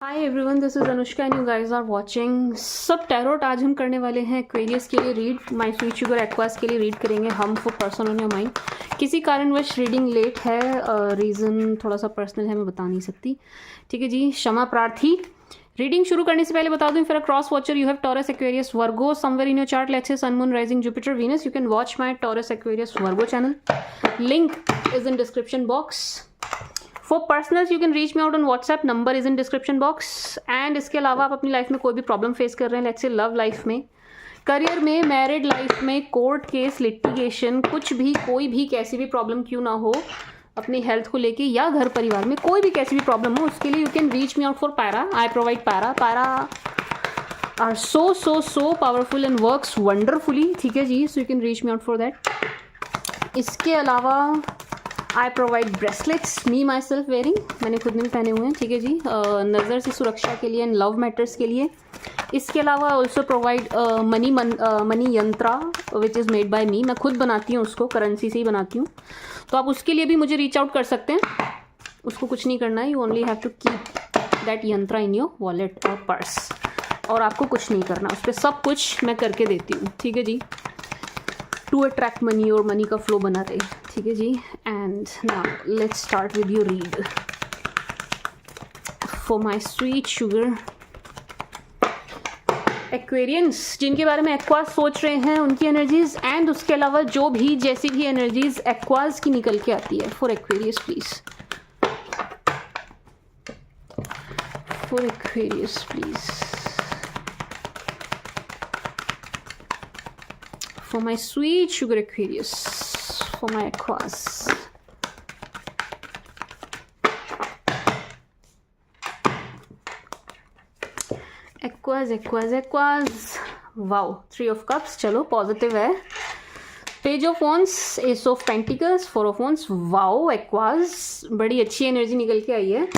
Hi everyone, this is Anushka and you guys are watching सब tarot. आज हम करने वाले हैं एक्वेरियस के लिए read, my sweet sugar aquas के लिए रीड करेंगे हम for person on your mind. किसी कारणवश रीडिंग लेट है, रीज़न थोड़ा सा पर्सनल है, मैं बता नहीं सकती, ठीक है जी, क्षमा प्रार्थी। रीडिंग शुरू करने से पहले बता दूं, फिर cross watcher you have Taurus Aquarius Virgo somewhere in your chart, let's say sun moon rising Jupiter Venus, you can watch my Taurus Aquarius Virgo channel, link is in description box. For personals you can reach me out on WhatsApp, number is in description box. And इसके अलावा आप अपनी life में कोई भी problem face कर रहे हैं, लेट्स से लव लाइफ में, करियर में, मैरिड लाइफ में, कोर्ट केस, लिटिगेशन, कुछ भी, कोई भी कैसी भी प्रॉब्लम क्यों ना हो, अपनी हेल्थ को लेके या घर परिवार में कोई भी कैसी भी प्रॉब्लम हो, उसके लिए you can reach me out for para. I provide para are so powerful and works wonderfully, ठीक है जी, so you can reach me out for that. इसके अलावा I provide bracelets, me myself wearing, मैंने खुद ने भी पहने हुए हैं, ठीक है जी, नज़र से सुरक्षा के लिए एंड लव मैटर्स के लिए। इसके अलावा ऑल्सो प्रोवाइड मनी यंत्रा विच इज़ मेड बाय मी, मैं खुद बनाती हूँ उसको, करेंसी से ही बनाती हूँ, तो आप उसके लिए भी मुझे रीच आउट कर सकते हैं। उसको कुछ नहीं करना है, you only have to keep that yantra in your wallet और पर्स, और आपको कुछ नहीं करना, उस पर सब कुछ मैं करके देती हूँ, ठीक है जी, टू अट्रैक्ट मनी और मनी का फ्लो बना रहे, ठीक है जी। And now let's start with your read for my sweet sugar Aquarians, जिनके बारे में एक्वास सोच रहे हैं, उनकी एनर्जीज, एंड उसके अलावा जो भी जैसी भी एनर्जीज एक्वास की निकल के आती है for Aquarius please, for Aquarius please, for my sweet sugar Aquarius, for my Aquas. Aquas. Wow, 3 of Cups, चलो पॉजिटिव है। Page of wands, S of pentacles, 4 of wands, wow aqueous, बड़ी अच्छी energy निकल के आई है।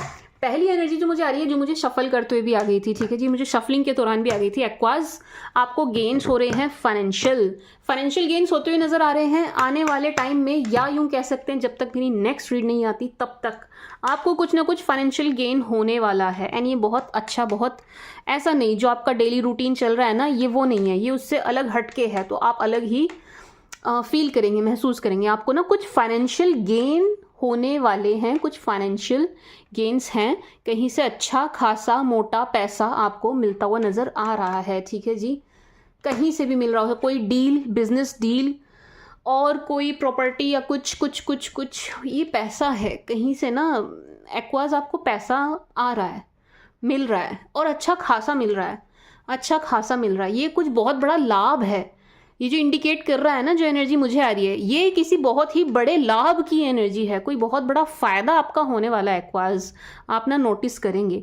पहली एनर्जी जो मुझे आ रही है, जो मुझे शफल करते हुए भी आ गई थी, ठीक है जी, मुझे शफलिंग के दौरान भी आ गई थी, एक्वास आपको गेन्स हो रहे हैं, फाइनेंशियल गेन्स होते हुए नजर आ रहे हैं आने वाले टाइम में, या यूं कह सकते हैं जब तक मेरी नेक्स्ट रीड नहीं आती तब तक आपको कुछ ना कुछ फाइनेंशियल गेन होने वाला है। एंड ये बहुत अच्छा, बहुत ऐसा नहीं जो आपका डेली रूटीन चल रहा है ना, ये वो नहीं है, ये उससे अलग हटके है, तो आप अलग ही फील करेंगे, महसूस करेंगे, आपको ना कुछ फाइनेंशियल गेन होने वाले हैं, कुछ फाइनेंशियल गेन्स हैं, कहीं से अच्छा खासा मोटा पैसा आपको मिलता हुआ नज़र आ रहा है, ठीक है जी, कहीं से भी मिल रहा हो, कोई डील, बिजनेस डील, और कोई प्रॉपर्टी या कुछ ये पैसा है कहीं से ना, एक्वास आपको पैसा आ रहा है, मिल रहा है, और अच्छा खासा मिल रहा है, ये कुछ बहुत बड़ा लाभ है, ये जो इंडिकेट कर रहा है ना, जो एनर्जी मुझे आ रही है, ये किसी बहुत ही बड़े लाभ की एनर्जी है, कोई बहुत बड़ा फ़ायदा आपका होने वाला है एक्वास, आप ना नोटिस करेंगे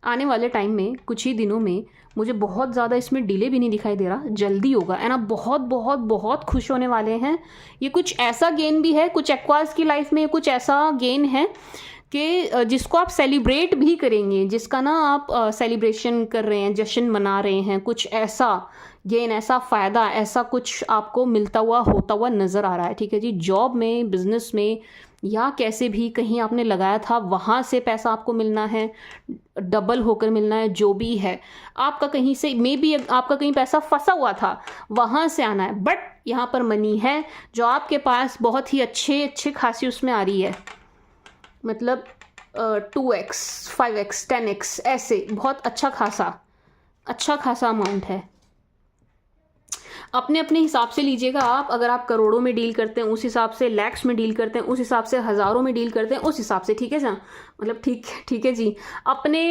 आने वाले टाइम में, कुछ ही दिनों में। मुझे बहुत ज़्यादा इसमें डिले भी नहीं दिखाई दे रहा, जल्दी होगा, एंड आप बहुत बहुत बहुत खुश होने वाले हैं। ये कुछ ऐसा गेन भी है, कुछ एक्वास की लाइफ में कुछ ऐसा गेन है कि जिसको आप सेलिब्रेट भी करेंगे, जिसका ना आप सेलिब्रेशन कर रहे हैं, जश्न मना रहे हैं, कुछ ऐसा गेन, ऐसा फ़ायदा, ऐसा कुछ आपको मिलता हुआ, होता हुआ नज़र आ रहा है, ठीक है जी। जॉब में, बिजनेस में, या कैसे भी कहीं आपने लगाया था, वहाँ से पैसा आपको मिलना है, डबल होकर मिलना है, जो भी है आपका, कहीं से मे बी आपका कहीं पैसा फंसा हुआ था, वहाँ से आना है, बट यहाँ पर मनी है जो आपके पास बहुत ही अच्छे खासी उसमें आ रही है, मतलब 2x 5x 10x ऐसे बहुत अच्छा खासा अमाउंट है। अपने हिसाब से लीजिएगा आप, अगर आप करोड़ों में डील करते हैं उस हिसाब से, लैक्स में डील करते हैं उस हिसाब से, हज़ारों में डील करते हैं उस हिसाब से, ठीक है ना, मतलब ठीक है जी, अपने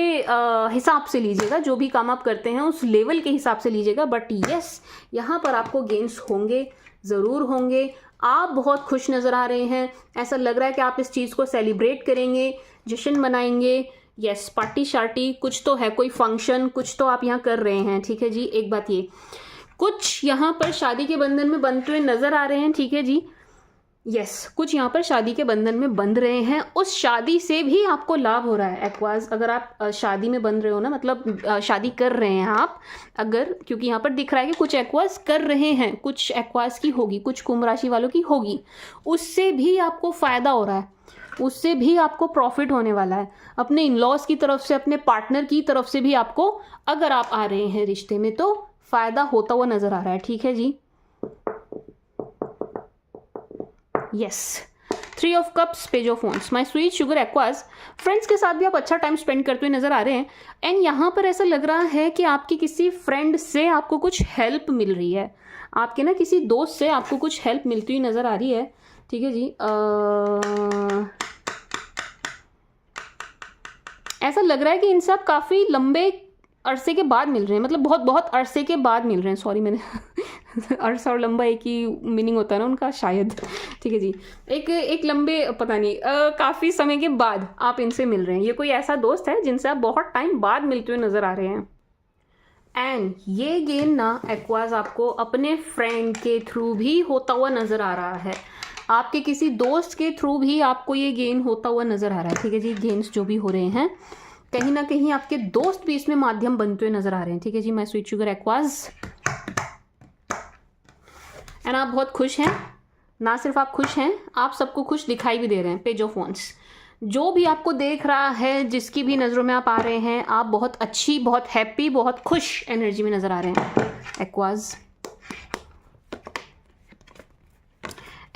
हिसाब से लीजिएगा, जो भी काम आप करते हैं उस लेवल के हिसाब से लीजिएगा। बट यस, यहाँ पर आपको गेन्स होंगे, ज़रूर होंगे, आप बहुत खुश नज़र आ रहे हैं, ऐसा लग रहा है कि आप इस चीज़ को सेलिब्रेट करेंगे, जश्न मनाएंगे, यस, पार्टी शार्टी कुछ तो है, कोई फंक्शन कुछ तो आप यहाँ कर रहे हैं, ठीक है जी। एक बात ये, कुछ यहाँ पर शादी के बंधन में बंधते हुए नजर आ रहे हैं, ठीक है जी, यस, कुछ यहाँ पर शादी के बंधन में बंध रहे हैं, उस शादी से भी आपको लाभ हो रहा है एक्वास। अगर आप शादी में बंध रहे हो ना, मतलब शादी कर रहे हैं आप, अगर, क्योंकि यहाँ पर दिख रहा है कि कुछ एक्वास कर रहे हैं, कुछ एक्वास की होगी, कुछ कुंभ राशि वालों की होगी, उससे भी आपको फ़ायदा हो रहा है। उससे भी आपको प्रॉफिट होने वाला है, अपने इन लॉज की तरफ से, अपने पार्टनर की तरफ से भी आपको, अगर आप आ रहे हैं रिश्ते में तो फ़ायदा होता हुआ नज़र आ रहा है। ठीक है जी, yes. 3 of cups, page of wands, my sweet sugar Aquas. Friends के साथ भी आप अच्छा टाइम स्पेंड करते हुए नजर आ रहे हैं। एंड यहाँ पर ऐसा लग रहा है कि आपकी किसी फ्रेंड से आपको कुछ हेल्प मिल रही है, आपके ना किसी दोस्त से आपको कुछ हेल्प मिलती हुई नजर आ रही है। ठीक है जी, ऐसा लग रहा है कि इनसे आप काफ़ी लंबे अरसे के बाद मिल रहे हैं, मतलब बहुत बहुत अरसे के बाद मिल रहे हैं। सॉरी, मैंने अरसा और लंबा एक ही मीनिंग होता है ना उनका शायद। ठीक है जी, एक लंबे, पता नहीं, काफ़ी समय के बाद आप इनसे मिल रहे हैं। ये कोई ऐसा दोस्त है जिनसे आप बहुत टाइम बाद मिलते हुए नज़र आ रहे हैं। एंड ये गेन ना एक्वास आपको अपने फ्रेंड के थ्रू भी होता हुआ नज़र आ रहा है, आपके किसी दोस्त के थ्रू भी आपको ये गेन होता हुआ नज़र आ रहा है। ठीक है जी, गेन्स जो भी हो रहे हैं कहीं ना कहीं आपके दोस्त भी इसमें माध्यम बनते हुए नजर आ रहे हैं। ठीक है जी, my sweet sugar Aquas. And आप बहुत खुश हैं, ना सिर्फ आप खुश हैं, आप सबको खुश दिखाई भी दे रहे हैं। पेज ऑफ वॉन्ड्स, जो भी आपको देख रहा है, जिसकी भी नज़रों में आप आ रहे हैं, आप बहुत अच्छी, बहुत हैप्पी, बहुत खुश एनर्जी में नजर आ रहे हैं। Aquas,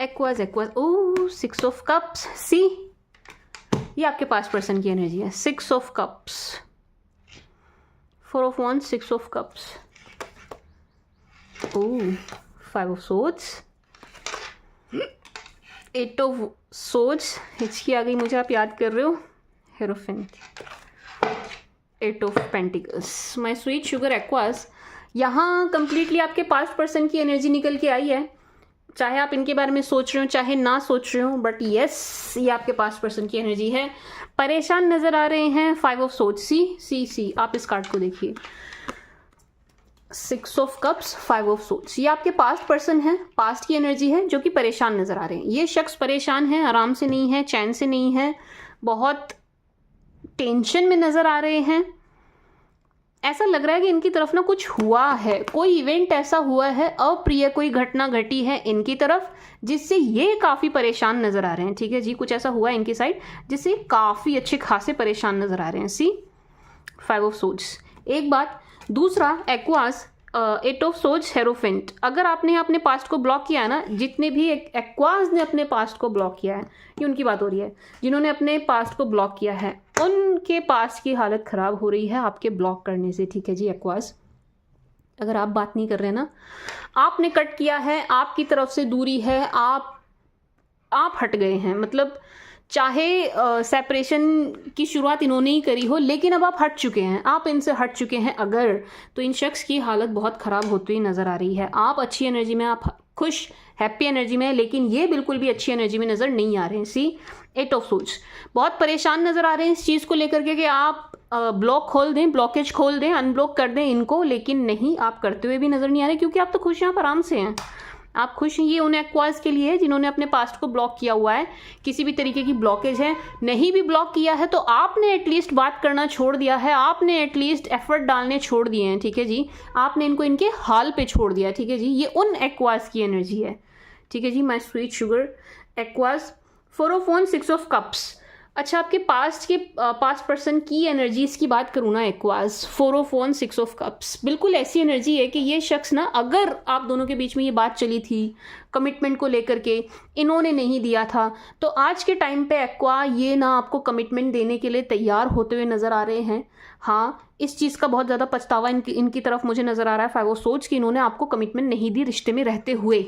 Aquas, Aquas, oh 6 of cups. See, ये आपके पास पर्सन की एनर्जी है। 6 of cups, 4 of wands, 6 of cups, oh 5 of swords, 8 of swords, हिचकी आ गई मुझे, आप याद कर रहे हो, hierophant, 8 of pentacles. My sweet sugar Aquas, यहाँ कंप्लीटली आपके पास्ट पर्सन की एनर्जी निकल के आई है, चाहे आप इनके बारे में सोच रहे हो चाहे ना सोच रहे हो, बट यस, ये आपके पास्ट पर्सन की एनर्जी है। परेशान नजर आ रहे हैं। 5 ऑफ सोर्ड्स, सी, आप इस कार्ड को देखिए, 6 ऑफ कप्स, 5 ऑफ सोर्ड्स, ये आपके पास्ट पर्सन है, पास्ट की एनर्जी है जो कि परेशान नजर आ रहे हैं। ये शख्स परेशान है, आराम से नहीं है, चैन से नहीं है, बहुत टेंशन में नजर आ रहे हैं। ऐसा लग रहा है कि इनकी तरफ ना कुछ हुआ है, कोई इवेंट ऐसा हुआ है, अप्रिय कोई घटना घटी है इनकी तरफ, जिससे ये काफ़ी परेशान नज़र आ रहे हैं। ठीक है जी, कुछ ऐसा हुआ है इनकी साइड जिससे काफ़ी अच्छे खासे परेशान नज़र आ रहे हैं। सी, 5 ऑफ सोर्ड्स, एक बात। दूसरा, एक्वास, 8 ऑफ सोर्ड्स, हेरोफेंट। अगर आपने अपने पास्ट को ब्लॉक किया है ना, जितने भी एक्वास ने अपने पास्ट को ब्लॉक किया है, ये उनकी बात हो रही है, जिन्होंने अपने पास्ट को ब्लॉक किया है, उनके पास्ट की हालत ख़राब हो रही है आपके ब्लॉक करने से। ठीक है जी एक्वास, अगर आप बात नहीं कर रहे ना, आपने कट किया है, आपकी तरफ से दूरी है, आप हट गए हैं, मतलब चाहे सेपरेशन की शुरुआत इन्होंने ही करी हो, लेकिन अब आप हट चुके हैं, आप इनसे हट चुके हैं अगर, तो इन शख्स की हालत बहुत ख़राब होती हुई नज़र आ रही है। आप अच्छी एनर्जी में, आप खुश हैप्पी एनर्जी में, लेकिन ये बिल्कुल भी अच्छी एनर्जी में नज़र नहीं आ रहे हैं। सी, 8 ऑफ सोर्ड्स, बहुत परेशान नज़र आ रहे हैं इस चीज़ को लेकर के कि आप ब्लॉक खोल दें, ब्लॉकेज खोल दें, अनब्लॉक कर दें इनको, लेकिन नहीं, आप करते हुए भी नज़र नहीं आ रहे, क्योंकि आप तो खुश हैं, आप आराम से हैं, आप खुश हैं। ये उन एक्वास के लिए है जिन्होंने अपने पास्ट को ब्लॉक किया हुआ है, किसी भी तरीके की ब्लॉकेज है, नहीं भी ब्लॉक किया है तो आपने एटलीस्ट बात करना छोड़ दिया है, आपने एटलीस्ट एफर्ट डालने छोड़ दिए हैं। ठीक है जी, आपने इनको इनके हाल पे छोड़ दिया। ठीक है जी, ये उन एक्वास की एनर्जी है। ठीक है जी, my sweet sugar Aquas. 4 of wands, 6 of cups. अच्छा, आपके पास्ट पर्सन की एनर्जीज की बात करूँ ना aqueous, 4 of wands, 6 of cups, बिल्कुल ऐसी एनर्जी है कि ये शख्स ना, अगर आप दोनों के बीच में ये बात चली थी कमिटमेंट को लेकर के, इन्होंने नहीं दिया था, तो आज के टाइम पे एक्वा ये ना आपको कमिटमेंट देने के लिए तैयार होते हुए नज़र आ रहे हैं। हाँ, इस चीज़ का बहुत ज़्यादा पछतावा इनकी तरफ मुझे नज़र आ रहा है। 5 ऑफ सोर्ड्स कि इन्होंने आपको कमिटमेंट नहीं दी रिश्ते में रहते हुए।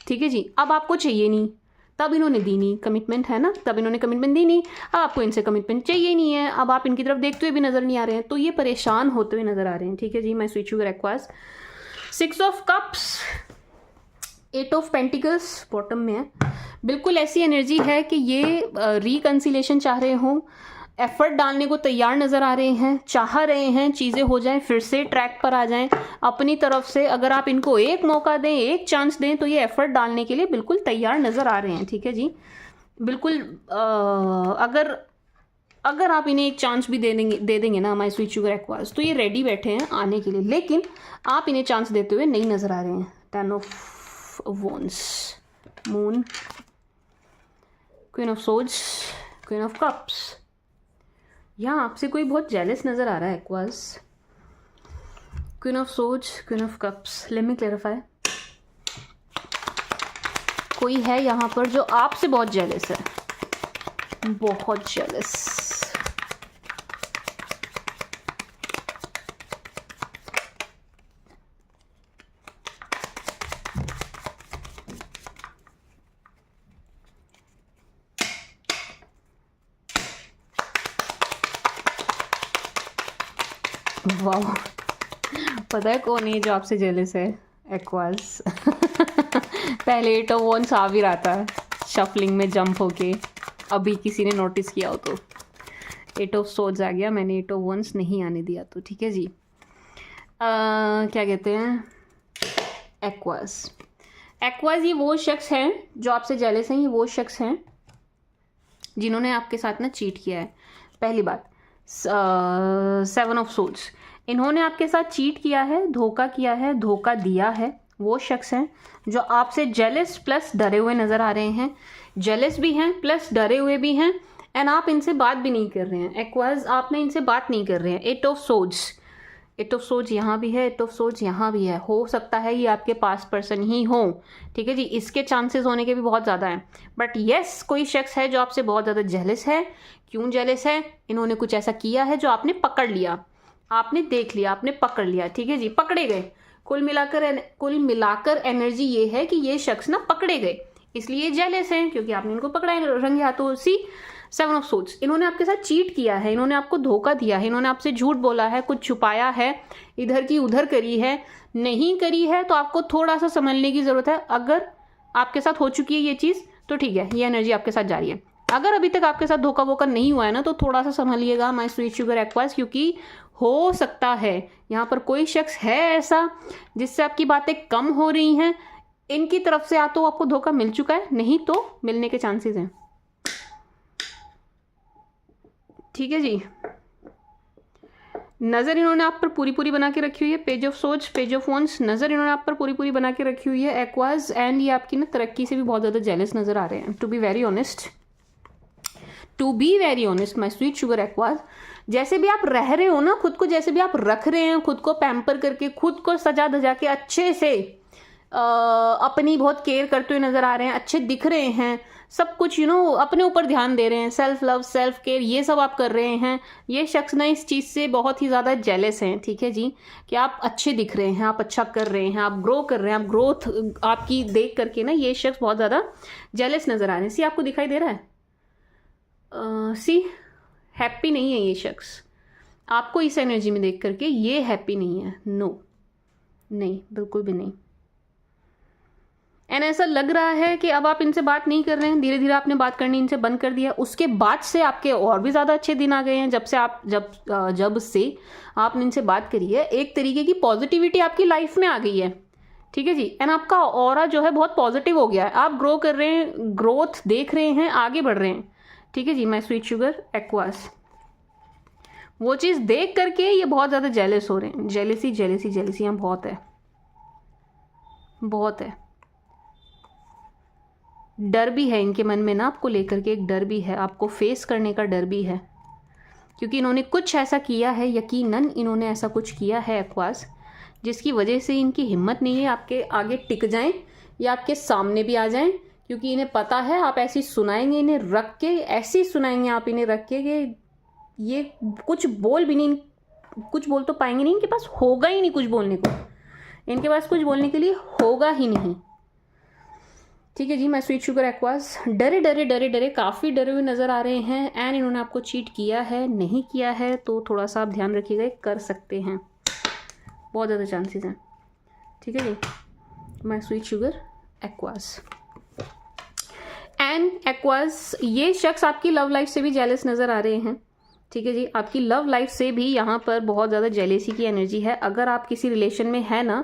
ठीक है जी, अब आपको चाहिए नहीं, तब इन्होंने दी नहीं, कमिटमेंट है ना, तब इन्होंने कमिटमेंट दी नहीं, अब आपको इनसे कमिटमेंट चाहिए नहीं है, अब आप इनकी तरफ देखते हुए भी नज़र नहीं आ रहे हैं, तो ये परेशान होते हुए नज़र आ रहे हैं। ठीक है जी, my sweet sugar Aquas. 6 of cups, 8 of pentacles bottom में है, बिल्कुल ऐसी एनर्जी है कि ये रिकन्सिलेशन चाह रहे हों, एफर्ट डालने को तैयार नज़र आ रहे हैं, चाह रहे हैं चीज़ें हो जाएं, फिर से ट्रैक पर आ जाएं अपनी तरफ से। अगर आप इनको एक मौका दें, एक चांस दें, तो ये एफर्ट डालने के लिए बिल्कुल तैयार नज़र आ रहे हैं। ठीक है जी, बिल्कुल अगर आप इन्हें एक चांस भी दे देंगे ना माय स्वीट शुगर एक्वास, तो ये रेडी बैठे हैं आने के लिए, लेकिन आप इन्हें चांस देते हुए नहीं नज़र आ रहे हैं। 10 of wands, moon, queen of swords, queen of cups, यहाँ आपसे कोई बहुत जेलस नज़र आ रहा है aqueous. Queen of swords, queen of cups, late me clarify. कोई है यहाँ पर जो आपसे बहुत जेलस है, बहुत जेलस। वाह, पता है कौन है जो आपसे जेलस है? एक्वास। पहले 8 ऑफ वॉन्ड्स आ भी रहा था शफलिंग में जंप होके, अभी किसी ने नोटिस किया हो तो 8 ऑफ सोर्ड्स आ गया, मैंने 8 ऑफ वॉन्ड्स नहीं आने दिया, तो ठीक है जी। क्या कहते हैं, एक्वास। एक्वास ये वो शख्स हैं जो आपसे जेलस हैं, ये वो शख्स हैं जिन्होंने आपके साथ ना चीट किया है। पहली बात, 7 ऑफ सोर्ड्स, इन्होंने आपके साथ चीट किया है, धोखा किया है, धोखा दिया है। वो शख्स हैं जो आपसे जेलस प्लस डरे हुए नज़र आ रहे हैं, जेलस भी हैं प्लस डरे हुए भी हैं, एंड आप इनसे बात भी नहीं कर रहे हैं एक्वास, आपने इनसे बात नहीं कर रहे हैं। 8 ऑफ सोर्ड्स, 8 ऑफ सोर्ड्स यहाँ भी है, 8 ऑफ सोर्ड्स यहाँ भी है। हो सकता है ये आपके पास पर्सन ही हो, ठीक है जी, इसके चांसेस होने के भी बहुत ज़्यादा हैं। बट येस, कोई शख्स है जो आपसे बहुत ज़्यादा जेलस है। क्यों जेलस है? इन्होंने कुछ ऐसा किया है जो आपने पकड़ लिया, आपने देख लिया, आपने पकड़ लिया, ठीक है जी, पकड़े गए। कुल मिलाकर एनर्जी ये है कि ये शख्स ना पकड़े गए, इसलिए जेलस हैं क्योंकि आपने इनको पकड़ा है रंगे हाथों। सी 7 ऑफ सोर्ड्स, इन्होंने आपके साथ चीट किया है, इन्होंने आपको धोखा दिया है, इन्होंने आपसे झूठ बोला है, कुछ छुपाया है, इधर की उधर करी है, नहीं करी है तो आपको थोड़ा सा समझने की जरूरत है। अगर आपके साथ हो चुकी है ये चीज़ तो ठीक है, ये एनर्जी आपके साथ जारी है। अगर अभी तक आपके साथ धोखा वोखा नहीं हुआ है ना, तो थोड़ा सा संभलिएगा माय स्वीट शुगर एक्वास, क्योंकि हो सकता है यहाँ पर कोई शख्स है ऐसा जिससे आपकी बातें कम हो रही हैं। इनकी तरफ से या तो आपको धोखा मिल चुका है, नहीं तो मिलने के चांसेस हैं, ठीक है जी। नज़र इन्होंने आप पर पूरी पूरी बना के रखी हुई है। Page of swords, page of wands, नज़र इन्होंने आप पर पूरी पूरी बना के रखी हुई है एक्वास, एंड ये आपकी ना तरक्की से भी बहुत ज़्यादा जेलस नज़र आ रहे हैं। To be very honest my sweet sugar aquas, जैसे भी आप रह रहे हो ना खुद को, जैसे भी आप रख रहे हैं खुद को, पैम्पर करके, खुद को सजा धजा के अच्छे से अपनी बहुत केयर करते हुए नज़र आ रहे हैं, अच्छे दिख रहे हैं, सब कुछ अपने ऊपर ध्यान दे रहे हैं, सेल्फ लव, सेल्फ केयर, ये सब आप कर रहे हैं। ये शख्स ना इस चीज़ से बहुत ही ज़्यादा जेलस हैं, ठीक है जी, कि आप अच्छे दिख रहे हैं, आप अच्छा कर रहे हैं, आप ग्रो कर रहे हैं, आप ग्रोथ आपकी देख करके ना ये शख्स बहुत ज़्यादा जेलस नज़र आ रहे हैं। सी आपको दिखाई दे रहा है, सी हैप्पी नहीं है ये शख्स, आपको इस एनर्जी में देख करके ये हैप्पी नहीं है, नो नहीं, बिल्कुल भी नहीं। एंड ऐसा लग रहा है कि अब आप इनसे बात नहीं कर रहे हैं, धीरे धीरे आपने बात करनी इनसे बंद कर दिया, उसके बाद से आपके और भी ज़्यादा अच्छे दिन आ गए हैं। जब से आपने इनसे बात करी है, एक तरीके की पॉजिटिविटी आपकी लाइफ में आ गई है, ठीक है जी, एंड आपका ऑरा जो है बहुत पॉजिटिव हो गया है, आप ग्रो कर रहे हैं, ग्रोथ देख रहे हैं, आगे बढ़ रहे हैं, ठीक है जी माय स्वीट शुगर एक्वास। वो चीज़ देख करके ये बहुत ज़्यादा जेलस हो रहे हैं, जेलसी जेलसी जेलसी यहाँ बहुत है, बहुत है। डर भी है इनके मन में ना, आपको लेकर के एक डर भी है, आपको फेस करने का डर भी है, क्योंकि इन्होंने कुछ ऐसा किया है, यकीनन इन्होंने ऐसा कुछ किया है एक्वास, जिसकी वजह से इनकी हिम्मत नहीं है आपके आगे टिक जाएं या आपके सामने भी आ जाएं, क्योंकि इन्हें पता है आप ऐसी सुनाएंगे इन्हें रख के, ऐसी सुनाएंगे आप इन्हें रख के कि ये कुछ बोल भी नहीं, कुछ बोल तो पाएंगे नहीं, इनके पास होगा ही नहीं कुछ बोलने को, इनके पास कुछ बोलने के लिए होगा ही नहीं, ठीक है जी माय स्वीट शुगर एक्वास। डरे डरे डरे डरे काफ़ी डरे हुए नज़र आ रहे हैं, एंड इन्होंने आपको चीट किया है, नहीं किया है तो थोड़ा सा आप ध्यान रखिएगा, कर सकते हैं, बहुत ज़्यादा चांसेस हैं, ठीक है जी my sweet sugar Aquas. And Aquas, ये शख्स आपकी लव लाइफ से भी जेलस नज़र आ रहे हैं, ठीक है जी, आपकी लव लाइफ से भी यहाँ पर बहुत ज़्यादा जेलेसी की एनर्जी है। अगर आप किसी रिलेशन में है ना,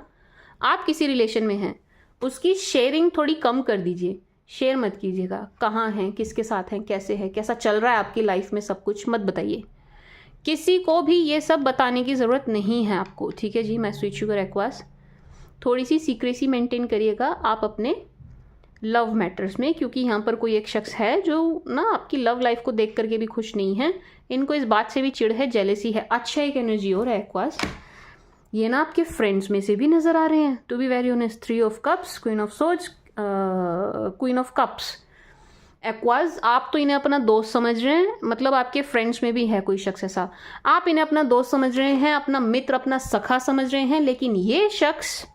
आप किसी रिलेशन में हैं, उसकी शेयरिंग थोड़ी कम कर दीजिए, शेयर मत कीजिएगा, कहाँ हैं, किसके साथ हैं, कैसे है, कैसा चल रहा है आपकी लाइफ में, सब कुछ मत बताइए, किसी को भी ये सब बताने की ज़रूरत नहीं है आपको, ठीक है जी माय स्वीट शुगर एक्वास। थोड़ी सी सीक्रेसी मेंटेन करिएगा आप अपने लव मैटर्स में, क्योंकि यहाँ पर कोई एक शख्स है जो ना आपकी लव लाइफ को देख करके भी खुश नहीं है, इनको इस बात से भी चिढ़ है, जेलेसी है। अच्छा एक एनर्जी और है एक्वास, ये ना आपके फ्रेंड्स में से भी नजर आ रहे हैं, to be very honest. 3 of cups, queen of swords, queen of cups. Aquas आप तो इन्हें अपना दोस्त समझ रहे हैं, मतलब आपके फ्रेंड्स में भी है कोई शख्स ऐसा, आप इन्हें अपना दोस्त समझ रहे हैं, अपना मित्र, अपना सखा समझ रहे हैं, लेकिन ये शख्स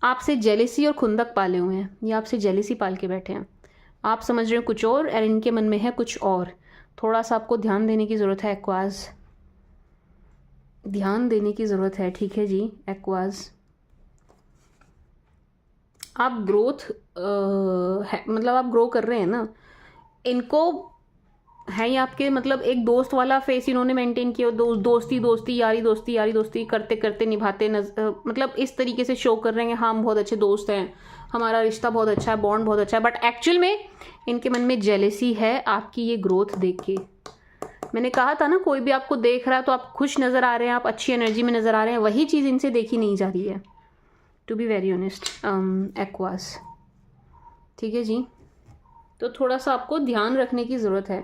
आपसे जेलेसी और खुंदक पाले हुए हैं, ये आपसे जेलेसी पाल के बैठे हैं। आप समझ रहे हैं कुछ और इनके मन में है कुछ और। थोड़ा सा आपको ध्यान देने की ज़रूरत है एक्वास, ध्यान देने की ज़रूरत है, ठीक है जी एक्वास। आप ग्रोथ है, मतलब आप ग्रो कर रहे हैं ना, इनको है ये आपके मतलब एक दोस्त वाला फेस इन्होंने मेंटेन किया, दोस्ती दोस्ती यारी दोस्ती यारी दोस्ती करते करते निभाते मतलब इस तरीके से शो कर रहे हैं हम बहुत अच्छे दोस्त हैं, हमारा रिश्ता बहुत अच्छा है, बॉन्ड बहुत अच्छा है, बट एक्चुअल में इनके मन में जेलेसी है आपकी ये ग्रोथ देख के। मैंने कहा था ना कोई भी आपको देख रहा है तो आप खुश नज़र आ रहे हैं, आप अच्छी एनर्जी में नज़र आ रहे हैं, वही चीज़ इनसे देखी नहीं जा रही है, to be very honest aquas, ठीक है जी। तो थोड़ा सा आपको ध्यान रखने की ज़रूरत है।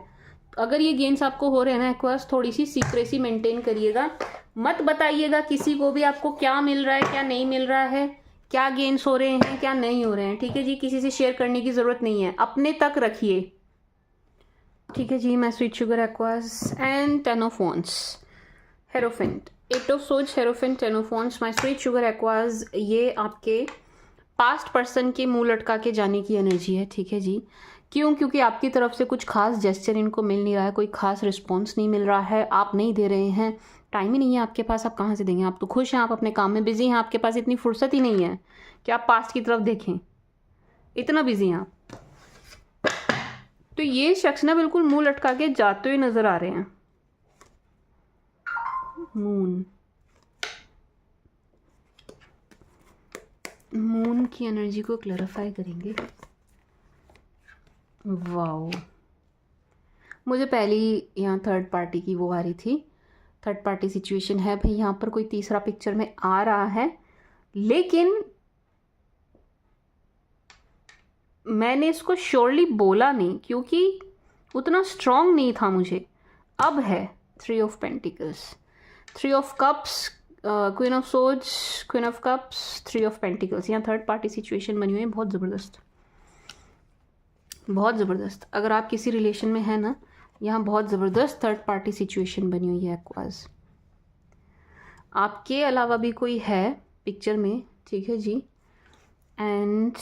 अगर ये गेम्स आपको हो रहे हैं ना एक्वास, थोड़ी सी सीक्रेसी मेंटेन करिएगा, मत बताइएगा किसी को भी आपको क्या मिल रहा है क्या नहीं मिल रहा है, क्या गेम्स हो रहे हैं क्या नहीं हो रहे हैं, ठीक है जी। किसी से शेयर करने की ज़रूरत नहीं है, अपने तक रखिए, ठीक है जी। मैं sweet sugar Aquas and 10 of wands, hierophant, 8 of swords, hierophant, 10 of wands, my sweet sugar aqueous. ये आपके पास्ट पर्सन के मुंह लटका के जाने की एनर्जी है, ठीक है जी। क्यों? क्योंकि आपकी तरफ से कुछ खास जेस्चर इनको मिल नहीं रहा है, कोई खास रिस्पॉन्स नहीं मिल रहा है, आप नहीं दे रहे हैं, टाइम ही नहीं है आपके पास, आप कहाँ से देंगे, आप तो खुश हैं, आप अपने काम में बिजी हैं, आपके पास इतनी फुर्सत ही नहीं है कि आप पास्ट की तरफ देखें, इतना बिजी हैं आप। तो ये शख्स ना बिल्कुल मुंह लटका के जाते हुए नजर आ रहे हैं। मून की एनर्जी को क्लैरिफाई करेंगे। वाओ, मुझे पहली यहाँ थर्ड पार्टी की वो आ रही थी, थर्ड पार्टी सिचुएशन है भाई, यहाँ पर कोई तीसरा पिक्चर में आ रहा है, लेकिन मैंने इसको श्योरली बोला नहीं क्योंकि उतना स्ट्रॉन्ग नहीं था मुझे। अब है 3 of pentacles, 3 of cups, queen of swords, queen of cups, 3 of pentacles. यहाँ थर्ड पार्टी सिचुएशन बनी हुई है, बहुत ज़बरदस्त, बहुत ज़बरदस्त। अगर आप किसी रिलेशन में हैं ना, यहाँ बहुत ज़बरदस्त थर्ड पार्टी सिचुएशन बनी हुई है एक्वास। आपके अलावा भी कोई है पिक्चर में, ठीक है जी। एंड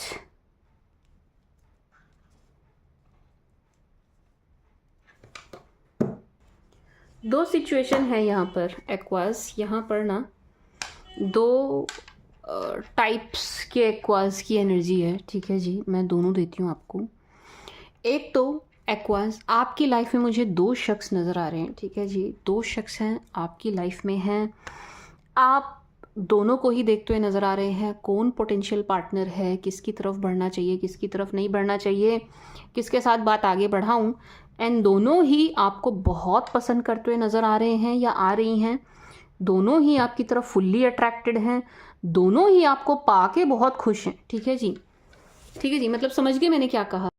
दो सिचुएशन है यहाँ पर एक्वास, यहाँ पर ना दो टाइप्स के एक्वास की एनर्जी है, ठीक है जी। मैं दोनों देती हूँ आपको। एक तो एक्वास आपकी लाइफ में मुझे 2 शख्स नज़र आ रहे हैं, ठीक है जी। 2 शख्स हैं आपकी लाइफ में हैं, आप दोनों को ही देखते हुए नज़र आ रहे हैं। कौन पोटेंशियल पार्टनर है, किसकी तरफ बढ़ना चाहिए, किसकी तरफ नहीं बढ़ना चाहिए, किसके साथ बात आगे बढ़ाऊं, एंड दोनों ही आपको बहुत पसंद करते हुए नज़र आ रहे हैं या आ रही हैं। दोनों ही आपकी तरफ फुल्ली अट्रैक्टेड हैं, दोनों ही आपको पाके बहुत खुश हैं, ठीक है जी। ठीक है जी, मतलब समझ गए मैंने क्या कहा।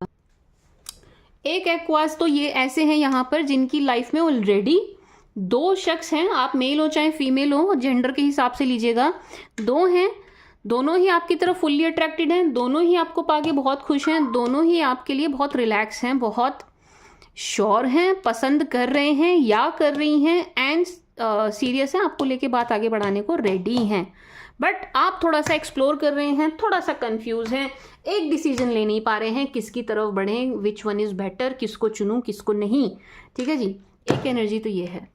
एक एक्वास तो ये ऐसे हैं यहाँ पर जिनकी लाइफ में ऑलरेडी 2 शख्स हैं, आप मेल हो चाहे फीमेल हो, जेंडर के हिसाब से लीजिएगा, 2 हैं, दोनों ही आपकी तरफ फुल्ली अट्रैक्टेड हैं, दोनों ही आपको पाके बहुत खुश हैं, दोनों ही आपके लिए बहुत रिलैक्स हैं, बहुत श्योर हैं, पसंद कर रहे हैं या कर रही हैं, एंड सीरियस हैं, आपको लेके बात आगे बढ़ाने को रेडी हैं। बट आप थोड़ा सा एक्सप्लोर कर रहे हैं, थोड़ा सा कंफ्यूज हैं, एक डिसीजन ले नहीं पा रहे हैं, किसकी तरफ बढ़ें, विच वन इज़ बेटर, किसको चुनूं किसको नहीं, ठीक है जी। एक एनर्जी तो ये है।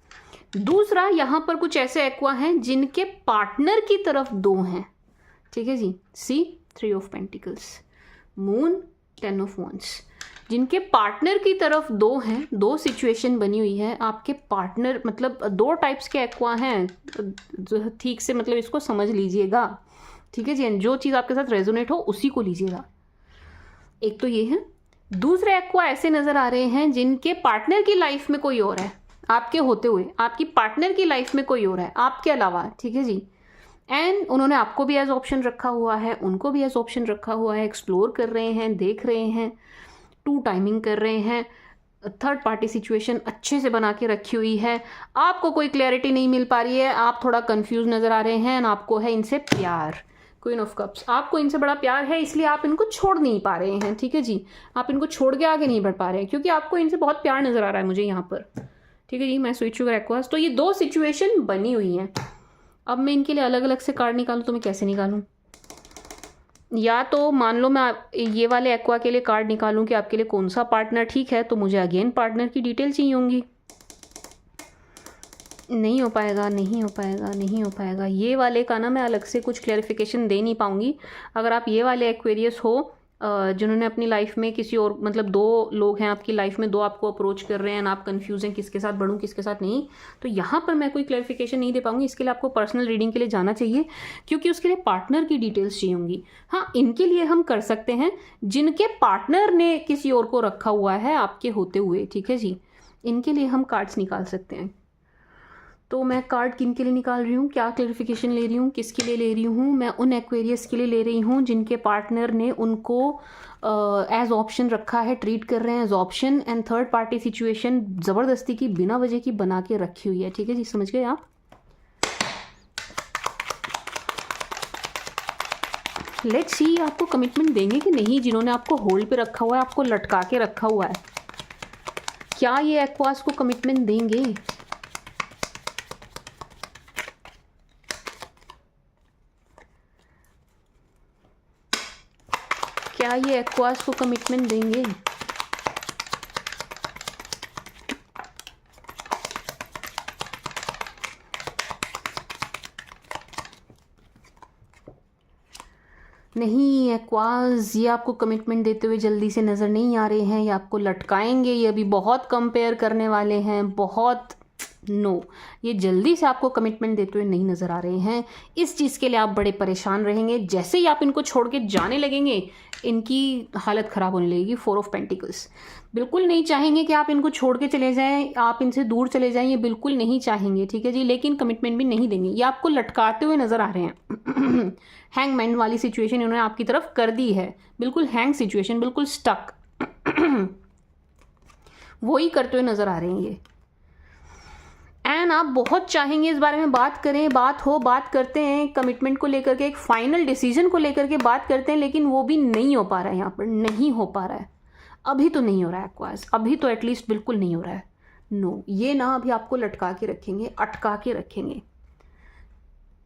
दूसरा, यहाँ पर कुछ ऐसे एक्वा हैं जिनके पार्टनर की तरफ 2 हैं, ठीक है जी। सी 3 of pentacles, moon 10 of wands, जिनके पार्टनर की तरफ 2 हैं, 2 सिचुएशन बनी हुई है। आपके पार्टनर मतलब 2 टाइप्स के एक्वा हैं, ठीक से मतलब इसको समझ लीजिएगा, ठीक है जी। जो चीज़ आपके साथ रेजोनेट हो उसी को लीजिएगा। एक तो ये है। दूसरे एक्वा ऐसे नज़र आ रहे हैं जिनके पार्टनर की लाइफ में कोई और है, आपके होते हुए आपकी पार्टनर की लाइफ में कोई और है आपके अलावा, ठीक है जी। एंड उन्होंने आपको भी एज ऑप्शन रखा हुआ है, उनको भी एज ऑप्शन रखा हुआ है, एक्सप्लोर कर रहे हैं, देख रहे हैं, टू टाइमिंग कर रहे हैं, थर्ड पार्टी सिचुएशन अच्छे से बना के रखी हुई है। आपको कोई क्लैरिटी नहीं मिल पा रही है, आप थोड़ा कंफ्यूज नज़र आ रहे हैं, एंड आपको है इनसे प्यार, क्वीन ऑफ कप्स, आपको इनसे बड़ा प्यार है, इसलिए आप इनको छोड़ नहीं पा रहे हैं। ठीक है जी, आप इनको छोड़ के आगे नहीं बढ़ पा रहे हैं क्योंकि आपको इनसे बहुत प्यार नज़र आ रहा है मुझे यहाँ पर। ठीक है जी, मैं स्वीट शुगर एक्वास, तो ये दो सिचुएशन बनी हुई हैं। अब मैं इनके लिए अलग अलग से कार्ड निकालूं तो मैं कैसे निकालूं? या तो मान लो मैं ये वाले एक्वा के लिए कार्ड निकालूं कि आपके लिए कौन सा पार्टनर ठीक है, तो मुझे अगेन पार्टनर की डिटेल चाहिए होंगी। नहीं हो पाएगा, नहीं हो पाएगा, नहीं हो पाएगा। ये वाले का ना मैं अलग से कुछ क्लैरिफिकेशन दे नहीं पाऊंगी। अगर आप ये वाले एक्वेरियस हो जिन्होंने अपनी लाइफ में किसी और, मतलब दो लोग हैं आपकी लाइफ में, दो आपको अप्रोच कर रहे हैं, आप कंफ्यूज हैं किसके साथ बढ़ूं किसके साथ नहीं, तो यहाँ पर मैं कोई क्लैरिफिकेशन नहीं दे पाऊंगी। इसके लिए आपको पर्सनल रीडिंग के लिए जाना चाहिए क्योंकि उसके लिए पार्टनर की डिटेल्स चाहिए होंगी। हाँ, इनके लिए हम कर सकते हैं जिनके पार्टनर ने किसी और को रखा हुआ है आपके होते हुए। ठीक है जी, इनके लिए हम कार्ड्स निकाल सकते हैं। तो मैं कार्ड किन के लिए निकाल रही हूँ, क्या क्लैरिफिकेशन ले रही हूँ, किसके लिए ले रही हूँ? मैं उन एक्वेरियस के लिए ले रही हूँ जिनके पार्टनर ने उनको एज ऑप्शन रखा है, ट्रीट कर रहे हैं as option, and third party situation ज़बरदस्ती की बिना वजह की बना के रखी हुई है। ठीक है जी, समझ गए आप? लेट्स सी आपको कमिटमेंट देंगे कि नहीं, जिन्होंने आपको होल्ड पे रखा हुआ है, आपको लटका के रखा हुआ है, क्या ये एक्वास को कमिटमेंट देंगे? क्या ये एक्वास को कमिटमेंट देंगे? नहीं एक्वास, ये आपको कमिटमेंट देते हुए जल्दी से नज़र नहीं आ रहे हैं, ये आपको लटकाएंगे, ये अभी बहुत कंपेयर करने वाले हैं, बहुत नो, ये जल्दी से आपको कमिटमेंट देते हुए नहीं नज़र आ रहे हैं। इस चीज़ के लिए आप बड़े परेशान रहेंगे। जैसे ही आप इनको छोड़ के जाने लगेंगे इनकी हालत ख़राब होने लगेगी। 4 ऑफ पेंटिकल्स, बिल्कुल नहीं चाहेंगे कि आप इनको छोड़ के चले जाएं, आप इनसे दूर चले जाएं, ये बिल्कुल नहीं चाहेंगे। ठीक है जी, लेकिन कमिटमेंट भी नहीं देंगे। ये आपको लटकाते हुए नज़र आ रहे हैं। हैंगमैन वाली सिचुएशन इन्होंने आपकी तरफ कर दी है, बिल्कुल हैंग सिचुएशन, बिल्कुल स्टक वही करते हुए नज़र आ रहे हैं ये। एंड आप बहुत चाहेंगे इस बारे में बात करें, बात हो, बात करते हैं कमिटमेंट को लेकर के, एक फाइनल डिसीजन को लेकर के बात करते हैं, लेकिन वो भी नहीं हो पा रहा है, यहाँ पर नहीं हो पा रहा है। अभी तो नहीं हो रहा है एक्वास, अभी तो एटलीस्ट बिल्कुल नहीं हो रहा है। नो, ये ना अभी आपको लटका के रखेंगे, अटका के रखेंगे,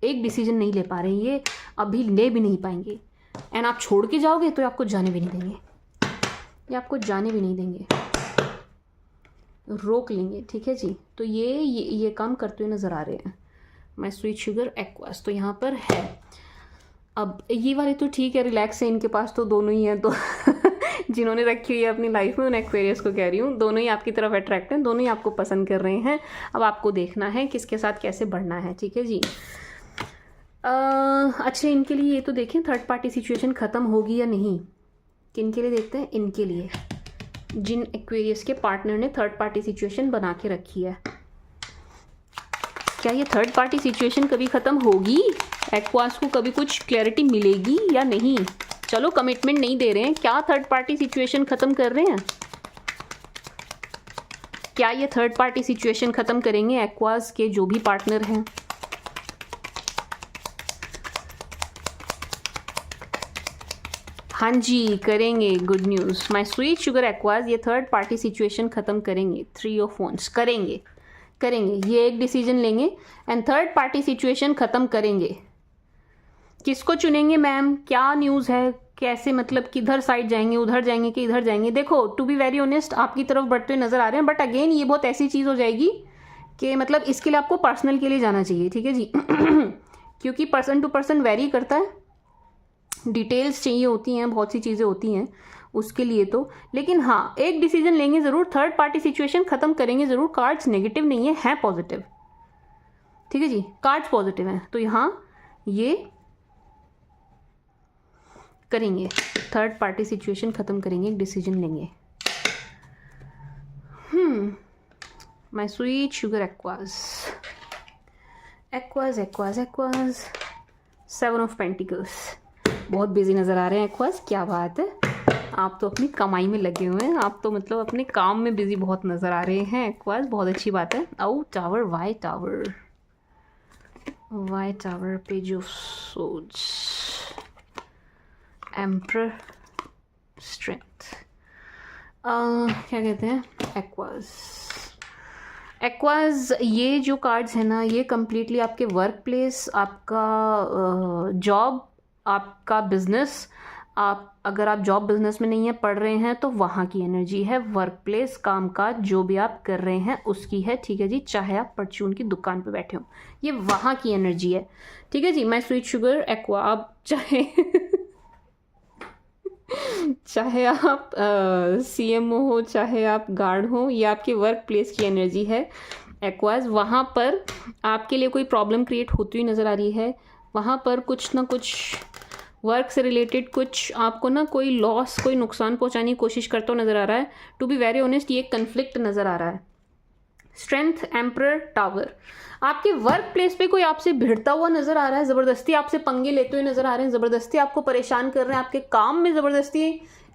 एक डिसीजन नहीं ले पा रहे हैं ये, अभी ले भी नहीं पाएंगे। एंड आप छोड़ के जाओगे तो आपको जाने भी नहीं देंगे, ये आपको जाने भी नहीं देंगे, रोक लेंगे। ठीक है जी, तो ये काम करते हुए नज़र आ रहे हैं। मैं स्वीट शुगर एक्वास तो यहाँ पर है। अब ये वाले तो ठीक है, रिलैक्स है, इनके पास तो दोनों ही हैं, तो जिन्होंने रखी हुई है अपनी लाइफ में उन एक्वेरियस को कह रही हूँ, दोनों ही आपकी तरफ अट्रैक्ट हैं, दोनों ही आपको पसंद कर रहे हैं। अब आपको देखना है किसके साथ कैसे बढ़ना है। ठीक है जी, अच्छा इनके लिए ये तो देखें थर्ड पार्टी सिचुएशन ख़त्म होगी या नहीं। किन के लिए देखते हैं? इनके लिए, जिन एक्वेरियस के पार्टनर ने थर्ड पार्टी सिचुएशन बना के रखी है। क्या ये थर्ड पार्टी सिचुएशन कभी ख़त्म होगी? एक्वास को कभी कुछ क्लैरिटी मिलेगी या नहीं? चलो कमिटमेंट नहीं दे रहे हैं, क्या थर्ड पार्टी सिचुएशन ख़त्म कर रहे हैं? क्या ये थर्ड पार्टी सिचुएशन ख़त्म करेंगे एक्वास के जो भी पार्टनर हैं? हाँ जी करेंगे, good news. My sweet sugar aqueous, ये थर्ड पार्टी सिचुएशन ख़त्म करेंगे। 3 ऑफ वांड्स करेंगे, ये एक डिसीजन लेंगे एंड थर्ड पार्टी सिचुएशन ख़त्म करेंगे। किसको चुनेंगे मैम? क्या न्यूज़ है? कैसे, मतलब किधर साइड जाएंगे, उधर जाएंगे कि इधर जाएंगे? देखो टू बी वेरी ऑनेस्ट आपकी तरफ बढ़ते हुए नज़र आ रहे हैं, बट अगेन ये बहुत ऐसी चीज़ हो जाएगी कि मतलब इसके लिए आपको पर्सनल के लिए जाना चाहिए। ठीक है जी क्योंकि पर्सन टू पर्सन वेरी करता है, डिटेल्स चाहिए होती हैं, बहुत सी चीज़ें होती हैं उसके लिए तो। लेकिन हाँ, एक डिसीजन लेंगे ज़रूर, थर्ड पार्टी सिचुएशन ख़त्म करेंगे ज़रूर। कार्ड्स नेगेटिव नहीं है पॉजिटिव। ठीक है जी, कार्ड्स पॉजिटिव हैं, तो यहाँ ये करेंगे, थर्ड पार्टी सिचुएशन ख़त्म करेंगे, एक डिसीजन लेंगे। My sweet sugar aqueous, Aquas Aquas aqueous, 7 of pentacles, बहुत बिजी नज़र आ रहे हैं एक्वास, क्या बात है, आप तो अपनी कमाई में लगे हुए हैं, आप तो मतलब अपने काम में बिजी बहुत नज़र आ रहे हैं एक्वास, बहुत अच्छी बात है। आओ टावर, वाई टावर, वाई tower, page of swords, emperor, strength, क्या कहते हैं एक्वास। एक्वास ये जो कार्ड्स हैं ना, ये कम्प्लीटली आपके वर्क प्लेस, आपका जॉब, आपका बिजनेस, आप अगर आप जॉब बिजनेस में नहीं है, पढ़ रहे हैं, तो वहाँ की एनर्जी है। वर्क प्लेस, काम काज जो भी आप कर रहे हैं उसकी है, ठीक है जी। चाहे आप परचून की दुकान पे बैठे हो, ये वहाँ की एनर्जी है, ठीक है जी। माय स्वीट शुगर एक्वा, आप चाहे चाहे आप CMO हो, चाहे आप गार्ड हो, ये आपके वर्क प्लेस की एनर्जी है एक्वाज। वहाँ पर आपके लिए कोई प्रॉब्लम क्रिएट होती हुई नज़र आ रही है, वहाँ पर कुछ ना कुछ वर्क से रिलेटेड कुछ आपको ना कोई लॉस, कोई नुकसान पहुँचाने की कोशिश करता हुआ नज़र आ रहा है। टू बी वेरी ऑनेस्ट, ये कन्फ्लिक्ट नज़र आ रहा है। स्ट्रेंथ, एम्परर, टावर, आपके वर्क प्लेस पे कोई आपसे भिड़ता हुआ नजर आ रहा है, जबरदस्ती आपसे पंगे लेते हुए नजर आ रहे हैं, जबरदस्ती आपको परेशान कर रहे हैं, आपके काम में जबरदस्ती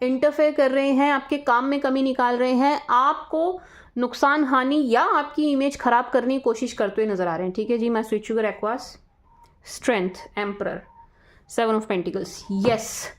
इंटरफेयर कर रहे हैं, आपके काम में कमी निकाल रहे हैं, आपको नुकसान, हानि या आपकी इमेज खराब करने की कोशिश करते हुए नजर आ रहे हैं, ठीक है जी। My sweet sugar Aquas, strength, emperor, 7 of pentacles, yes.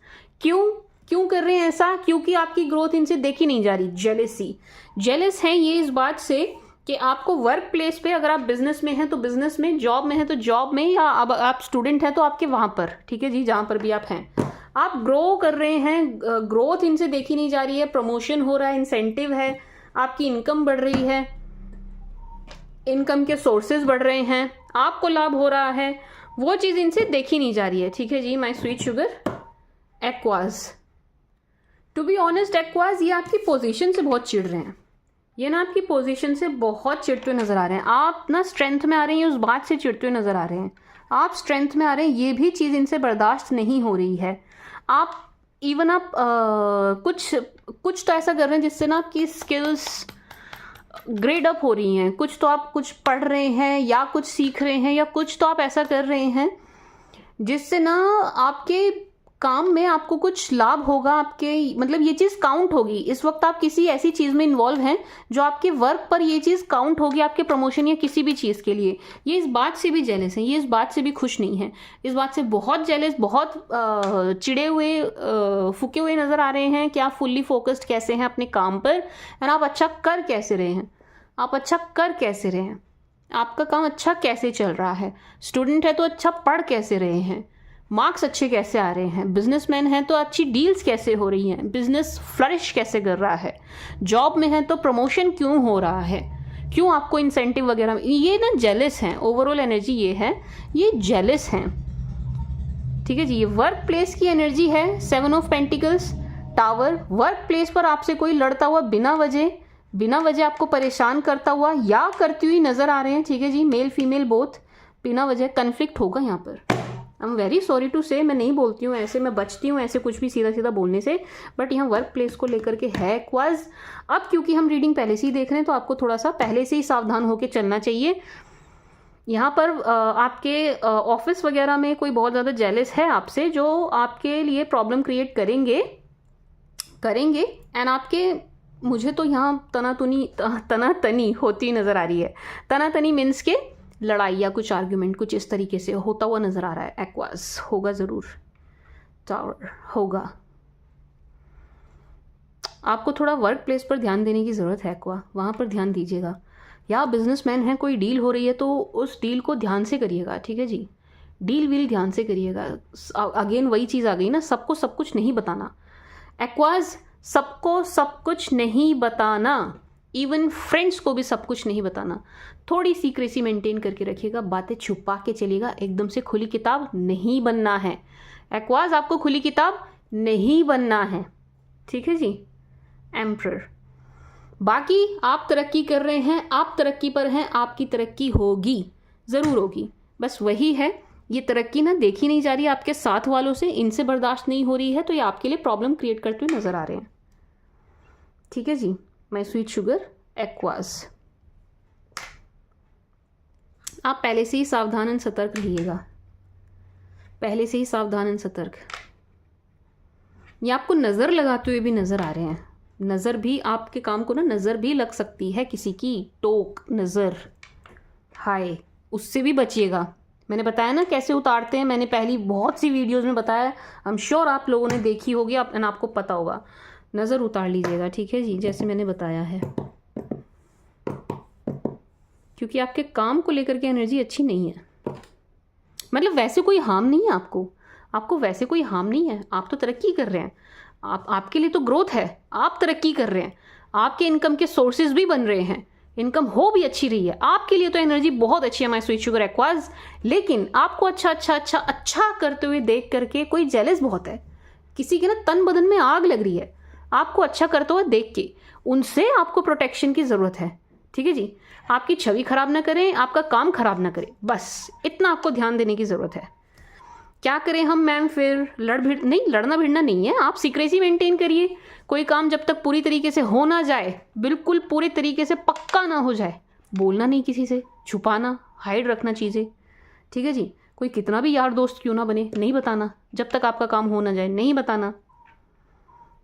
क्यों कर रहे हैं ऐसा? क्योंकि आपकी ग्रोथ इनसे देखी नहीं जा रही। जेलेसी, जेलस हैं ये इस बात से कि आपको वर्क प्लेस पे, अगर आप बिजनेस में हैं तो बिजनेस में, जॉब में हैं तो जॉब में, या अब आप स्टूडेंट हैं तो आपके वहाँ पर, ठीक है जी, जहाँ पर भी आप हैं, आप ग्रो कर रहे हैं, ग्रोथ इनसे देखी नहीं जा रही है, प्रमोशन हो रहा है, इंसेंटिव है, आपकी इनकम बढ़ रही है, इनकम के सोर्सेज बढ़ रहे हैं, आपको लाभ हो रहा है, वो चीज़ इनसे देखी नहीं जा रही है, ठीक है जी। My sweet sugar Aquas, to be honest Aquas, ये आपकी पोजीशन से बहुत चिढ़ रहे हैं, ये ना आपकी पोजीशन से बहुत चिढ़ते हुए नजर आ रहे हैं। आप ना स्ट्रेंथ में आ रहे हैं, उस बात से चिढ़ते हुए नजर आ रहे हैं, आप स्ट्रेंथ में आ रहे हैं, ये भी चीज़ इनसे बर्दाश्त नहीं हो रही है। आप इवन आप कुछ तो ऐसा कर रहे हैं जिससे ना आपकी स्किल्स ग्रेड अप हो रही हैं, कुछ तो आप कुछ पढ़ रहे हैं या कुछ सीख रहे हैं, या कुछ तो आप ऐसा कर रहे हैं जिससे ना आपके काम में आपको कुछ लाभ होगा, आपके मतलब ये चीज़ काउंट होगी। इस वक्त आप किसी ऐसी चीज़ में इन्वॉल्व हैं जो आपके वर्क पर ये चीज़ काउंट होगी, आपके प्रमोशन या किसी भी चीज़ के लिए। ये इस बात से भी जेलस हैं, ये इस बात से भी खुश नहीं हैं, इस बात से बहुत जेलस, बहुत चिड़े हुए, फूके हुए नज़र आ रहे हैं कि आप फुल्ली फोकस्ड कैसे हैं अपने काम पर, एंड आप अच्छा कर कैसे रहे हैं, आप अच्छा कर कैसे रहे हैं, आपका काम अच्छा कैसे चल रहा है, स्टूडेंट है तो अच्छा पढ़ कैसे रहे हैं, मार्क्स अच्छे कैसे आ रहे हैं, बिजनेसमैन हैं तो अच्छी डील्स कैसे हो रही हैं, बिजनेस फ्लरिश कैसे कर रहा है, जॉब में है तो प्रमोशन क्यों हो रहा है, क्यों आपको इंसेंटिव वगैरह, ये ना जेलस हैं। ओवरऑल एनर्जी ये है, ये जेलस हैं, ठीक है जी। ये वर्क प्लेस की एनर्जी है, 7 of pentacles, tower. Work place पर आपसे कोई लड़ता हुआ बिना वजह आपको परेशान करता हुआ या करती हुई नजर आ रहे हैं, ठीक है जी। मेल फीमेल बोथ, बिना वजह कन्फ्लिक्ट होगा यहाँ पर। I am very sorry to say, मैं नहीं बोलती हूँ ऐसे, मैं बचती हूँ ऐसे कुछ भी सीधा सीधा बोलने से, बट यहाँ वर्क प्लेस को लेकर के है क्वाज। अब क्योंकि हम रीडिंग पहले से ही देख रहे हैं तो आपको थोड़ा सा पहले से ही सावधान होकर चलना चाहिए। यहाँ पर आपके ऑफिस वगैरह में कोई बहुत ज़्यादा जेलस है आपसे, जो आपके लिए प्रॉब्लम क्रिएट करेंगे एंड आपके, मुझे तो यहाँ तनातनी होती नज़र आ रही है। तनातनी मीन्स के लड़ाई या कुछ आर्ग्यूमेंट कुछ इस तरीके से होता हुआ नज़र आ रहा है। एक्वास होगा ज़रूर, टावर होगा। आपको थोड़ा वर्क प्लेस पर ध्यान देने की ज़रूरत है एक्वा, वहाँ पर ध्यान दीजिएगा। या बिजनेसमैन है, कोई डील हो रही है तो उस डील को ध्यान से करिएगा, ठीक है जी। डील ध्यान से करिएगा। अगेन वही चीज़ आ गई ना, सबको सब कुछ नहीं बताना एक्वाज, सबको सब कुछ नहीं बताना, इवन फ्रेंड्स को भी सब कुछ नहीं बताना। थोड़ी सीक्रेसी मेंटेन करके रखिएगा, बातें छुपा के चलिएगा, एकदम से खुली किताब नहीं बनना है एक्वाज, आपको खुली किताब नहीं बनना है, ठीक है जी। एम्परर, बाकी आप तरक्की कर रहे हैं, आप तरक्की पर हैं, आपकी तरक्की होगी, ज़रूर होगी, बस वही है, ये तरक्की ना देखी नहीं जा रही है आपके साथ वालों से, इनसे बर्दाश्त नहीं हो रही है, तो ये आपके लिए प्रॉब्लम क्रिएट करते हुए नजर आ रहे हैं, ठीक है जी। माय स्वीट शुगर एक्वास, आप पहले से ही सावधान और सतर्क रहिएगा। पहले से ही सावधान एंड सतर्क। ये आपको नज़र लगाते हुए भी नज़र आ रहे हैं। नज़र भी आपके काम को ना, नज़र भी लग सकती है किसी की, टोक नज़र, हाय, उससे भी बचिएगा। मैंने बताया ना कैसे उतारते हैं, मैंने पहली बहुत सी वीडियोस में बताया, आई एम श्योर आप लोगों ने देखी होगी, आपको पता होगा। नज़र उतार लीजिएगा, ठीक है जी, जैसे मैंने बताया है, क्योंकि आपके काम को लेकर के एनर्जी अच्छी नहीं है। मतलब वैसे कोई हार्म नहीं है आपको वैसे कोई हार्म नहीं है। आप तो तरक्की कर रहे हैं, आपके लिए तो ग्रोथ है, आप तरक्की कर रहे हैं, आपके इनकम के सोर्सेज भी बन रहे हैं, इनकम हो भी अच्छी रही है, आपके लिए तो एनर्जी बहुत अच्छी है माय स्वीट शुगर एक्वाज। लेकिन आपको अच्छा करते हुए देख करके कोई जेलस बहुत है, किसी के ना तन बदन में आग लग रही है आपको अच्छा करते हुए देख के, उनसे आपको प्रोटेक्शन की ज़रूरत है, ठीक है जी। आपकी छवि खराब ना करें, आपका काम खराब ना करें, बस इतना आपको ध्यान देने की ज़रूरत है। क्या करें हम मैम फिर? लड़ना भिड़ना नहीं है, आप सीक्रेसी मेंटेन करिए। कोई काम जब तक पूरी तरीके से हो ना जाए, बिल्कुल पूरी तरीके से पक्का ना हो जाए, बोलना नहीं किसी से, छुपाना, हाइड रखना चीज़ें, ठीक है जी। कोई कितना भी यार दोस्त क्यों ना बने, नहीं बताना जब तक आपका काम हो ना जाए, नहीं बताना,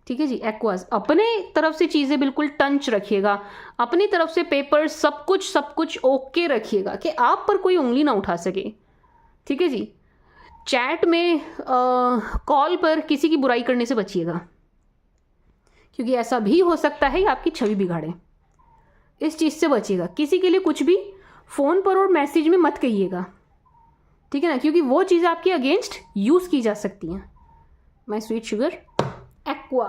ठीक है जी। एक्वास अपने तरफ से चीज़ें बिल्कुल टंच रखिएगा, अपनी तरफ से पेपर सब कुछ ओके रखिएगा कि आप पर कोई उंगली ना उठा सके, ठीक है जी। चैट में कॉल पर किसी की बुराई करने से बचिएगा, क्योंकि ऐसा भी हो सकता है आपकी छवि बिगाड़े, इस चीज़ से बचिएगा। किसी के लिए कुछ भी फ़ोन पर और मैसेज में मत कहिएगा, ठीक है ना, क्योंकि वो चीज़ें आपके अगेंस्ट यूज़ की जा सकती हैं। My sweet sugar aqua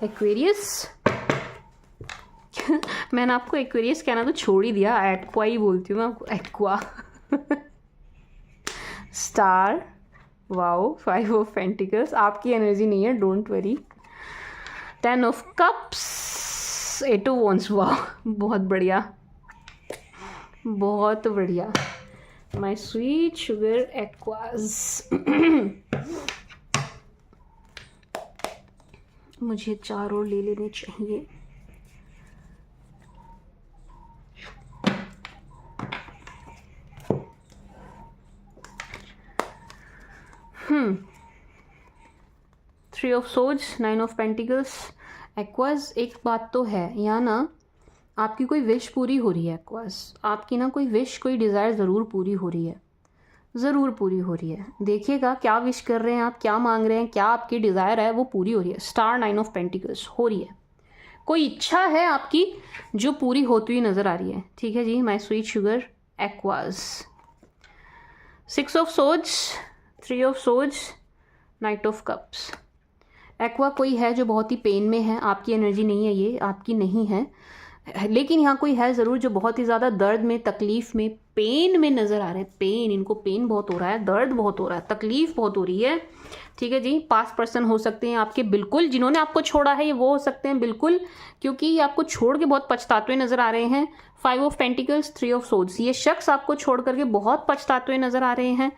Aquarius मैंने आपको एक्वेरियस कहना तो छोड़ ही दिया, एक्वा ही बोलती हूँ मैं आपको, aqua star, wow, 5 of pentacles, आपकी एनर्जी नहीं है, don't worry. 10 of cups, 8 of wands, वाह, बहुत बढ़िया, बहुत बढ़िया माय स्वीट शुगर एक्वास। मुझे 4 और ले लेने चाहिए। Three of swords, 9 of pentacles. Aqueous एक बात तो है यहाँ ना, आपकी कोई विश पूरी हो रही है एक्वास, आपकी ना कोई विश, कोई डिज़ायर ज़रूर पूरी हो रही है, ज़रूर पूरी हो रही है। देखिएगा क्या विश कर रहे हैं आप, क्या मांग रहे हैं, क्या आपकी डिज़ायर है वो पूरी हो रही है। स्टार, 9 ऑफ पेंटिकल्स हो रही है, कोई इच्छा है आपकी जो पूरी होती हुई नज़र आ रही है, ठीक है जी my sweet sugar Aquas. 6 of swords, 3 of swords, knight of cups. Aqua कोई है जो बहुत ही पेन में है, आपकी एनर्जी नहीं है, ये आपकी नहीं है, लेकिन यहाँ कोई है ज़रूर जो बहुत ही ज़्यादा दर्द में, तकलीफ़ में, पेन में नज़र आ रहे हैं। पेन, इनको पेन बहुत हो रहा है, दर्द बहुत हो रहा है, तकलीफ़ बहुत हो रही है, ठीक है जी। पास्ट पर्सन हो सकते हैं आपके, बिल्कुल जिन्होंने आपको छोड़ा है ये वो हो सकते हैं बिल्कुल, क्योंकि ये आपको छोड़ के बहुत पछताते हुए नज़र आ रहे हैं। 5 ऑफ पेंटिकल्स, 3 ऑफ सोर्ड्स, ये शख्स आपको छोड़ करके बहुत पछताते हुए नज़र आ रहे हैं,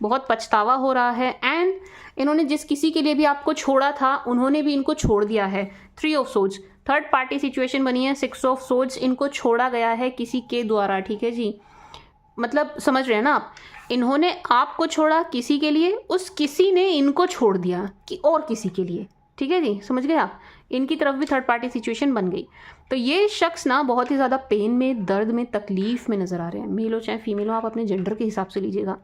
बहुत पछतावा हो रहा है। एंड इन्होंने जिस किसी के लिए भी आपको छोड़ा था, उन्होंने भी इनको छोड़ दिया है। 3 of swords, third party situation बनी है। 6 ऑफ सोर्ड्स, इनको छोड़ा गया है किसी के द्वारा, ठीक है जी। मतलब समझ रहे हैं ना आप, इन्होंने आपको छोड़ा किसी के लिए, उस किसी ने इनको छोड़ दिया कि और किसी के लिए, ठीक है जी, समझ गए आप। इनकी तरफ भी थर्ड पार्टी सिचुएशन बन गई। तो ये शख्स ना बहुत ही ज़्यादा पेन में, दर्द में, तकलीफ़ में नज़र आ रहे हैं, मेल हो चाहे फीमेल हो, आप अपने जेंडर के हिसाब से लीजिएगा,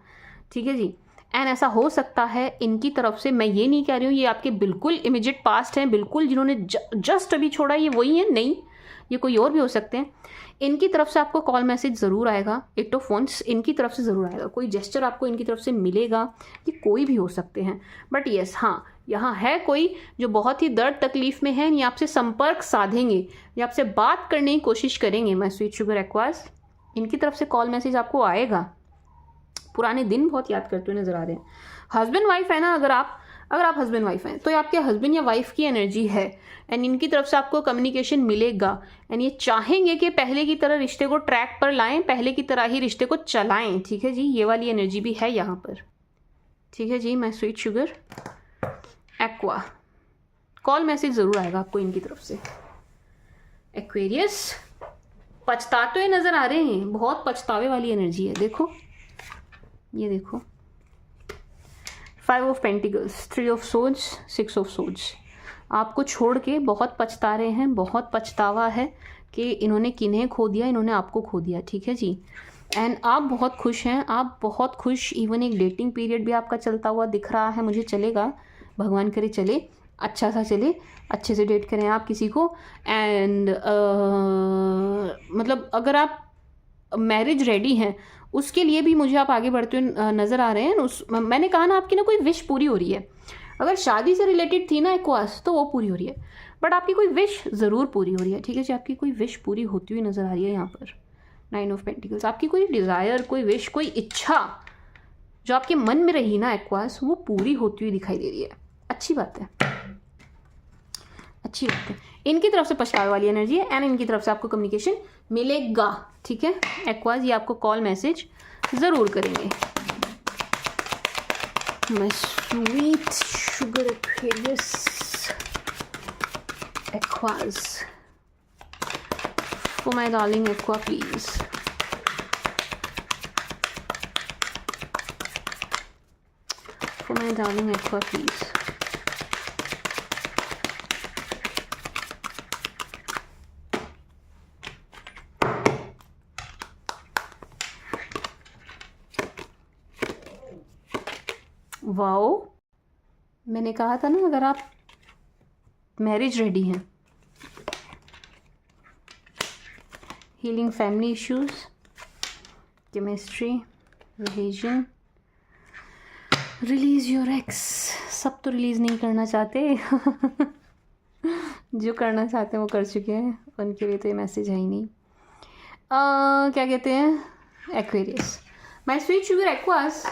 ठीक है जी। एंड ऐसा हो सकता है इनकी तरफ से, मैं ये नहीं कह रही हूँ ये आपके बिल्कुल इमीडिएट पास्ट हैं, बिल्कुल जिन्होंने जस्ट अभी छोड़ा ये वही है, नहीं, ये कोई और भी हो सकते हैं। इनकी तरफ से आपको कॉल मैसेज ज़रूर आएगा, 8 ऑफ वॉन्ड्स, इनकी तरफ से ज़रूर आएगा, कोई जेस्चर आपको इनकी तरफ से मिलेगा, ये कोई भी हो सकते हैं। बट येस, हाँ, यहाँ है कोई जो बहुत ही दर्द तकलीफ़ में है, ये आपसे संपर्क साधेंगे, ये आपसे बात करने की कोशिश करेंगे माय स्वीट शुगर एक्वास। इनकी तरफ से कॉल मैसेज आपको आएगा, पुराने दिन बहुत याद करते हुए नज़र आ रहे हैं। हस्बैंड वाइफ है ना, अगर आप हस्बैंड वाइफ हैं तो ये आपके हस्बैंड या वाइफ की एनर्जी है। एंड इनकी तरफ से आपको कम्युनिकेशन मिलेगा, एंड ये चाहेंगे कि पहले की तरह रिश्ते को ट्रैक पर लाएं, पहले की तरह ही रिश्ते को चलाएं, ठीक है जी। ये वाली एनर्जी भी है यहाँ पर, ठीक है जी my sweet sugar Aqua. Call message ज़रूर आएगा आपको इनकी तरफ से। एक्वेरियस पछताते हुए नज़र आ रहे हैं, बहुत पछतावे वाली एनर्जी है, देखो, ये देखो, 5 of pentacles, 3 of swords, 6 of swords. आपको छोड़ के बहुत पछता रहे हैं, बहुत पछतावा है कि इन्होंने किन्हें खो दिया, इन्होंने आपको खो दिया, ठीक है जी। एंड आप बहुत खुश हैं, आप बहुत खुश, इवन एक डेटिंग पीरियड भी आपका चलता हुआ दिख रहा है, मुझे चलेगा, भगवान करे चले, अच्छा सा चले, अच्छे से डेट करें आप किसी को। एंड मतलब अगर आप मैरिज रेडी हैं उसके लिए भी मुझे आप आगे बढ़ते हुए नज़र आ रहे हैं। मैंने कहा ना, आपकी ना कोई विश पूरी हो रही है। अगर शादी से रिलेटेड थी ना एक्वास, तो वो पूरी हो रही है, बट आपकी कोई विश ज़रूर पूरी हो रही है, ठीक है जी। आपकी कोई विश पूरी होती हुई नज़र आ रही है यहाँ पर। 9 ऑफ पेंटिकल्स, आपकी कोई डिज़ायर, कोई विश, कोई इच्छा जो आपके मन में रही ना एक्वास, वो पूरी होती हुई दिखाई दे रही है। अच्छी बात है, अच्छी बात है। इनकी तरफ से पछतावे वाली एनर्जी है एंड इनकी तरफ से आपको कम्युनिकेशन मिलेगा, ठीक है एक्वास। ये आपको कॉल मैसेज ज़रूर करेंगे। My sweet sugar Aquarius aqueous, for my darling Aqua please. For my darling Aqua please. Wow, मैंने कहा था ना, अगर आप मैरिज रेडी हैं, healing family issues, chemistry, religion, release your x. सब तो रिलीज नहीं करना चाहते जो करना चाहते हैं वो कर चुके हैं, उनके लिए तो ये मैसेज है ही नहीं। क्या कहते हैं Aquarius, my sweet sugar Aquas.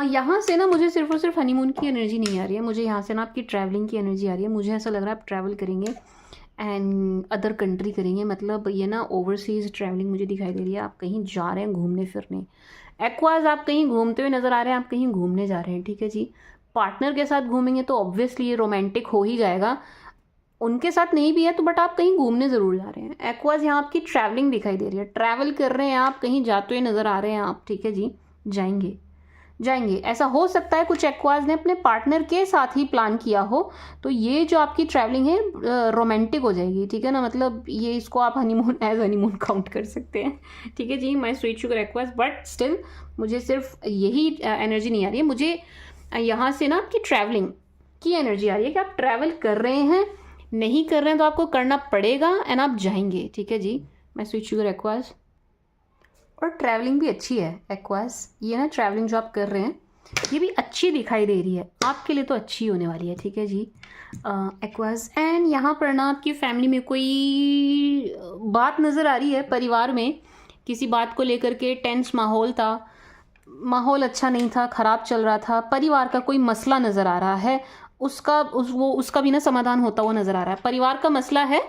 यहाँ से ना मुझे सिर्फ और सिर्फ हनीमून की एनर्जी नहीं आ रही है, मुझे यहाँ से ना आपकी ट्रैवलिंग की एनर्जी आ रही है। मुझे ऐसा लग रहा है आप ट्रैवल करेंगे एंड अदर कंट्री करेंगे, मतलब ये ना ओवरसीज़ ट्रैवलिंग मुझे दिखाई दे रही है। आप कहीं जा रहे हैं घूमने फिरने एक्वास, आप कहीं घूमते हुए नज़र आ रहे हैं, आप कहीं घूमने जा रहे हैं, ठीक है जी। पार्टनर के साथ घूमेंगे तो ऑब्वियसली ये रोमांटिक हो ही जाएगा, उनके साथ नहीं भी है तो बट आप कहीं घूमने ज़रूर जा रहे हैं। एक्वास यहाँ आपकी ट्रैवलिंग दिखाई दे रही है, ट्रैवल कर रहे हैं आप, कहीं जाते हुए नज़र आ रहे हैं आप, ठीक है जी। जाएंगे जाएंगे, ऐसा हो सकता है कुछ एक्वास ने अपने पार्टनर के साथ ही प्लान किया हो, तो ये जो आपकी ट्रैवलिंग है रोमांटिक हो जाएगी, ठीक है ना। मतलब ये इसको आप हनीमून एज हनीमून काउंट कर सकते हैं, ठीक है जी। My sweet sugar Aquas, but still मुझे सिर्फ यही एनर्जी नहीं आ रही है, मुझे यहाँ से ना आपकी ट्रैवलिंग की एनर्जी आ रही है कि आप ट्रैवल कर रहे हैं, नहीं कर रहे हैं तो आपको करना पड़ेगा एंड आप जाएंगे, ठीक है जी। माय स्वीट शुगर एक्वास, और ट्रैवलिंग भी अच्छी है एक्वास। ये ना ट्रैवलिंग जो आप कर रहे हैं ये भी अच्छी दिखाई दे रही है, आपके लिए तो अच्छी होने वाली है, ठीक है जी एक्वास। एंड यहाँ पर ना आपकी फैमिली में कोई बात नज़र आ रही है, परिवार में किसी बात को लेकर के टेंस माहौल था, माहौल अच्छा नहीं था, ख़राब चल रहा था, परिवार का कोई मसला नज़र आ रहा है, उसका भी ना समाधान होता हुआ नज़र आ रहा है। परिवार का मसला है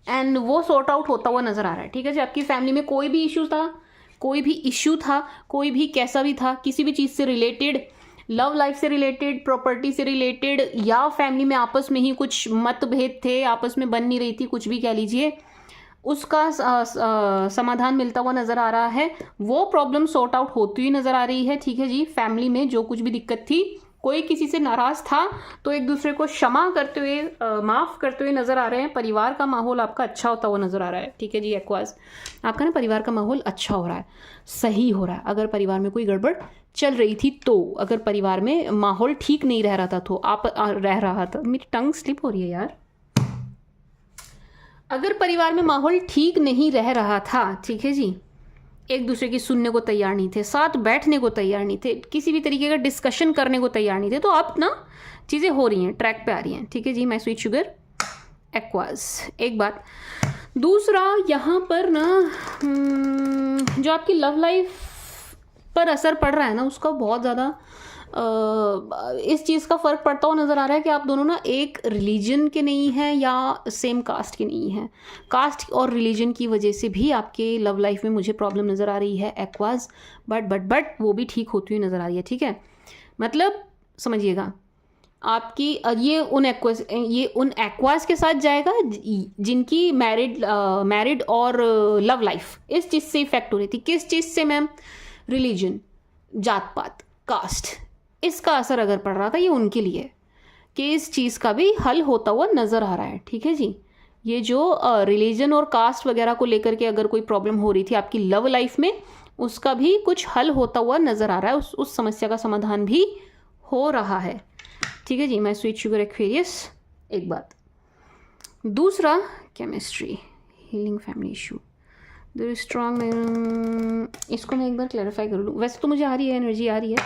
एंड वो सॉर्ट आउट होता हुआ नज़र आ रहा है, ठीक है जी। आपकी फैमिली में कोई भी इशू था, कोई भी इश्यू था, कोई भी कैसा भी था, किसी भी चीज़ से रिलेटेड, लव लाइफ से रिलेटेड, प्रॉपर्टी से रिलेटेड, या फैमिली में आपस में ही कुछ मतभेद थे, आपस में बन नहीं रही थी, कुछ भी कह लीजिए, उसका समाधान मिलता हुआ नज़र आ रहा है। वो प्रॉब्लम सॉर्ट आउट होती हुई नज़र आ रही है, ठीक है जी। फैमिली में जो कुछ भी दिक्कत थी, कोई किसी से नाराज़ था तो एक दूसरे को क्षमा करते हुए, माफ़ करते हुए नज़र आ रहे हैं। परिवार का माहौल आपका अच्छा होता हुआ नज़र आ रहा है, ठीक है जी एक्वास। आपका ना परिवार का माहौल अच्छा हो रहा है, सही हो रहा है। अगर परिवार में कोई गड़बड़ चल रही थी तो, अगर परिवार में माहौल ठीक नहीं रह रहा था तो आप रह रहा था, मेरी टंग स्लिप हो रही है यार। अगर परिवार में माहौल ठीक नहीं रह रहा था, ठीक है जी, एक दूसरे की सुनने को तैयार नहीं थे, साथ बैठने को तैयार नहीं थे, किसी भी तरीके का डिस्कशन करने को तैयार नहीं थे, तो अब ना चीज़ें हो रही हैं, ट्रैक पे आ रही हैं, ठीक है जी। माय स्वीट शुगर एक्वास, एक बात। दूसरा, यहाँ पर ना जो आपकी लव लाइफ पर असर पड़ रहा है ना, उसका बहुत ज़्यादा इस चीज़ का फ़र्क पड़ता हुआ नज़र आ रहा है कि आप दोनों ना एक रिलीजन के नहीं हैं या सेम कास्ट के नहीं हैं। कास्ट और रिलीजन की वजह से भी आपके लव लाइफ में मुझे प्रॉब्लम नज़र आ रही है एक्वास, बट वो भी ठीक होती हुई नज़र आ रही है, ठीक है। मतलब समझिएगा, आपकी ये उन एक्वास के साथ जाएगा जिनकी मैरिड और लव लाइफ इस चीज़ से इफेक्ट हो रही थी। किस चीज़ से मैम? रिलीजन, जात पात, कास्ट, इसका असर अगर पड़ रहा था ये उनके लिए, कि इस चीज़ का भी हल होता हुआ नज़र आ रहा है। ठीक है जी, ये जो रिलीजन और कास्ट वगैरह को लेकर के अगर कोई प्रॉब्लम हो रही थी आपकी लव लाइफ में, उसका भी कुछ हल होता हुआ नज़र आ रहा है, उस समस्या का समाधान भी हो रहा है। ठीक है जी, मैं स्वीट शुगर एक्वेरियस। एक बात। दूसरा, chemistry, healing family issue, there is strong. इसको मैं एक बार क्लैरिफाई कर लूँ। वैसे तो मुझे आ रही है, एनर्जी आ रही है,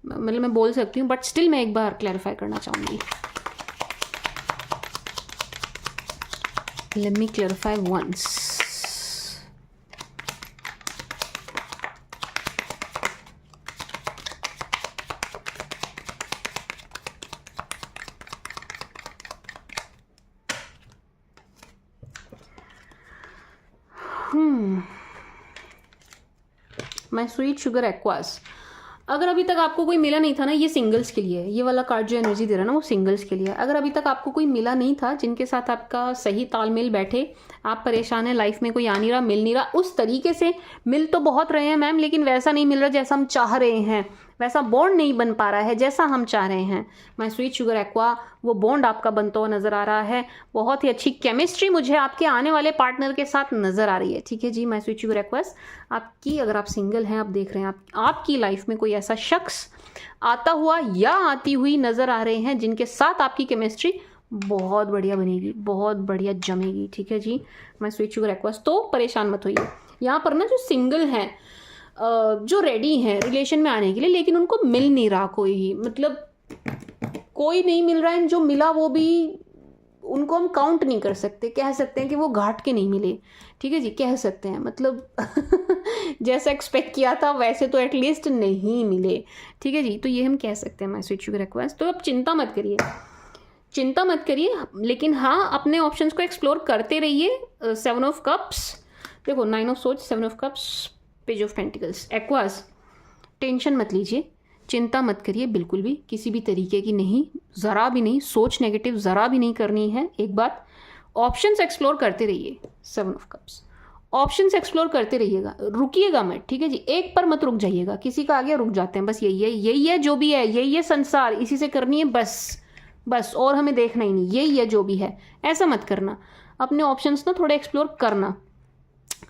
मतलब मैं बोल सकती हूँ, बट स्टिल मैं एक बार क्लैरिफाई करना चाहूँगी। Let me clarify once. My sweet sugar Aquas, अगर अभी तक आपको कोई मिला नहीं था ना, ये सिंगल्स के लिए है। ये वाला कार्ड जो एनर्जी दे रहा है ना, वो सिंगल्स के लिए है। अगर अभी तक आपको कोई मिला नहीं था जिनके साथ आपका सही तालमेल बैठे, आप परेशान हैं, लाइफ में कोई आ नहीं रहा, मिल नहीं रहा, उस तरीके से मिल तो बहुत रहे हैं मैम, लेकिन वैसा नहीं मिल रहा जैसा हम चाह रहे हैं, वैसा बॉन्ड नहीं बन पा रहा है जैसा हम चाह रहे हैं। माय स्वीट शुगर एक्वा, वो बॉन्ड आपका बनता हुआ नज़र आ रहा है। बहुत ही अच्छी केमिस्ट्री मुझे आपके आने वाले पार्टनर के साथ नज़र आ रही है। ठीक है जी, माय स्वीट शुगर एक्वास, आपकी, अगर आप सिंगल हैं, आप देख रहे हैं आपकी लाइफ में कोई ऐसा शख्स आता हुआ या आती हुई नज़र आ रहे हैं जिनके साथ आपकी केमिस्ट्री बहुत बढ़िया बनेगी, बहुत बढ़िया जमेगी। ठीक है जी, माय स्वीट शुगर एक्वास, तो परेशान मत होइए। यहाँ पर ना जो सिंगल हैं, जो रेडी हैं रिलेशन में आने के लिए, लेकिन उनको मिल नहीं रहा कोई ही, मतलब कोई नहीं मिल रहा है, जो मिला वो भी उनको हम काउंट नहीं कर सकते, कह सकते हैं कि वो घाट के नहीं मिले। ठीक है जी, कह सकते हैं, मतलब जैसा एक्सपेक्ट किया था वैसे तो एटलीस्ट नहीं मिले। ठीक है जी, तो ये हम कह सकते हैं माय स्वीट शुगर रिक्वेस्ट। तो अब चिंता मत करिए, चिंता मत करिए, लेकिन हाँ अपने ऑप्शंस को एक्सप्लोर करते रहिए। 7 ऑफ कप्स, देखो 9 ऑफ सोच, 7 of cups, page of pentacles, aqueous, tension मत लीजिए, चिंता मत करिए बिल्कुल भी, किसी भी तरीके की नहीं, ज़रा भी नहीं, सोच नेगेटिव ज़रा भी नहीं करनी है। एक बात, ऑप्शंस एक्सप्लोर करते रहिए। 7 ऑफ कप्स, ऑप्शंस एक्सप्लोर करते रहिएगा, रुकिएगा मत। ठीक है जी, एक पर मत रुक जाइएगा, किसी का आगे रुक जाते हैं, बस यही है जो भी है, यही है संसार, इसी से करनी है बस और हमें देखना ही नहीं, यही है जो भी है, ऐसा मत करना। अपने ऑप्शंस ना थोड़े एक्सप्लोर करना।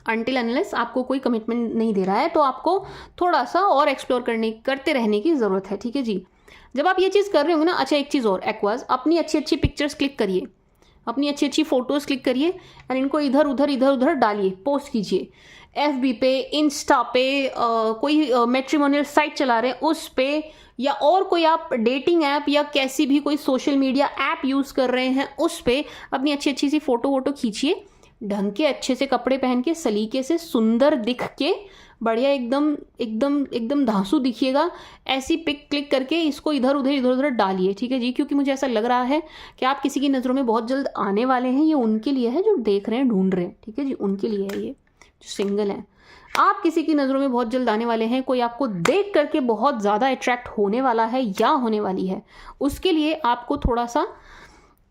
अनटिल अनलेस आपको कोई कमिटमेंट नहीं दे रहा है तो आपको थोड़ा सा और एक्सप्लोर करते रहने की ज़रूरत है। ठीक है जी, जब आप ये चीज़ कर रहे होंगे ना, अच्छा एक चीज़ और, एक्वास, अपनी अच्छी अच्छी पिक्चर्स क्लिक करिए, अपनी अच्छी अच्छी फ़ोटोज़ क्लिक करिए एंड इनको इधर उधर डालिए, पोस्ट कीजिए। FB पे, इंस्टा पे, कोई मैट्रिमोनियल साइट चला रहे हैं उस पे, या और कोई आप डेटिंग ऐप या कैसी भी कोई सोशल मीडिया ऐप यूज़ कर रहे हैं उस पे अपनी अच्छी अच्छी सी फ़ोटो खींचिए, ढंग के अच्छे से कपड़े पहन के, सलीके से, सुंदर दिख के, बढ़िया एकदम धांसू दिखिएगा। ऐसी पिक क्लिक करके इसको इधर उधर डालिए। ठीक है जी, क्योंकि मुझे ऐसा लग रहा है कि आप किसी की नज़रों में बहुत जल्द आने वाले हैं। ये उनके लिए है जो देख रहे हैं, ढूंढ रहे हैं। ठीक है जी, उनके लिए है ये जो सिंगल हैं। आप किसी की नज़रों में बहुत जल्द आने वाले हैं, कोई आपको देख करके बहुत ज़्यादा अट्रैक्ट होने वाला है या होने वाली है। उसके लिए आपको थोड़ा सा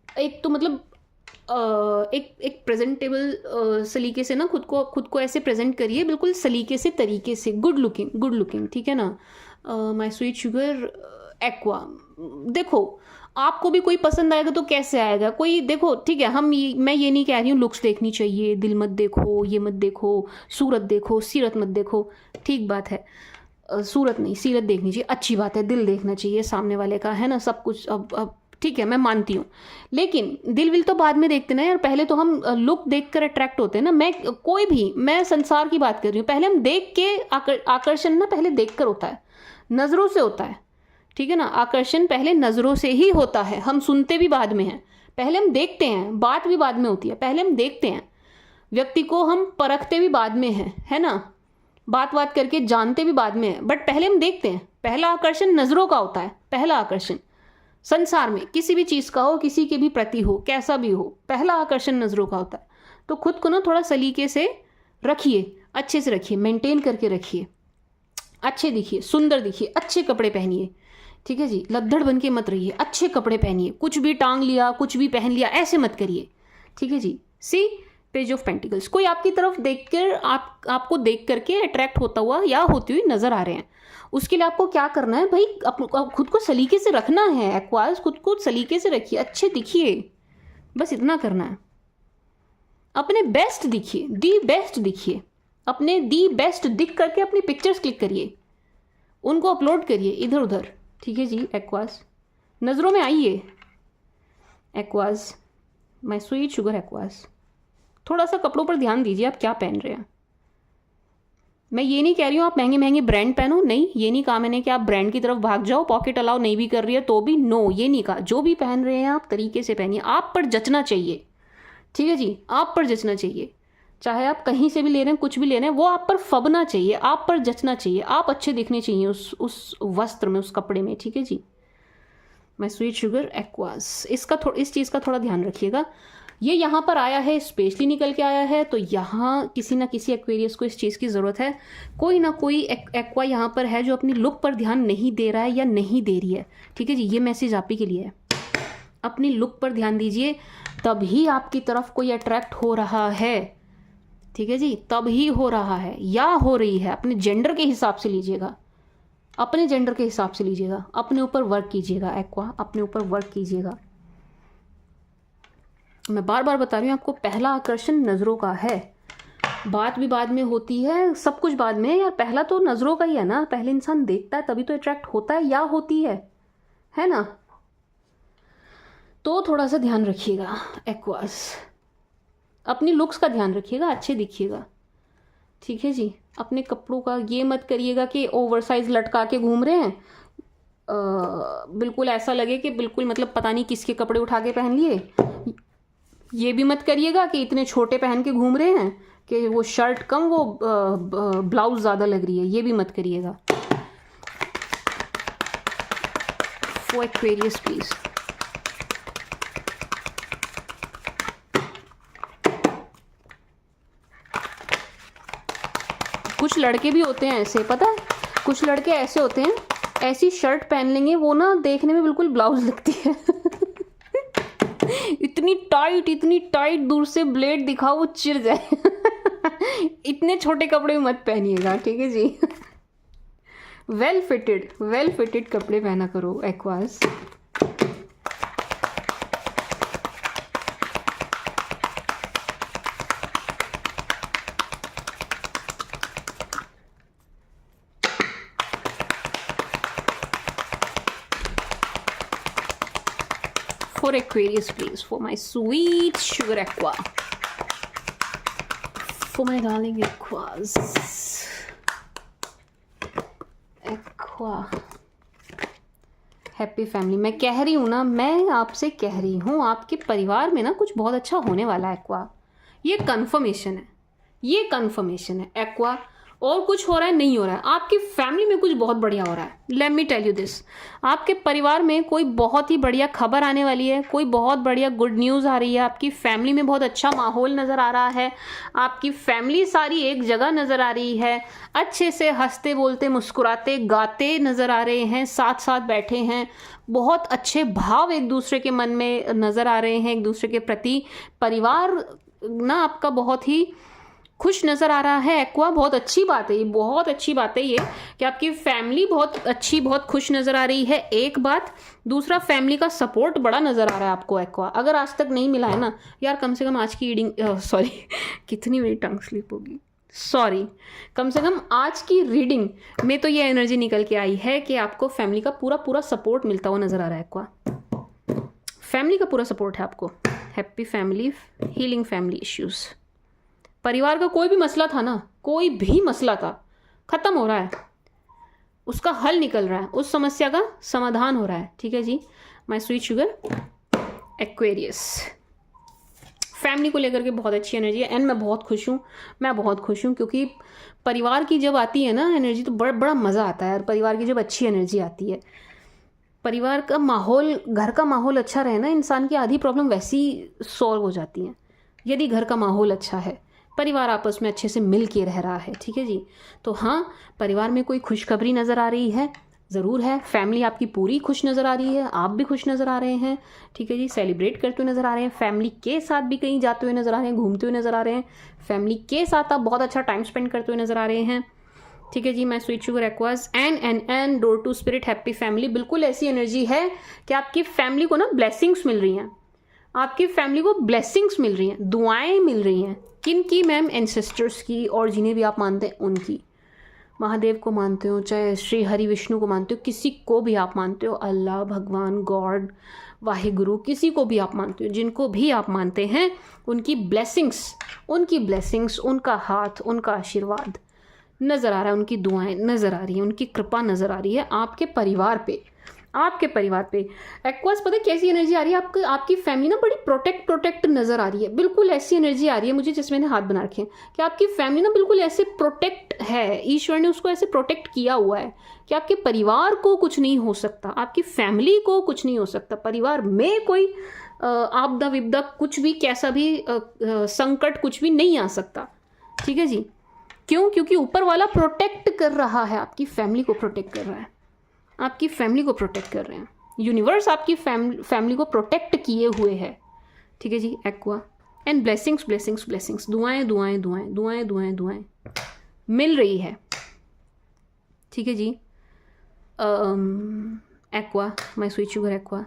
एक तो मतलब एक प्रेजेंटेबल सलीके से ना खुद को ऐसे प्रेजेंट करिए, बिल्कुल सलीके से, तरीके से, गुड लुकिंग। ठीक है ना माय स्वीट शुगर एक्वा। देखो आपको भी कोई पसंद आएगा तो कैसे आएगा कोई, देखो ठीक है, मैं ये नहीं कह रही हूँ लुक्स देखनी चाहिए, दिल मत देखो, ये मत देखो, सूरत देखो, सीरत मत देखो, ठीक बात है, सूरत नहीं सीरत देखनी चाहिए, अच्छी बात है, दिल देखना चाहिए सामने वाले का, है ना, सब कुछ। अब ठीक है, मैं मानती हूँ, लेकिन दिल विल तो बाद में देखते ना यार, पहले तो हम लुक देखकर अट्रैक्ट होते हैं ना। मैं संसार की बात कर रही हूँ, पहले हम देख के आकर्षण ना पहले देखकर होता है, नज़रों से होता है। ठीक है ना, आकर्षण पहले नज़रों से ही होता है, हम सुनते भी बाद में हैं, पहले हम देखते हैं, बात भी बाद में होती है, पहले हम देखते हैं व्यक्ति को, हम परखते भी बाद में हैं, है ना, बात करके जानते भी बाद में हैं, बट पहले हम देखते हैं। पहला आकर्षण नज़रों का होता है, पहला आकर्षण संसार में किसी भी चीज़ का हो, किसी के भी प्रति हो, कैसा भी हो, पहला आकर्षण नज़रों का होता है। तो खुद को ना थोड़ा सलीके से रखिए, अच्छे से रखिए, मेंटेन करके रखिए, अच्छे दिखिए, सुंदर दिखिए, अच्छे कपड़े पहनिए। ठीक है जी, लद्दड़ बन के मत रहिए, अच्छे कपड़े पहनिए, कुछ भी टांग लिया, कुछ भी पहन लिया, ऐसे मत करिए। ठीक है जी, सी पेज ऑफ पेंटिकल्स, कोई आपकी तरफ देखकर आपको देख करके अट्रैक्ट होता हुआ या होती हुई नजर आ रहे हैं। उसके लिए आपको क्या करना है भाई, खुद को सलीके से रखना है एक्वास, खुद को सलीके से रखिए, अच्छे दिखिए, बस इतना करना है। अपने बेस्ट दिखिए, दी बेस्ट दिखिए, अपने दी बेस्ट दिख करके अपनी पिक्चर्स क्लिक करिए, उनको अपलोड करिए इधर उधर, ठीक है जी। एक्वास नज़रों में आइए, aqueous my sweet sugar aqueous. थोड़ा सा कपड़ों पर ध्यान दीजिए, आप क्या पहन रहे हैं। मैं ये नहीं कह रही हूँ आप महंगे महंगे ब्रांड पहनो, नहीं, ये नहीं कहा मैंने कि आप ब्रांड की तरफ भाग जाओ, पॉकेट अलाउ नहीं भी कर रही है तो भी, नो, ये नहीं कहा। जो भी पहन रहे हैं आप तरीके से पहनिए, आप पर जचना चाहिए, ठीक है जी, आप पर जचना चाहिए। चाहे आप कहीं से भी ले रहे हैं, कुछ भी ले रहे हैं, वो आप पर फबना चाहिए, आप पर जचना चाहिए, आप अच्छे दिखने चाहिए उस वस्त्र में, उस कपड़े में, ठीक है जी। माय स्वीट शुगर एक्वास, इस चीज़ का थोड़ा ध्यान रखिएगा। ये यहाँ पर आया है, स्पेशली निकल के आया है, तो यहाँ किसी ना किसी एक्वेरियस को इस चीज़ की ज़रूरत है। कोई ना कोई एक्वा यहाँ पर है जो अपनी लुक पर ध्यान नहीं दे रहा है या नहीं दे रही है, ठीक है जी। ये मैसेज आप ही के लिए है, अपनी लुक पर ध्यान दीजिए, तभी आपकी तरफ कोई अट्रैक्ट हो रहा है, ठीक है जी, तभी हो रहा है या हो रही है। अपने जेंडर के हिसाब से लीजिएगा, अपने जेंडर के हिसाब से लीजिएगा, अपने ऊपर वर्क कीजिएगा एक्वा, अपने ऊपर वर्क कीजिएगा। मैं बार बार बता रही हूँ आपको, पहला आकर्षण नज़रों का है, बात भी बाद में होती है, सब कुछ बाद में यार, पहला तो नज़रों का ही है ना। पहले इंसान देखता है तभी तो अट्रैक्ट होता है या होती है ना। तो थोड़ा सा ध्यान रखिएगा एक्वास, अपनी लुक्स का ध्यान रखिएगा, अच्छे दिखिएगा, ठीक है जी। अपने कपड़ों का ये मत करिएगा कि ओवरसाइज लटका के घूम रहे हैं, बिल्कुल ऐसा लगे कि बिल्कुल मतलब पता नहीं किसके कपड़े उठा के पहन लिए। ये भी मत करिएगा कि इतने छोटे पहन के घूम रहे हैं कि वो शर्ट कम, वो ब्लाउज ज़्यादा लग रही है, ये भी मत करिएगा। फॉर एक्वेरियस प्लीज, कुछ लड़के भी होते हैं ऐसे, पता है, कुछ लड़के ऐसे होते हैं, ऐसी शर्ट पहन लेंगे वो ना देखने में बिल्कुल ब्लाउज लगती है इतनी टाइट, दूर से ब्लेड दिखाओ वो चिर जाए इतने छोटे कपड़े मत पहनिएगा, ठीक है जी। वेल फिटेड कपड़े पहना करो aqueous. For Aquarius please, for my sweet sugar aqua, for my darling aquas, aqua happy family. मैं कह रही हूँ ना, मैं आपसे कह रही हूँ, आपके परिवार में ना कुछ बहुत अच्छा होने वाला है एक्वा, ये कन्फर्मेशन है, ये कन्फर्मेशन है एक्वा। और कुछ हो रहा है नहीं हो रहा है, आपकी फैमिली में कुछ बहुत बढ़िया हो रहा है। Let me tell you this, आपके परिवार में कोई बहुत ही बढ़िया खबर आने वाली है, कोई बहुत बढ़िया गुड न्यूज़ आ रही है। आपकी फैमिली में बहुत अच्छा माहौल नज़र आ रहा है, आपकी फैमिली सारी एक जगह नज़र आ रही है, अच्छे से हंसते बोलते मुस्कुराते गाते नज़र आ रहे हैं, साथ साथ बैठे हैं, बहुत अच्छे भाव एक दूसरे के मन में नज़र आ रहे हैं एक दूसरे के प्रति। परिवार ना आपका बहुत ही खुश नज़र आ रहा है एक्वा, बहुत अच्छी बात है ये, बहुत अच्छी बात है ये कि आपकी फैमिली बहुत अच्छी, बहुत खुश नज़र आ रही है। एक बात, दूसरा फैमिली का सपोर्ट बड़ा नज़र आ रहा है आपको एक्वा। अगर आज तक नहीं मिला है ना यार, कम से कम आज की रीडिंग, सॉरी कितनी मेरी टंग स्लिप होगी, सॉरी, कम से कम आज की रीडिंग में तो ये एनर्जी निकल के आई है कि आपको फैमिली का पूरा सपोर्ट मिलता हुआ नज़र आ रहा है एक्वा। फैमिली का पूरा सपोर्ट है आपको। Happy family, healing family issues. परिवार का कोई भी मसला था ना, कोई भी मसला था, ख़त्म हो रहा है, उसका हल निकल रहा है, उस समस्या का समाधान हो रहा है, ठीक है जी। My sweet sugar Aquarius, family को लेकर के बहुत अच्छी एनर्जी है एंड मैं बहुत खुश हूँ क्योंकि परिवार की जब आती है ना एनर्जी तो बड़ा मज़ा आता है यार। परिवार की जब अच्छी एनर्जी आती है, परिवार का माहौल, घर का माहौल अच्छा रहे ना, इंसान की आधी प्रॉब्लम वैसी सॉल्व हो जाती हैं यदि घर का माहौल अच्छा है, परिवार आपस में अच्छे से मिल के रह रहा है, ठीक है जी। तो हाँ, परिवार में कोई खुशखबरी नज़र आ रही है, ज़रूर है। फैमिली आपकी पूरी खुश नज़र आ रही है, आप भी खुश नज़र आ रहे हैं, ठीक है जी। सेलिब्रेट करते हुए नज़र आ रहे हैं, फैमिली के साथ भी कहीं जाते हुए नज़र आ रहे हैं, घूमते हुए नज़र आ रहे हैं, फैमिली के साथ आप बहुत अच्छा टाइम स्पेंड करते हुए नज़र आ रहे हैं, ठीक है जी। My sweet sugar Aquas and door to spirit happy family, बिल्कुल ऐसी एनर्जी है कि आपकी फैमिली को ना ब्लेसिंग्स मिल रही हैं, आपकी फैमिली को ब्लेसिंग्स मिल रही हैं, दुआएं मिल रही हैं। किन की मैम? एंसेस्टर्स की, और जिन्हें भी आप मानते हैं उनकी। महादेव को मानते हो, चाहे श्री हरि विष्णु को मानते हो, किसी को भी आप मानते हो, अल्लाह, भगवान, गॉड, वाहिगुरु, किसी को भी आप मानते हो, जिनको भी आप मानते हैं, उनकी ब्लेसिंग्स, उनका हाथ, उनका आशीर्वाद नज़र आ रहा है, उनकी दुआएं नज़र आ रही हैं, उनकी कृपा नज़र आ रही है आपके परिवार पे, आपके परिवार पे। एक्वास पता है कैसी एनर्जी आ रही है आपको? आपकी फैमिली ना बड़ी प्रोटेक्ट नज़र आ रही है, बिल्कुल ऐसी एनर्जी आ रही है मुझे जैसे मैंने हाथ बना रखे हैं कि आपकी फैमिली ना बिल्कुल ऐसे प्रोटेक्ट है, ईश्वर ने उसको ऐसे प्रोटेक्ट किया हुआ है कि आपके परिवार को कुछ नहीं हो सकता, आपकी फैमिली को कुछ नहीं हो सकता, परिवार में कोई आपदा विपदा कुछ भी, कैसा भी संकट कुछ भी नहीं आ सकता, ठीक है जी। क्यों? क्योंकि ऊपर वाला प्रोटेक्ट कर रहा है, आपकी फैमिली को प्रोटेक्ट कर रहा है, आपकी फैमिली को प्रोटेक्ट कर रहे हैं, यूनिवर्स आपकी फैमिली को प्रोटेक्ट किए हुए है, ठीक है जी। एक्वा एंड ब्लेसिंग्स, दुआएं मिल रही है, ठीक है जी। Aqua, my sweet sugar Aqua.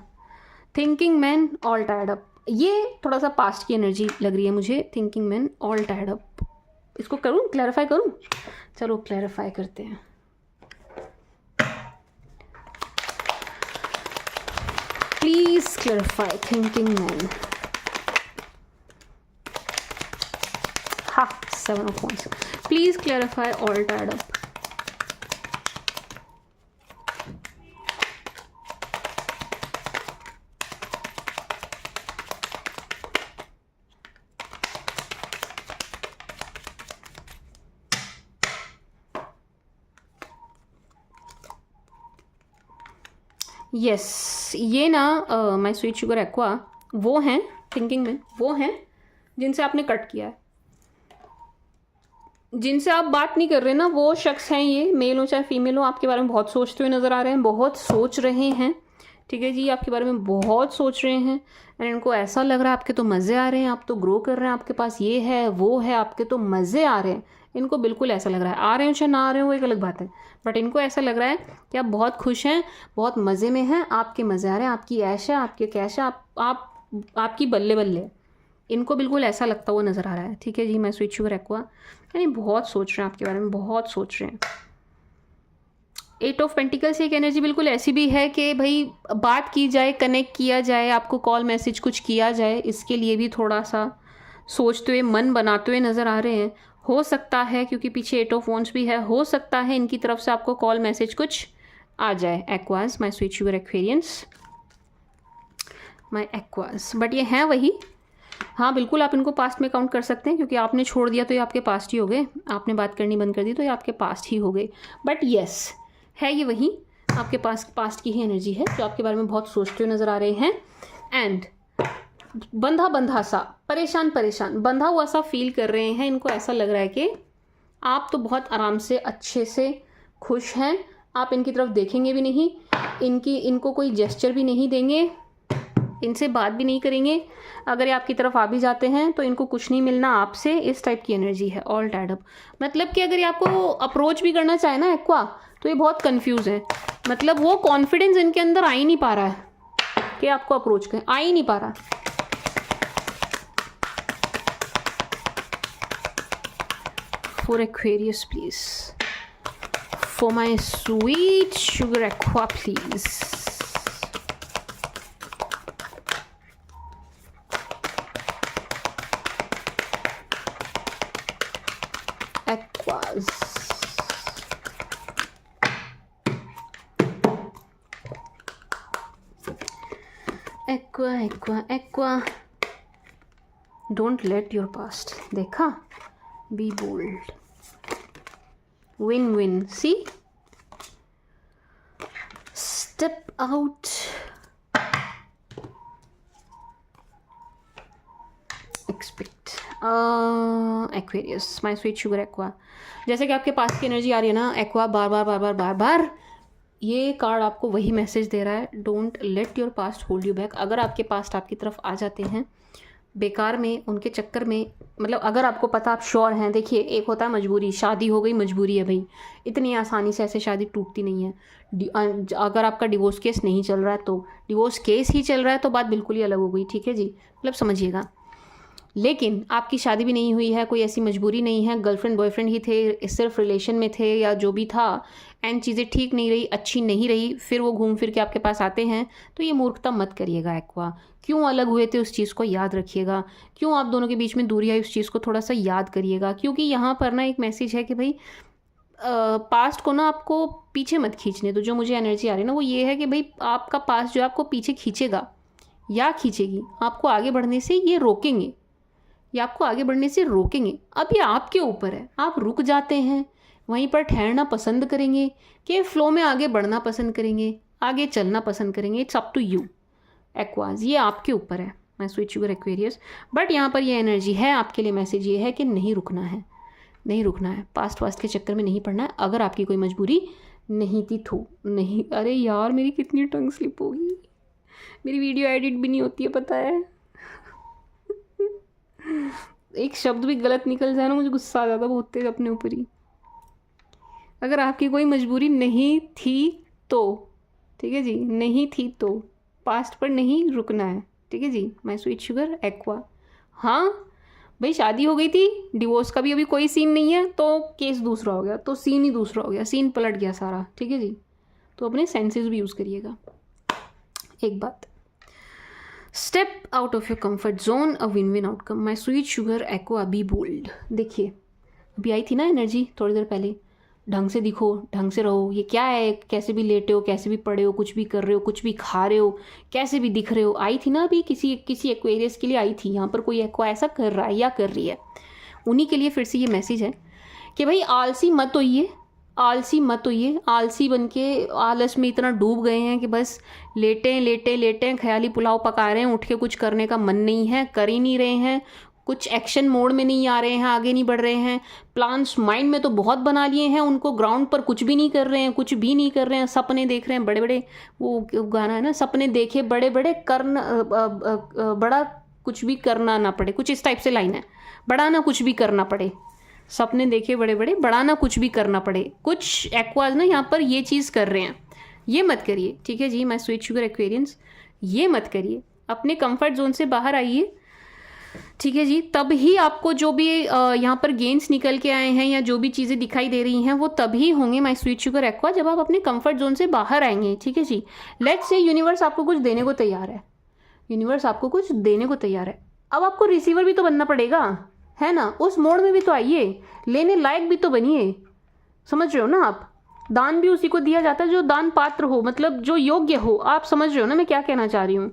Thinking man all tired up, ये थोड़ा सा पास्ट की एनर्जी लग रही है मुझे। Thinking man all tired up, इसको करूँ, क्लैरिफाई करूँ? चलो क्लैरिफाई करते हैं। Please clarify thinking man. हाँ, 7 of Wands, please clarify all tired up. Yes, ये ना माय स्वीट शुगर एक्वा वो हैं, थिंकिंग में वो हैं जिनसे आपने कट किया है, जिनसे आप बात नहीं कर रहे ना, वो शख्स हैं, ये मेल हो चाहे फीमेल हो, आपके बारे में बहुत सोचते हुए नज़र आ रहे हैं, बहुत सोच रहे हैं, ठीक है जी। आपके बारे में बहुत सोच रहे हैं एंड इनको ऐसा लग रहा है आपके तो मज़े आ रहे हैं, आप तो ग्रो कर रहे हैं, आपके पास ये है वो है, आपके तो मज़े आ रहे हैं। इनको बिल्कुल ऐसा लग रहा है, आ रहे हो चाहे ना आ रहे हो वो एक अलग बात है, बट इनको ऐसा लग रहा है कि आप बहुत खुश हैं, बहुत मज़े में हैं, आपके मज़े आ रहे हैं, आपकी ऐश है, आपके कैश है, आपकी बल्ले बल्ले। इनको बिल्कुल ऐसा लगता हुआ नज़र आ रहा है, ठीक है जी। मैं स्वीट शुगर एक्वा, यानी बहुत सोच रहे हैं आपके बारे में, बहुत सोच रहे हैं। 8 ऑफ पेंटिकल्स एक एनर्जी बिल्कुल ऐसी भी है कि भाई बात की जाए, कनेक्ट किया जाए, आपको कॉल मैसेज कुछ किया जाए, इसके लिए भी थोड़ा सा सोचते हुए, मन बनाते हुए नज़र आ रहे हैं। हो सकता है क्योंकि पीछे 8 ऑफ वॉन्ड्स भी है, हो सकता है इनकी तरफ से आपको कॉल मैसेज कुछ आ जाए। Aqueous, my sweet sugar Aquarians, my aqueous, but ये हैं वही। हाँ बिल्कुल, आप इनको पास्ट में काउंट कर सकते हैं क्योंकि आपने छोड़ दिया तो ये आपके पास्ट ही हो गए, आपने बात करनी बंद कर दी तो ये आपके पास्ट ही हो गए। बट येस, है ये वही, आपके पास पास्ट की ही एनर्जी है जो आपके बारे में बहुत सोचते हुए नज़र आ रहे हैं एंड बंधा सा, परेशान बंधा हुआ सा फील कर रहे हैं। इनको ऐसा लग रहा है कि आप तो बहुत आराम से, अच्छे से खुश हैं, आप इनकी तरफ देखेंगे भी नहीं, इनको कोई जेस्चर भी नहीं देंगे, इनसे बात भी नहीं करेंगे। अगर ये आपकी तरफ आ भी जाते हैं तो इनको कुछ नहीं मिलना आपसे, इस टाइप की एनर्जी है। ऑल टाइड अप मतलब कि अगर ये आपको अप्रोच भी करना चाहे ना एक्वा, तो ये बहुत कंफ्यूज है, मतलब वो कॉन्फिडेंस इनके अंदर आ ही नहीं पा रहा है कि आपको अप्रोच करें, आ ही नहीं पा रहा। For Aquarius please, for my sweet sugar Aqua please. Aqua, don't let your past, देखा, be bold, win, see, step out, expect, Aquarius, my sweet sugar Aqua, जैसे कि आपके पास की एनर्जी आ रही है ना एक्वा, बार बार ये कार्ड आपको वही मैसेज दे रहा है, don't let your past hold you back. अगर आपके पास्ट आपकी तरफ आ जाते हैं बेकार में, उनके चक्कर में, मतलब अगर आपको पता, आप श्योर हैं, देखिए एक होता है मजबूरी, शादी हो गई मजबूरी है भाई, इतनी आसानी से ऐसे शादी टूटती नहीं है। अगर आपका डिवोर्स केस नहीं चल रहा है तो, डिवोर्स केस ही चल रहा है तो बात बिल्कुल ही अलग हो गई, ठीक है जी, मतलब समझिएगा। लेकिन आपकी शादी भी नहीं हुई है, कोई ऐसी मजबूरी नहीं है, गर्लफ्रेंड बॉयफ्रेंड ही थे, सिर्फ रिलेशन में थे या जो भी था, एंड चीज़ें ठीक नहीं रही, अच्छी नहीं रही, फिर वो घूम फिर के आपके पास आते हैं, तो ये मूर्खता मत करिएगा एक्वा। क्यों अलग हुए थे उस चीज़ को याद रखिएगा, क्यों आप दोनों के बीच में दूरी आई उस चीज़ को थोड़ा सा याद करिएगा, क्योंकि यहाँ पर ना एक मैसेज है कि भाई पास्ट को ना आपको पीछे मत खींचने। तो जो मुझे एनर्जी आ रही है ना वो ये है कि भाई आपका पास्ट जो आपको पीछे खींचेगा या खींचेगी, आपको आगे बढ़ने से ये रोकेंगे, या आपको आगे बढ़ने से रोकेंगे। अब ये आपके ऊपर है, आप रुक जाते हैं, वहीं पर ठहरना पसंद करेंगे कि फ्लो में आगे बढ़ना पसंद करेंगे, आगे चलना पसंद करेंगे। इट्स अप टू यू एक्वाज, ये आपके ऊपर है my sweet sugar Aquarius. But यहाँ पर ये एनर्जी है आपके लिए, मैसेज ये है कि नहीं रुकना है, नहीं रुकना है, पास्ट वास्ट के चक्कर में नहीं पड़ना है। अगर आपकी कोई मजबूरी नहीं थी तो नहीं, अरे यार मेरी कितनी टंग स्लिप होगी, मेरी वीडियो एडिट भी नहीं होती है पता है। एक शब्द भी गलत निकल जाए ना मुझे गुस्सा आ जाता बहुत तेज अपने ऊपर ही। अगर आपकी कोई मजबूरी नहीं थी तो, ठीक है जी, नहीं थी तो पास्ट पर नहीं रुकना है, ठीक है जी माय स्वीट शुगर एक्वा। हाँ भाई शादी हो गई थी, डिवोर्स का भी अभी कोई सीन नहीं है तो केस दूसरा हो गया, तो सीन ही दूसरा हो गया, सीन पलट गया सारा, ठीक है जी। तो अपने सेंसेस भी यूज़ करिएगा। एक बात, step out of your comfort zone, a win win outcome. My sweet sugar Aqua be bold. देखिए अभी आई थी ना एनर्जी थोड़ी देर पहले, ढंग से दिखो, ढंग से रहो। ये क्या है, कैसे भी लेटे हो, कैसे भी पड़े हो, कुछ भी कर रहे हो, कुछ भी खा रहे हो, कैसे भी दिख रहे हो, आई थी ना अभी किसी एक्वेरियस के लिए आई थी। यहाँ पर कोई एक्वा ऐसा कर रहा है या कर रही है, उन्हीं के लिए फिर से ये मैसेज है कि भाई आलसी मत होइए, आलसी मत होइए। आलसी बन के आलस में इतना डूब गए हैं कि बस लेटे लेटे लेटे ख्याली पुलाव पका रहे हैं, उठ के कुछ करने का मन नहीं है, कर ही नहीं रहे हैं, कुछ एक्शन मोड में नहीं आ रहे हैं, आगे नहीं बढ़ रहे हैं। प्लान्स माइंड में तो बहुत बना लिए हैं, उनको ग्राउंड पर कुछ भी नहीं कर रहे हैं, कुछ भी नहीं कर रहे हैं। सपने देख रहे हैं बड़े बड़े, वो गाना है ना, सपने देखे बड़े बड़े, करना बड़ा कुछ भी करना ना पड़े, कुछ इस टाइप से लाइन है, बड़ा ना कुछ भी करना पड़े। सपने देखे बड़े बड़े, बड़ा ना कुछ भी करना पड़े। कुछ एक्वाज ना यहाँ पर ये चीज़ कर रहे हैं, ये मत करिए, ठीक है जी माय स्वीट शुगर एक्वेरियंस, ये मत करिए। अपने कंफर्ट जोन से बाहर आइए, ठीक है जी। तब ही आपको जो भी यहाँ पर गेन्स निकल के आए हैं या जो भी चीज़ें दिखाई दे रही हैं वो तभी होंगे माय स्वीट शुगर एक्वा, जब आप अपने कंफर्ट जोन से बाहर आएंगे, ठीक है जी। लेट्स से यूनिवर्स आपको कुछ देने को तैयार है, यूनिवर्स आपको कुछ देने को तैयार है। अब आपको रिसीवर भी तो बनना पड़ेगा, है ना, उस मोड में भी तो आइए, लेने लायक भी तो बनिए, समझ रहे हो ना आप। दान भी उसी को दिया जाता है जो दान पात्र हो, मतलब जो योग्य हो। आप समझ रहे हो ना मैं क्या कहना चाह रही हूँ।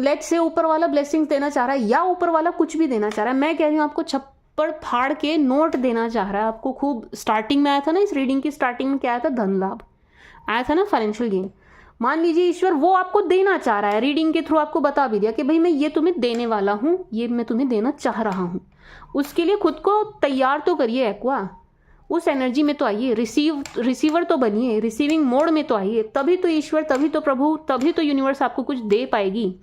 लेट्स से ऊपर वाला ब्लेसिंग्स देना चाह रहा है या ऊपर वाला कुछ भी देना चाह रहा है। मैं कह रही हूँ आपको छप्पड़ फाड़ के नोट देना चाह रहा है आपको खूब। स्टार्टिंग में आया था ना, इस रीडिंग की स्टार्टिंग में क्या आया था, धन लाभ आया था ना, फाइनेंशियल गेन। मान लीजिए ईश्वर वो आपको देना चाह रहा है, रीडिंग के थ्रू आपको बता भी दिया कि भाई मैं ये तुम्हें देने वाला हूँ, ये मैं तुम्हें देना चाह रहा हूँ। उसके लिए खुद को तैयार तो करिए एक्वा, उस एनर्जी में तो आइए, रिसीवर तो बनिए, रिसीविंग मोड में तो आइए। तभी तो ईश्वर, तभी तो प्रभु, तभी तो यूनिवर्स आपको कुछ दे पाएगी।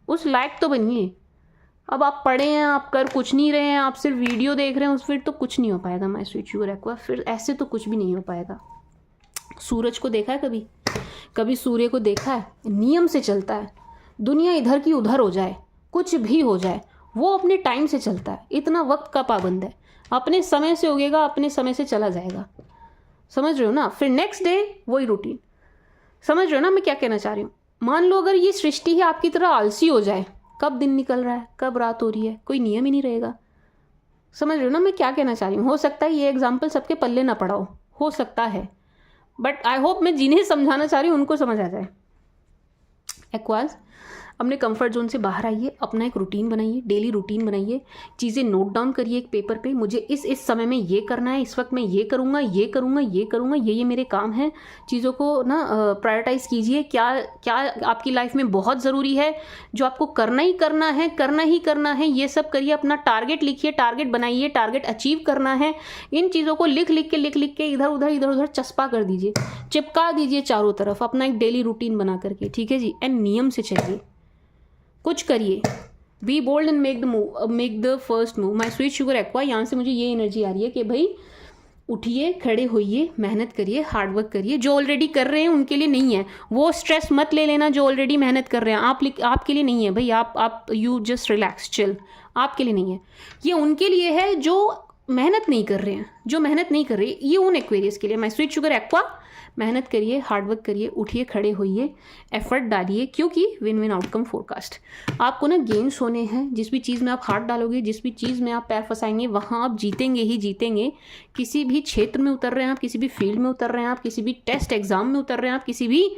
उस लायक तो बनिए। अब आप पढ़े हैं, आप कर कुछ नहीं रहे हैं, आप सिर्फ वीडियो देख रहे हैं, उस फिर तो कुछ नहीं हो पाएगा माय स्वीट शुगर एक्वा, फिर ऐसे तो कुछ भी नहीं हो पाएगा। सूरज को देखा है कभी, कभी सूर्य को देखा है, नियम से चलता है। दुनिया इधर की उधर हो जाए, कुछ भी हो जाए, वो अपने टाइम से चलता है, इतना वक्त का पाबंद है, अपने समय से उगेगा, अपने समय से चला जाएगा। समझ रहे हो ना। फिर नेक्स्ट डे वही रूटीन। समझ रहे हो ना मैं क्या कहना चाह रही हूँ। मान लो अगर ये सृष्टि ही आपकी तरह आलसी हो जाए, कब दिन निकल रहा है, कब रात हो रही है, कोई नियम ही नहीं रहेगा। समझ रहे हो ना मैं क्या कहना चाह रही हूँ। हो सकता है ये एग्जाम्पल सबके पल्ले ना पड़ा हो सकता है, बट आई होप मैं जिन्हें समझाना चाह रही हूँ उनको समझ आ जाए। एक्वाज, अपने कंफर्ट जोन से बाहर आइए, अपना एक रूटीन बनाइए, डेली रूटीन बनाइए, चीज़ें नोट डाउन करिए एक पेपर पे, मुझे इस समय में ये करना है, इस वक्त मैं ये करूँगा, ये करूँगा, ये करूँगा, ये मेरे काम हैं। चीज़ों को ना प्रायोरिटाइज़ कीजिए, क्या क्या आपकी लाइफ में बहुत ज़रूरी है, जो आपको करना ही करना है, करना ही करना है, ये सब करिए। अपना टारगेट लिखिए, टारगेट बनाइए, टारगेट अचीव करना है। इन चीज़ों को लिख लिख के इधर उधर चस्पा कर दीजिए, चिपका दीजिए चारों तरफ, अपना एक डेली रूटीन बना करके, ठीक है जी। एंड नियम से चलिए, कुछ करिए, be bold and make the first move. My sweet sugar Aqua, यहाँ से मुझे ये एनर्जी आ रही है कि भाई उठिए, खड़े होइए, मेहनत करिए, हार्डवर्क करिए। जो ऑलरेडी कर रहे हैं उनके लिए नहीं है, वो स्ट्रेस मत ले लेना। जो ऑलरेडी मेहनत कर रहे हैं आपके लिए नहीं है भाई, आप यू जस्ट रिलैक्स, चिल, आपके लिए नहीं है। ये उनके लिए है जो मेहनत नहीं कर रहे हैं, जो मेहनत नहीं कर रहे, ये उन एक्वेरियस के लिए। माई स्वीट शुगर एक्वा, मेहनत करिए, हार्डवर्क करिए, उठिए, खड़े होइए, एफर्ट डालिए, क्योंकि विन विन आउटकम फोरकास्ट। आपको ना गेन्स होने हैं। जिस भी चीज़ में आप हाथ डालोगे, जिस भी चीज़ में आप पैर फंसाएंगे, वहाँ आप जीतेंगे ही जीतेंगे। किसी भी क्षेत्र में उतर रहे हैं आप, किसी भी फील्ड में उतर रहे हैं आप, किसी भी टेस्ट एग्जाम में उतर रहे हैं आप, किसी भी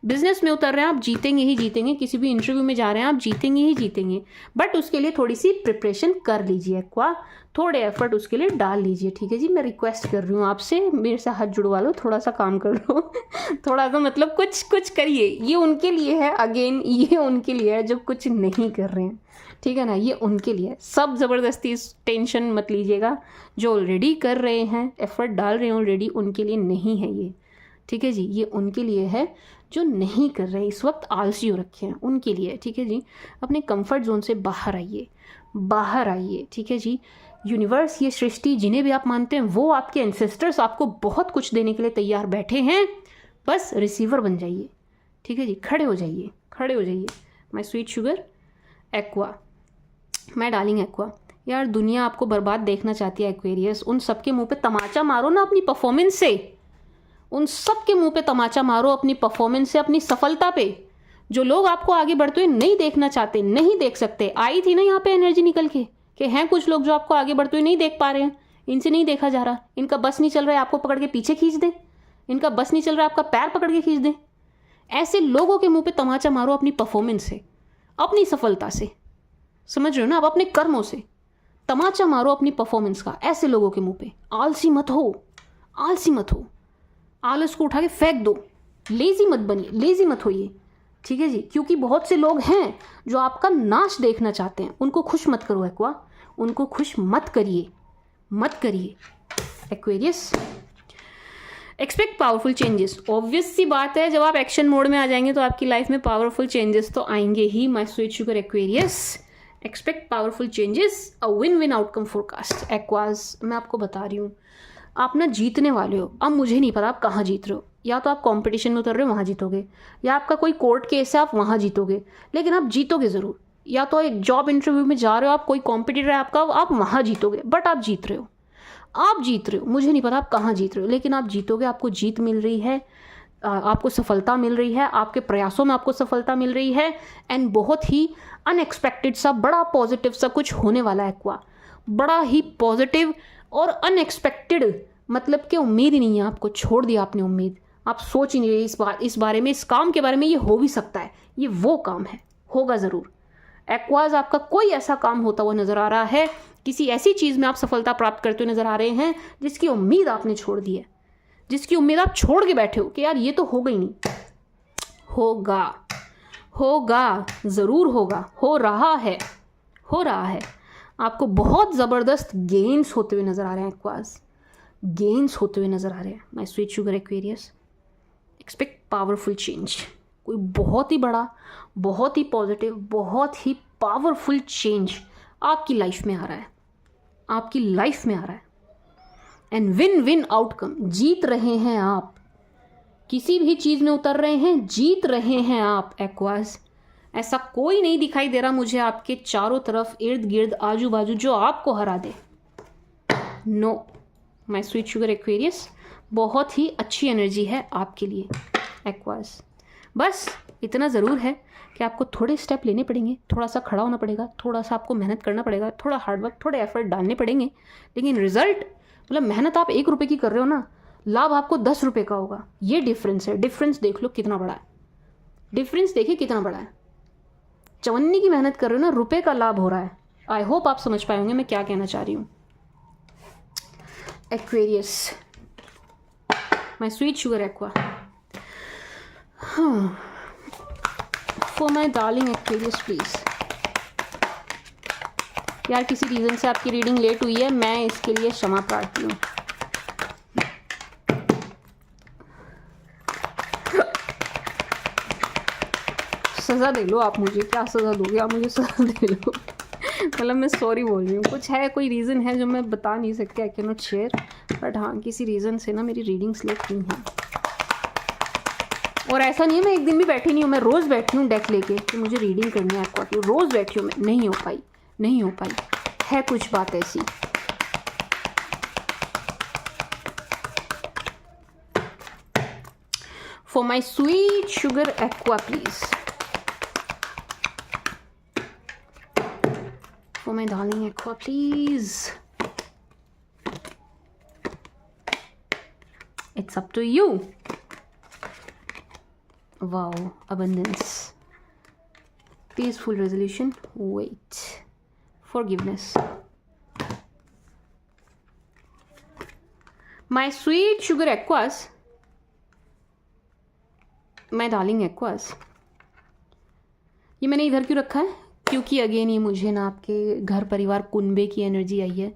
बिजनेस में उतर रहे हैं आप, जीतेंगे ही जीतेंगे। किसी भी इंटरव्यू में जा रहे हैं आप, जीतेंगे ही जीतेंगे। बट उसके लिए थोड़ी सी प्रिपरेशन कर लीजिए एक्वा, थोड़े एफर्ट उसके लिए डाल लीजिए, ठीक है जी। मैं रिक्वेस्ट कर रही हूँ आपसे, मेरे से हाथ जुड़वा लो, थोड़ा सा काम कर लो थोड़ा सा मतलब कुछ करिए। ये उनके लिए है, अगेन ये उनके लिए है जो कुछ नहीं कर रहे हैं, ठीक है ना, ये उनके लिए है। सब ज़बरदस्ती टेंशन मत लीजिएगा। जो ऑलरेडी कर रहे हैं, एफर्ट डाल रहे हैं ऑलरेडी, उनके लिए नहीं है ये, ठीक है जी। ये उनके लिए है जो नहीं कर रहे हैं, इस वक्त आलसी हो रखे हैं, उनके लिए, ठीक है जी। अपने कंफर्ट जोन से बाहर आइए, बाहर आइए, ठीक है जी। यूनिवर्स, ये सृष्टि, जिन्हें भी आप मानते हैं, वो आपके एंसेस्टर्स आपको बहुत कुछ देने के लिए तैयार बैठे हैं। बस रिसीवर बन जाइए, ठीक है जी। खड़े हो जाइए, खड़े हो जाइए। माई स्वीट शुगर एक्वा, मैं डार्लिंग एक्वा। यार दुनिया आपको बर्बाद देखना चाहती है एक्वेरियस। उन सबके मुंह पे तमाचा मारो ना अपनी परफॉर्मेंस से, उन सब के मुंह पे तमाचा मारो अपनी परफॉर्मेंस से, अपनी सफलता पे। जो लोग आपको आगे बढ़ते हुए नहीं देखना चाहते, नहीं देख सकते, आई थी ना यहाँ पे एनर्जी निकल के कि हैं कुछ लोग जो आपको आगे बढ़ते हुए नहीं देख पा रहे हैं, इनसे नहीं देखा जा रहा, इनका बस नहीं चल रहा है, आपको पकड़ के पीछे खींच दें, इनका बस नहीं चल रहा है, आपका पैर पकड़ के खींच दें। ऐसे लोगों के मुंह पे तमाचा मारो अपनी परफॉर्मेंस से, अपनी सफलता से, समझ रहे हो ना, अब अपने कर्मों से तमाचा मारो अपनी परफॉर्मेंस का, ऐसे लोगों के मुंह पे। आलसी मत हो, आलसी मत हो, आलस को उठा के फेंक दो, लेजी मत बनिए, लेजी मत होइए, ठीक है जी। क्योंकि बहुत से लोग हैं जो आपका नाश देखना चाहते हैं, उनको खुश मत करो एक्वा, उनको खुश मत करिए, मत करिए Aquarius. Expect powerful changes, obvious सी बात है, जब आप एक्शन मोड में आ जाएंगे तो आपकी लाइफ में पावरफुल चेंजेस तो आएंगे ही। My sweet sugar Aquarius, expect powerful changes, a win win outcome forecast Aquas. मैं आपको बता रही हूँ, आप ना जीतने वाले हो। अब मुझे नहीं पता आप कहाँ जीत रहे हो, या तो आप कंपटीशन में उतर रहे हो, वहाँ जीतोगे, या आपका कोई कोर्ट केस है, आप वहाँ जीतोगे, लेकिन आप जीतोगे ज़रूर। या तो एक जॉब इंटरव्यू में जा रहे हो आप, कोई कॉम्पिटिटर है आपका, आप वहाँ जीतोगे, बट आप जीत रहे हो, आप जीत रहे हो। मुझे नहीं पता आप कहाँ जीत रहे हो, लेकिन आप जीतोगे, आपको जीत मिल रही है, आपको सफलता मिल रही है, आपके प्रयासों में आपको सफलता मिल रही है। एंड बहुत ही अनएक्सपेक्टेड सा, बड़ा पॉजिटिव सा कुछ होने वाला है एक्वा, बड़ा ही पॉजिटिव और अनएक्सपेक्टेड, मतलब कि उम्मीद ही नहीं है आपको, छोड़ दिया आपने उम्मीद, आप सोच ही नहीं रहे इस बारे में, इस काम के बारे में। ये हो भी सकता है, ये वो काम है, होगा ज़रूर एक्वाज। आपका कोई ऐसा काम होता हुआ नज़र आ रहा है, किसी ऐसी चीज़ में आप सफलता प्राप्त करते हुए नज़र आ रहे हैं जिसकी उम्मीद आपने छोड़ दी है, जिसकी उम्मीद आप छोड़ के बैठे हो कि यार ये तो होगा ही नहीं। होगा, होगा, ज़रूर होगा, हो रहा है, हो रहा है। आपको बहुत ज़बरदस्त गेन्स होते हुए नज़र आ रहे हैं एक्वाज, गेन्स होते हुए नज़र आ रहे हैं। My sweet sugar Aquarius, expect powerful change. कोई बहुत ही बड़ा, बहुत ही पॉजिटिव, बहुत ही पावरफुल चेंज आपकी लाइफ में आ रहा है, आपकी लाइफ में आ रहा है। एंड विन विन आउटकम, जीत रहे हैं आप, किसी भी चीज़ में उतर रहे हैं, जीत रहे हैं आप एक्वाज। ऐसा कोई नहीं दिखाई दे रहा मुझे आपके चारों तरफ, इर्द गिर्द, आजू बाजू, जो आपको हरा दे। No my sweet sugar Aquarius, बहुत ही अच्छी एनर्जी है आपके लिए एक्वाज। बस इतना ज़रूर है कि आपको थोड़े स्टेप लेने पड़ेंगे, थोड़ा सा खड़ा होना पड़ेगा, थोड़ा सा आपको मेहनत करना पड़ेगा, थोड़ा हार्डवर्क, थोड़े एफर्ट डालने पड़ेंगे, लेकिन रिजल्ट, मतलब मेहनत आप 1 रुपये की कर रहे हो ना, लाभ आपको 10 रुपये का होगा। ये डिफरेंस है, डिफरेंस देख लो कितना बड़ा है, डिफरेंस देखिए कितना बड़ा है। चवन्नी की मेहनत कर रहे हो ना, रुपए का लाभ हो रहा है। आई होप आप समझ पाए होंगे मैं क्या कहना चाह रही हूँ। Aquarius, my sweet sugar aqua, for my darling Aquarius please. यार किसी रीज़न से आपकी रीडिंग लेट हुई है, मैं इसके लिए क्षमा प्रार्थी हूँ। सज़ा दे लो आप मुझे, क्या सज़ा दोगे आप मुझे, सज़ा दे लो। मतलब मैं सॉरी बोल रही हूँ, कुछ है, कोई रीज़न है जो मैं बता नहीं सकती, I can not share, but हाँ किसी रीज़न से ना मेरी रीडिंग्स लेट हुई हैं। और ऐसा नहीं है मैं एक दिन भी बैठी नहीं हूँ, मैं रोज़ बैठी हूँ डेक लेके कि मुझे रीडिंग करनी है एक्वा की, रोज़ बैठी हूँ मैं, नहीं हो पाई, है कुछ बात ऐसी। For my sweet sugar Aqua please, for my darling Aqua please, it's up to you. Wow, abundance, peaceful resolution, wait, forgiveness. My sweet sugar aquas, my darling aquas, ये मैंने इधर क्यों रखा है? क्योंकि अगेन ये मुझे ना आपके घर परिवार कुनबे की एनर्जी आई है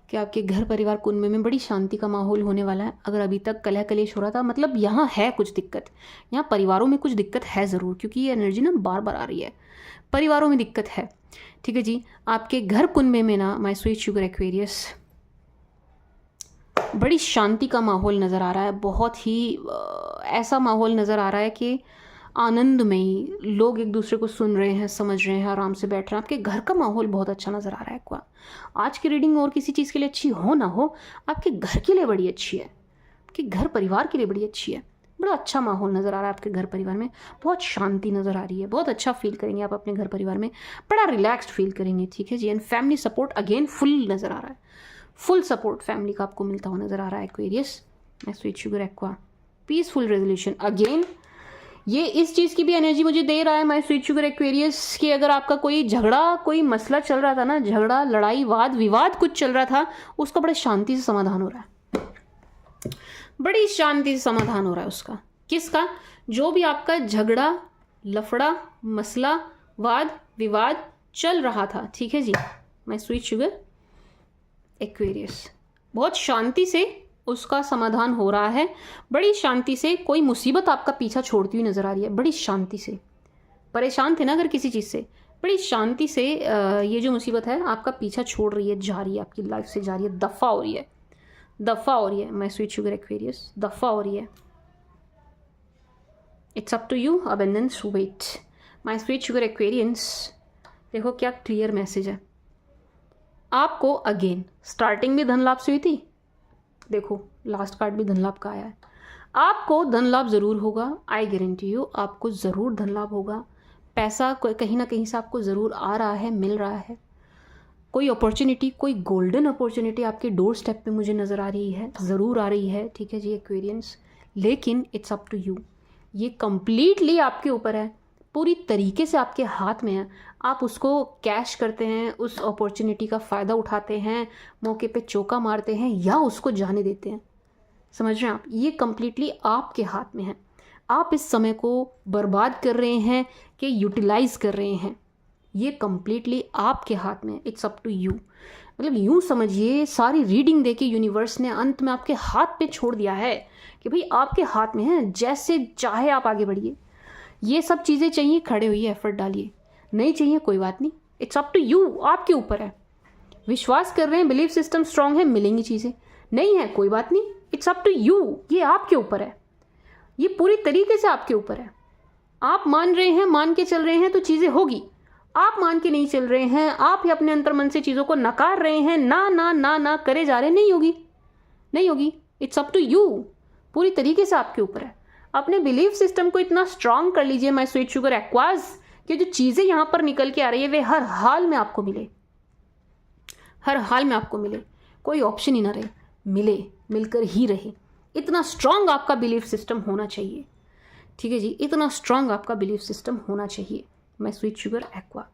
कि आपके घर परिवार कुनबे में बड़ी शांति का माहौल होने वाला है। अगर अभी तक कलह कलेश हो रहा था, मतलब यहाँ है कुछ दिक्कत, यहाँ परिवारों में कुछ दिक्कत है ज़रूर, क्योंकि ये एनर्जी ना बार बार आ रही है, परिवारों में दिक्कत है। ठीक है जी, आपके घर कुनबे में ना माय स्वीट शुगर एक्वेरियस बड़ी शांति का माहौल नज़र आ रहा है, बहुत ही ऐसा माहौल नज़र आ रहा है कि आनंदमयी, लोग एक दूसरे को सुन रहे हैं, समझ रहे हैं, आराम से बैठ रहे हैं। आपके घर का माहौल बहुत अच्छा नज़र आ रहा है एक्वा। आज की रीडिंग और किसी चीज़ के लिए अच्छी हो ना हो, आपके घर के लिए बड़ी अच्छी है, आपके घर परिवार के लिए बड़ी अच्छी है। बड़ा अच्छा माहौल नज़र आ रहा है आपके घर परिवार में, बहुत शांति नज़र आ रही है, बहुत अच्छा फील करेंगे आप अपने घर परिवार में, बड़ा रिलैक्स्ड फील करेंगे। ठीक है जी, and family support again full नज़र आ रहा है, फुल सपोर्ट फैमिली का आपको मिलता हुआ नज़र आ रहा है Aquarius, my sweet sugar aqua. Peaceful resolution again, ये इस चीज़ की भी एनर्जी मुझे दे रहा है माय स्वीट शुगर एक्वेरियस कि अगर आपका कोई झगड़ा, कोई मसला चल रहा था ना, झगड़ा लड़ाई वाद विवाद कुछ चल रहा था, उसका बड़े शांति से समाधान हो रहा है, बड़ी शांति से समाधान हो रहा है उसका। किसका? जो भी आपका झगड़ा लफड़ा मसला वाद विवाद चल रहा था। ठीक है जी, माय स्वीट शुगर एक्वेरियस, बहुत शांति से उसका समाधान हो रहा है, बड़ी शांति से। कोई मुसीबत आपका पीछा छोड़ती हुई नज़र आ रही है, बड़ी शांति से। परेशान थे ना अगर किसी चीज़ से, बड़ी शांति से ये जो मुसीबत है आपका पीछा छोड़ रही है, जा रही है, आपकी लाइफ से जा रही है, दफ़ा हो रही है, दफ़ा हो रही है। माय स्वीट शुगर एक्वेरियस, दफ़ा हो रही है। It's up to you, abundance, wait. My sweet sugar Aquarians, देखो क्या क्लियर मैसेज है आपको। अगेन स्टार्टिंग भी धन लाभ से हुई थी, देखो लास्ट कार्ड भी धन लाभ का आया है। आपको धन लाभ ज़रूर होगा, आई गारंटी यू, आपको ज़रूर धन लाभ होगा। पैसा कहीं ना कहीं से आपको ज़रूर आ रहा है, मिल रहा है। कोई अपॉर्चुनिटी, कोई गोल्डन अपॉर्चुनिटी आपके डोर स्टेप पे मुझे नज़र आ रही है, ज़रूर आ रही है। ठीक है जी एक्वेरियंस, लेकिन इट्स अप टू यू, ये कंप्लीटली आपके ऊपर है, पूरी तरीके से आपके हाथ में है। आप उसको कैश करते हैं, उस अपॉर्चुनिटी का फ़ायदा उठाते हैं, मौके पे चौका मारते हैं, या उसको जाने देते हैं। समझ रहे हैं आप, ये कंप्लीटली आपके हाथ में है। आप इस समय को बर्बाद कर रहे हैं कि यूटिलाइज कर रहे हैं, ये कंप्लीटली आपके हाथ में है। इट्स अप टू यू, मतलब यूँ समझिए सारी रीडिंग देके यूनिवर्स ने अंत में आपके हाथ पे छोड़ दिया है कि भाई आपके हाथ में है, जैसे चाहे आप आगे बढ़िए। ये सब चीज़ें चाहिए, खड़े हुई एफर्ट डालिए, नहीं चाहिए कोई बात नहीं, इट्स अप टू यू, आपके ऊपर है। विश्वास कर रहे हैं, बिलीफ सिस्टम स्ट्रांग है, मिलेंगी चीज़ें, नहीं है कोई बात नहीं, इट्स अप टू यू, ये आपके ऊपर है, ये पूरी तरीके से आपके ऊपर है। आप मान रहे हैं, मान के चल रहे हैं तो चीज़ें होगी। आप मान के नहीं चल रहे हैं, आप ही अपने अंतर मन से चीज़ों को नकार रहे हैं, ना ना ना ना करे जा रहे हैं, नहीं होगी, नहीं होगी। इट्स अप टू यू, पूरी तरीके से आपके ऊपर है। अपने बिलीफ सिस्टम को इतना स्ट्रांग कर लीजिए माय स्वीट शुगर एक्वाज कि जो चीज़ें यहाँ पर निकल के आ रही है वे हर हाल में आपको मिले, हर हाल में आपको मिले, कोई ऑप्शन ही ना रहे, मिले, मिलकर ही रहे। इतना स्ट्रांग आपका बिलीफ सिस्टम होना चाहिए। ठीक है जी, इतना स्ट्रांग आपका बिलीफ सिस्टम होना चाहिए। My sweet sugar aqua.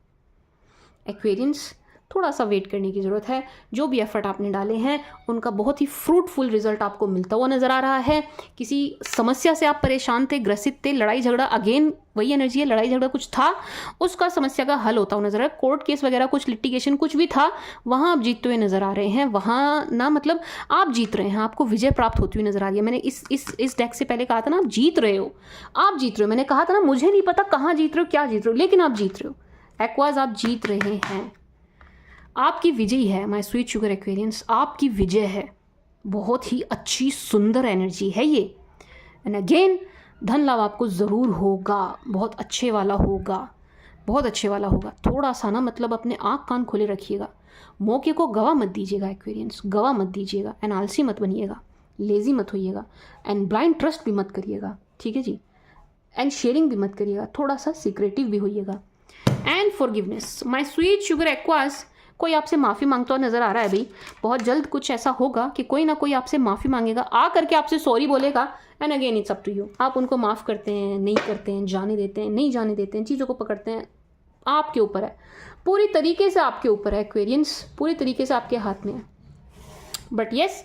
Aquarians, थोड़ा सा वेट करने की ज़रूरत है। जो भी एफर्ट आपने डाले हैं उनका बहुत ही फ्रूटफुल रिजल्ट आपको मिलता हुआ नज़र आ रहा है। किसी समस्या से आप परेशान थे, ग्रसित थे, लड़ाई झगड़ा, अगेन वही एनर्जी है, लड़ाई झगड़ा कुछ था, उसका समस्या का हल होता हुआ नजर आ रहा है। कोर्ट केस वगैरह कुछ लिटिगेशन कुछ भी था, वहाँ आप जीतते हुए नजर आ रहे हैं। वहाँ ना मतलब आप जीत रहे हैं, आपको विजय प्राप्त होती हुई नजर आ रही है। मैंने इस डेक से पहले कहा था ना, आप जीत रहे हो, आप जीत रहे हो। मैंने कहा था ना, मुझे नहीं पता कहाँ जीत रहे हो, क्या जीत रहे हो, लेकिन आप जीत रहे हो। एक्वाज, आप जीत रहे हैं, आपकी विजय है। माय स्वीट शुगर एक्वेरियंस, आपकी विजय है। बहुत ही अच्छी सुंदर एनर्जी है ये। एंड अगेन धन लाभ आपको ज़रूर होगा, बहुत अच्छे वाला होगा, बहुत अच्छे वाला होगा। थोड़ा सा ना मतलब अपने आँख कान खोले रखिएगा, मौके को गवा मत दीजिएगा एक्वेरियंस, गवा मत दीजिएगा। एंड आलसी मत बनिएगा, लेज़ी मत होइएगा, एंड ब्लाइंड ट्रस्ट भी मत करिएगा, ठीक है जी। एंड शेयरिंग भी मत करिएगा, थोड़ा सा सीक्रेटिव भी होइएगा। And forgiveness, my sweet sugar Aquas, कोई आपसे माफ़ी मांगता हुआ नज़र आ रहा है भाई। बहुत जल्द कुछ ऐसा होगा कि कोई ना कोई आपसे माफ़ी मांगेगा, आ करके आपसे सॉरी बोलेगा। And again it's up to you, आप उनको माफ़ करते हैं, नहीं करते हैं, जाने देते हैं, नहीं जाने देते हैं, चीज़ों को पकड़ते हैं, आपके ऊपर है, पूरी तरीके से आपके ऊपर है एक्वेरियंस, पूरी तरीके से आपके हाथ में है। बट येस,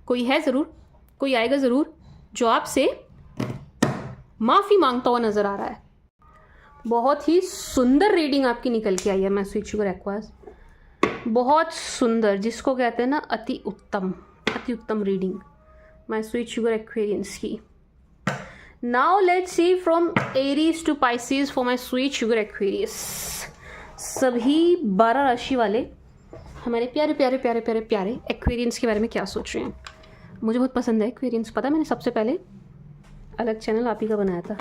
कोई है ज़रूर, कोई आएगा ज़रूर जो आपसे माफ़ी मांगता हुआ नज़र आ रहा है। बहुत ही सुंदर रीडिंग आपकी निकल के आई है माय स्वीट शुगर एक्वास, बहुत सुंदर, जिसको कहते हैं ना अति उत्तम reading my sweet sugar Aquarians की। Now let's see from Aries to Pisces for my sweet sugar Aquarius. सभी 12 राशि वाले हमारे प्यारे प्यारे प्यारे प्यारे प्यारे एक्वेरियंस के बारे में क्या सोच रहे हैं। मुझे बहुत पसंद है एक्वेरियंस, पता है मैंने सबसे पहले अलग चैनल आप ही का बनाया था।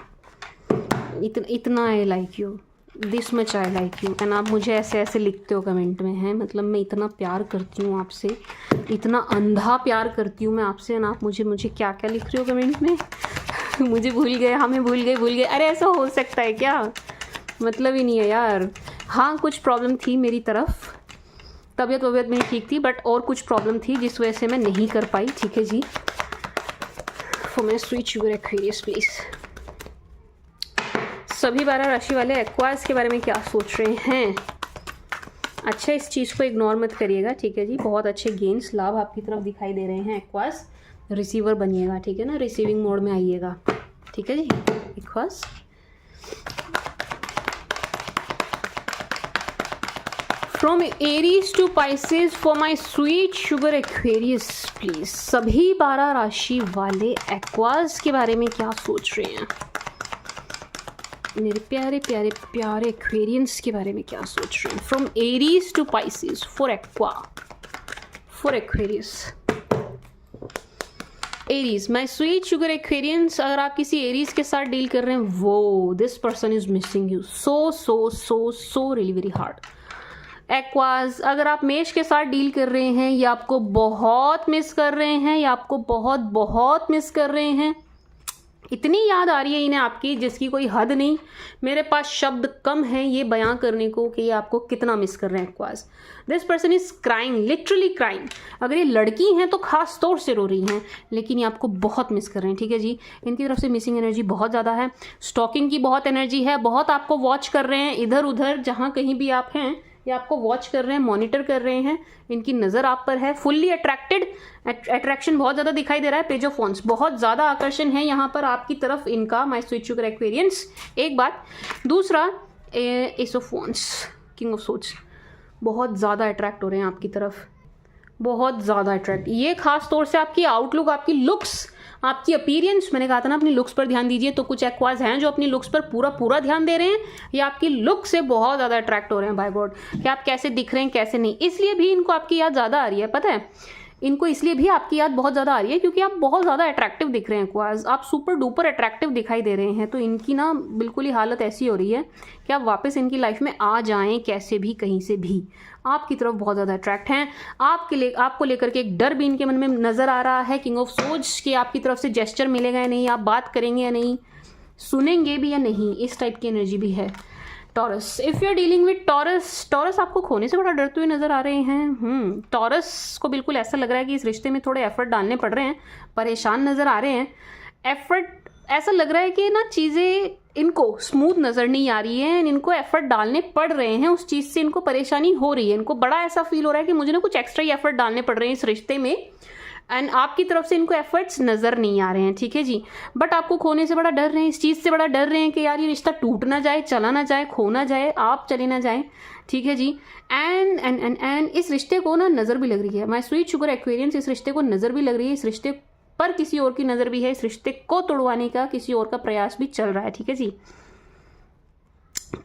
इतना I like you, this much I like you. And आप मुझे ऐसे ऐसे लिखते हो कमेंट में, हैं मतलब मैं इतना प्यार करती हूँ आपसे, इतना अंधा प्यार करती हूँ मैं आपसे। एंड आप मुझे क्या क्या लिख रहे हो कमेंट में मुझे भूल गए, हमें भूल गए। अरे ऐसा हो सकता है क्या, मतलब ही नहीं है यार। हाँ कुछ प्रॉब्लम थी मेरी तरफ, तबीयत मेरी ठीक थी, बट और कुछ प्रॉब्लम थी जिस वजह से मैं नहीं कर पाई, ठीक है जी। For my sweet sugar Aquarius please, सभी 12 राशि वाले एक्वास के बारे में क्या सोच रहे हैं। अच्छा, इस चीज़ को इग्नोर मत करिएगा, ठीक है जी। बहुत अच्छे गेन्स, लाभ आपकी तरफ दिखाई दे रहे हैं एक्वास। रिसीवर बनिएगा, ठीक है ना, रिसीविंग मोड में आइएगा, ठीक है जी Aquas. From Aries to Pisces for my sweet sugar Aquarius please, सभी 12 राशि वाले एक्वास के बारे में क्या सोच रहे हैं। मेरे प्यारे प्यारे प्यारे एक्वेरियंस के बारे में क्या सोच रहे हैं। From Aries to Pisces for Aquarius. Aries, my sweet sugar Aquarians, अगर आप किसी एरीज के साथ डील कर रहे हैं, वो this person is missing you so really very hard. Aqueous, अगर आप मेष के साथ डील कर रहे हैं, ये आपको बहुत मिस कर रहे हैं, ये आपको बहुत मिस कर रहे हैं। इतनी याद आ रही है इन्हें आपकी जिसकी कोई हद नहीं। मेरे पास शब्द कम है ये बयां करने को कि ये आपको कितना मिस कर रहे हैं aqueous. This person is crying, literally crying. अगर ये लड़की हैं तो खास तौर से रो रही हैं, लेकिन ये आपको बहुत मिस कर रहे हैं, ठीक है जी। इनकी तरफ से मिसिंग एनर्जी बहुत ज़्यादा है, स्टॉकिंग की बहुत एनर्जी है, बहुत आपको वॉच कर रहे हैं इधर उधर, जहाँ कहीं भी आप हैं ये आपको वॉच कर रहे हैं, मॉनिटर कर रहे हैं, इनकी नज़र आप पर है। फुल्ली अट्रैक्टेड, अट्रैक्शन बहुत ज़्यादा दिखाई दे रहा है। पेज ऑफ वॉन्ड्स, बहुत ज़्यादा आकर्षण है यहाँ पर आपकी तरफ इनका, माय स्वीट शुगर एक्वेरियंस। एक बात, दूसरा S of wands, king of swords, बहुत ज़्यादा अट्रैक्ट हो रहे हैं आपकी तरफ, बहुत ज़्यादा अट्रैक्ट। ये खास तौर से आपकी आउटलुक, आपकी लुक्स, आपकी अपीयरेंस, मैंने कहा था ना अपनी लुक्स पर ध्यान दीजिए, तो कुछ एक्वास हैं जो अपनी लुक्स पर पूरा ध्यान दे रहे हैं। ये आपकी लुक से बहुत ज़्यादा अट्रैक्ट हो रहे हैं बाय गॉड, कि आप कैसे दिख रहे हैं कैसे नहीं। इसलिए भी इनको आपकी याद ज़्यादा आ रही है, पता है इनको इसलिए भी आपकी याद बहुत ज़्यादा आ रही है क्योंकि आप बहुत ज़्यादा अट्रैक्टिव दिख रहे हैं एक्वास, आप सुपर डुपर अट्रैक्टिव दिखाई दे रहे हैं। तो इनकी ना बिल्कुल ही हालत ऐसी हो रही है कि आप वापस इनकी लाइफ में आ जाएं कैसे भी, कहीं से भी। आपकी तरफ बहुत ज़्यादा अट्रैक्ट हैं, आपको लेकर के एक डर भी इनके मन में नज़र आ रहा है। किंग ऑफ सोर्ड्स कि आपकी तरफ से जेस्चर मिलेगा या नहीं, आप बात करेंगे या नहीं, सुनेंगे भी या नहीं, इस टाइप की एनर्जी भी है। Taurus, if you are dealing with Taurus आपको खोने से बड़ा डरते हुए नजर आ रहे हैं। टॉरस को बिल्कुल ऐसा लग रहा है कि इस रिश्ते में थोड़े एफर्ट डालने पड़ रहे हैं, परेशान नजर आ रहे हैं। ऐसा लग रहा है कि ना चीज़ें इनको स्मूथ नज़र नहीं आ रही है, इनको एफर्ट डालने पड़ रहे हैं, उस चीज़ से इनको परेशानी हो रही है, इनको बड़ा ऐसा फील हो रहा है कि मुझे ना कुछ एक्स्ट्रा ही एफर्ट डालने पड़ रहे हैं इस रिश्ते में, एंड आपकी तरफ से इनको एफर्ट्स नज़र नहीं आ रहे हैं, ठीक है जी। बट आपको खोने से बड़ा डर रहे हैं, इस चीज़ से बड़ा डर रहे हैं कि यार ये रिश्ता टूट ना जाए, चला ना जाए, खो ना जाए, आप चले ना जाए, ठीक है जी। एंड इस रिश्ते को ना नज़र भी लग रही है, माय स्वीट शुगर एक्वेरियंस, इस रिश्ते को नज़र भी लग रही है, इस रिश्ते पर किसी और की नज़र भी है, इस रिश्ते को तोड़वाने का किसी और का प्रयास भी चल रहा है, ठीक है जी।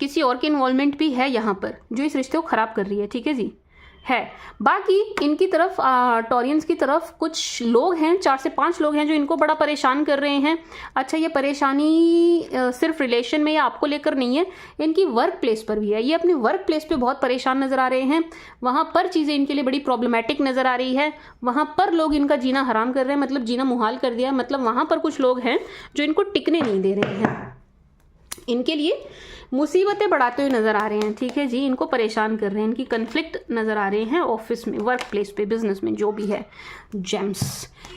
किसी और की इन्वॉल्वमेंट भी है यहाँ पर जो इस रिश्ते को ख़राब कर रही है, ठीक है जी, है। बाकी इनकी तरफ टॉरियंस की तरफ कुछ लोग हैं, 4 से 5 लोग हैं जो इनको बड़ा परेशान कर रहे हैं। अच्छा, ये परेशानी सिर्फ रिलेशन में या आपको लेकर नहीं है, इनकी वर्क प्लेस पर भी है। ये अपने वर्क प्लेस पे बहुत परेशान नज़र आ रहे हैं, वहाँ पर चीज़ें इनके लिए बड़ी प्रॉब्लमेटिक नज़र आ रही है, वहाँ पर लोग इनका जीना हराम कर रहे हैं, मतलब जीना मुहाल कर दिया, मतलब वहाँ पर कुछ लोग हैं जो इनको टिकने नहीं दे रहे हैं, इनके लिए मुसीबतें बढ़ाते हुए नज़र आ रहे हैं, ठीक है जी। इनको परेशान कर रहे हैं, इनकी कन्फ्लिक्ट नज़र आ रहे हैं ऑफिस में, वर्क प्लेस पे, बिजनेस में, जो भी है। Gems,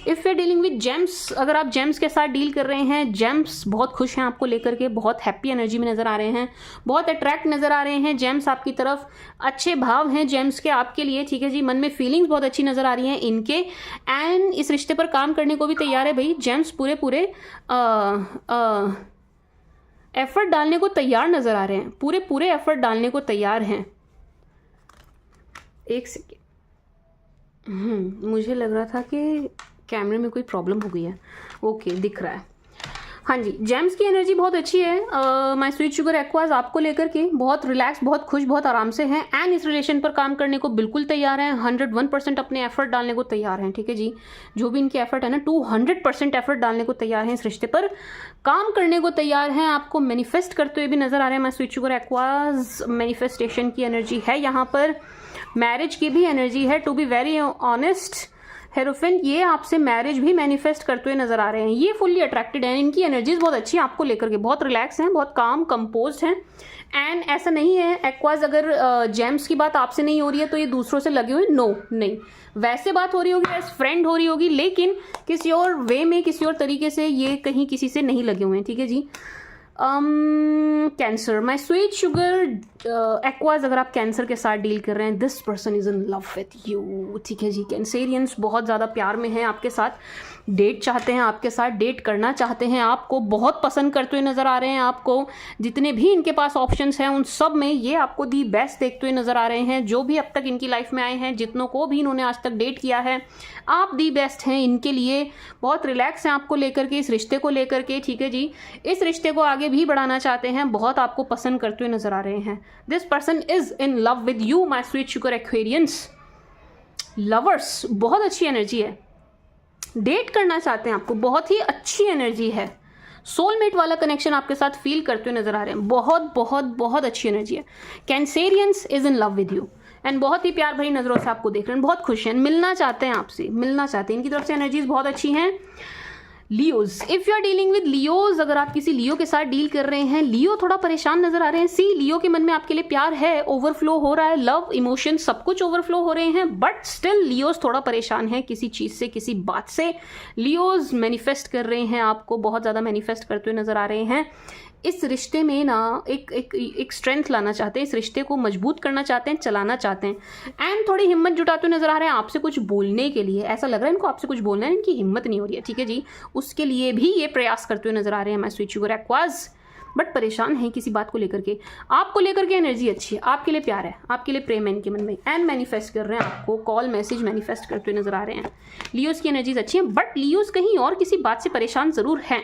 if you are dealing with Gems, अगर आप जेम्स के साथ डील कर रहे हैं, जेम्स बहुत खुश हैं आपको लेकर के, बहुत हैप्पी एनर्जी में नज़र आ रहे हैं, बहुत अट्रैक्ट नज़र आ रहे हैं जेम्स आपकी तरफ, अच्छे भाव हैं जेम्स के आपके लिए, ठीक है जी। मन में फीलिंग्स बहुत अच्छी नज़र आ रही हैं इनके, एंड इस रिश्ते पर काम करने को भी तैयार है भाई जेम्स, पूरे एफर्ट डालने को तैयार नज़र आ रहे हैं, पूरे एफर्ट डालने को तैयार हैं। एक सेकेंड, मुझे लग रहा था कि कैमरे में कोई प्रॉब्लम हो गई है, ओके दिख रहा है। हाँ जी, जेम्स की एनर्जी बहुत अच्छी है, माय स्वीट शुगर एक्वाज आपको लेकर के बहुत रिलैक्स, बहुत खुश, बहुत आराम से हैं, एंड इस रिलेशन पर काम करने को बिल्कुल तैयार हैं, 101% अपने एफर्ट डालने को तैयार हैं, ठीक है जी। जो भी इनके एफर्ट है ना, 200% एफर्ट डालने को तैयार हैं, इस रिश्ते पर काम करने को तैयार हैं, आपको मैनिफेस्ट करते हुए भी नजर आ रहे हैं my sweet sugar Aquas. Manifestation की एनर्जी है यहाँ पर, मैरिज की भी एनर्जी है, to be very honest Hierophant, ये आपसे मैरिज भी मैनिफेस्ट करते हुए नजर आ रहे हैं, ये फुल्ली अट्रैक्टेड हैं, इनकी एनर्जीज बहुत अच्छी है आपको लेकर के, बहुत रिलैक्स हैं, बहुत काम कंपोज हैं। एंड ऐसा नहीं है एक्वाज, अगर जेम्स की बात आपसे नहीं हो रही है तो ये दूसरों से लगे हुए, नो नहीं, वैसे बात हो रही होगी, एज फ्रेंड हो रही होगी, लेकिन किसी और वे में, किसी और तरीके से ये कहीं किसी से नहीं लगे हुए हैं, ठीक है जी। कैंसर, माय स्वीट शुगर एक्वाज, अगर आप कैंसर के साथ डील कर रहे हैं, this person is in love with you, ठीक है जी। कैंसेरियंस बहुत ज़्यादा प्यार में हैं आपके साथ, डेट चाहते हैं आपके साथ, डेट करना चाहते हैं आपको, बहुत पसंद करते हुए नज़र आ रहे हैं आपको, जितने भी इनके पास ऑप्शंस हैं उन सब में ये आपको दी बेस्ट देखते हुए नज़र आ रहे हैं। जो भी अब तक इनकी लाइफ में आए हैं, जितनों को भी इन्होंने आज तक डेट किया है, आप दी बेस्ट हैं इनके लिए, बहुत रिलैक्स हैं आपको लेकर के, इस रिश्ते को लेकर के, ठीक है जी। इस रिश्ते को आगे भी बढ़ाना चाहते हैं, बहुत आपको पसंद करते हुए नजर आ रहे हैं। This person is in love with you my sweet sugar Aquarians. Lovers, बहुत अच्छी एनर्जी है, डेट करना चाहते हैं आपको, बहुत ही अच्छी एनर्जी है, सोलमेट वाला कनेक्शन आपके साथ फील करते हुए नजर आ रहे हैं, बहुत बहुत बहुत अच्छी एनर्जी है। Cancerians is in love with you, and बहुत ही प्यार भरी नजरों से आपको देख रहे हैं, बहुत खुश हैं, मिलना चाहते हैं आपसे, मिलना चाहते हैं, इनकी तरफ से एनर्जीज बहुत अच्छी हैं। Leos, if you are dealing with Leos, अगर आप किसी लियो के साथ डील कर रहे हैं, लियो थोड़ा परेशान नजर आ रहे हैं। सी, लियो के मन में आपके लिए प्यार है, ओवरफ्लो हो रहा है, लव, इमोशन सब कुछ ओवरफ्लो हो रहे हैं, बट स्टिल लियोज थोड़ा परेशान है किसी चीज से, किसी बात से। लियोज मैनिफेस्ट कर रहे हैं आपको, बहुत ज्यादा मैनिफेस्ट करते हुए नजर आ रहे हैं। इस रिश्ते में ना एक स्ट्रेंथ लाना चाहते हैं, इस रिश्ते को मजबूत करना चाहते हैं, चलाना चाहते हैं, एंड थोड़ी हिम्मत जुटाते हुए नजर आ रहे हैं आपसे कुछ बोलने के लिए। ऐसा लग रहा है इनको आपसे कुछ बोलना है, इनकी हिम्मत नहीं हो रही है, ठीक है जी। उसके लिए भी ये प्रयास करते हुए नजर आ रहे हैं माय स्वीट शुगर एक्वाज, बट परेशान है किसी बात को लेकर के। आपको लेकर के एनर्जी अच्छी है, आपके लिए प्यार है, आपके लिए प्रेम है इनके मन में, एंड मैनिफेस्ट कर रहे हैं आपको, कॉल मैसेज मैनिफेस्ट करते हुए नजर आ रहे हैं। लियोज की एनर्जीज अच्छी हैं, बट लियोज कहीं और किसी बात से परेशान जरूर हैं।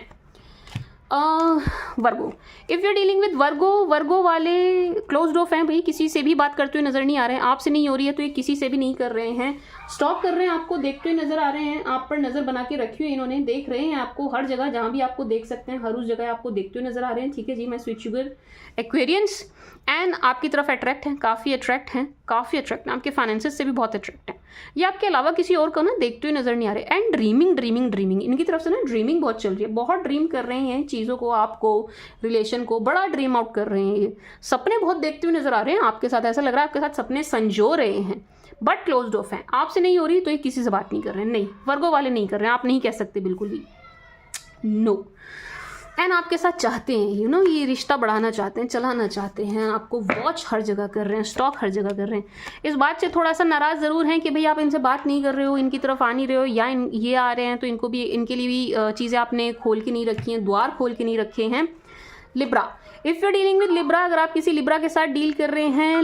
Virgo, if you are dealing with Virgo, Virgo वाले क्लोज्ड ऑफ हैं भाई, किसी से भी बात करते हुए नजर नहीं आ रहे हैं, आपसे नहीं हो रही है तो ये किसी से भी नहीं कर रहे हैं, स्टॉप कर रहे हैं, आपको देखते हुए नजर आ रहे हैं, आप पर नजर बना के रखी हुई इन्होंने, देख रहे हैं आपको हर जगह, जहां भी आपको देख सकते हैं, हर उस जगह आपको देखते हुए नजर आ रहे हैं, ठीक है जी। मैं स्वीट शुगर एक्वेरियंस, एंड आपकी तरफ अट्रैक्ट हैं, काफ़ी अट्रैक्ट हैं, काफ़ी अट्रैक्ट हैं, आपके फाइनेंसेस से भी बहुत अट्रैक्ट हैं, ये आपके अलावा किसी और को ना देखते हुए नजर नहीं आ रहे। एंड ड्रीमिंग ड्रीमिंग ड्रीमिंग, इनकी तरफ से ना ड्रीमिंग बहुत चल रही है, बहुत ड्रीम कर रहे हैं चीज़ों को, आपको, रिलेशन को, बड़ा ड्रीम आउट कर रहे हैं, ये सपने बहुत देखते हुए नजर आ रहे हैं आपके साथ, ऐसा लग रहा है आपके साथ सपने संजो रहे हैं, बट क्लोज्ड ऑफ हैं, आपसे नहीं हो रही तो ये किसी से बात नहीं कर रहे हैं, नहीं, वर्गो वाले नहीं कर रहे हैं, आप नहीं कह सकते बिल्कुल भी, नो। एंड आपके साथ चाहते हैं ये रिश्ता बढ़ाना चाहते हैं, चलाना चाहते हैं, आपको वॉच हर जगह कर रहे हैं, स्टॉक हर जगह कर रहे हैं। इस बात से थोड़ा सा नाराज़ ज़रूर हैं कि भाई आप इनसे बात नहीं कर रहे हो, इनकी तरफ आ नहीं रहे हो, या ये आ रहे हैं तो इनको भी, इनके लिए भी चीज़ें आपने खोल के नहीं रखी हैं, द्वार खोल के नहीं रखे हैं। Libra, if you dealing with Libra, अगर आप किसी लिब्रा के साथ डील कर रहे हैं,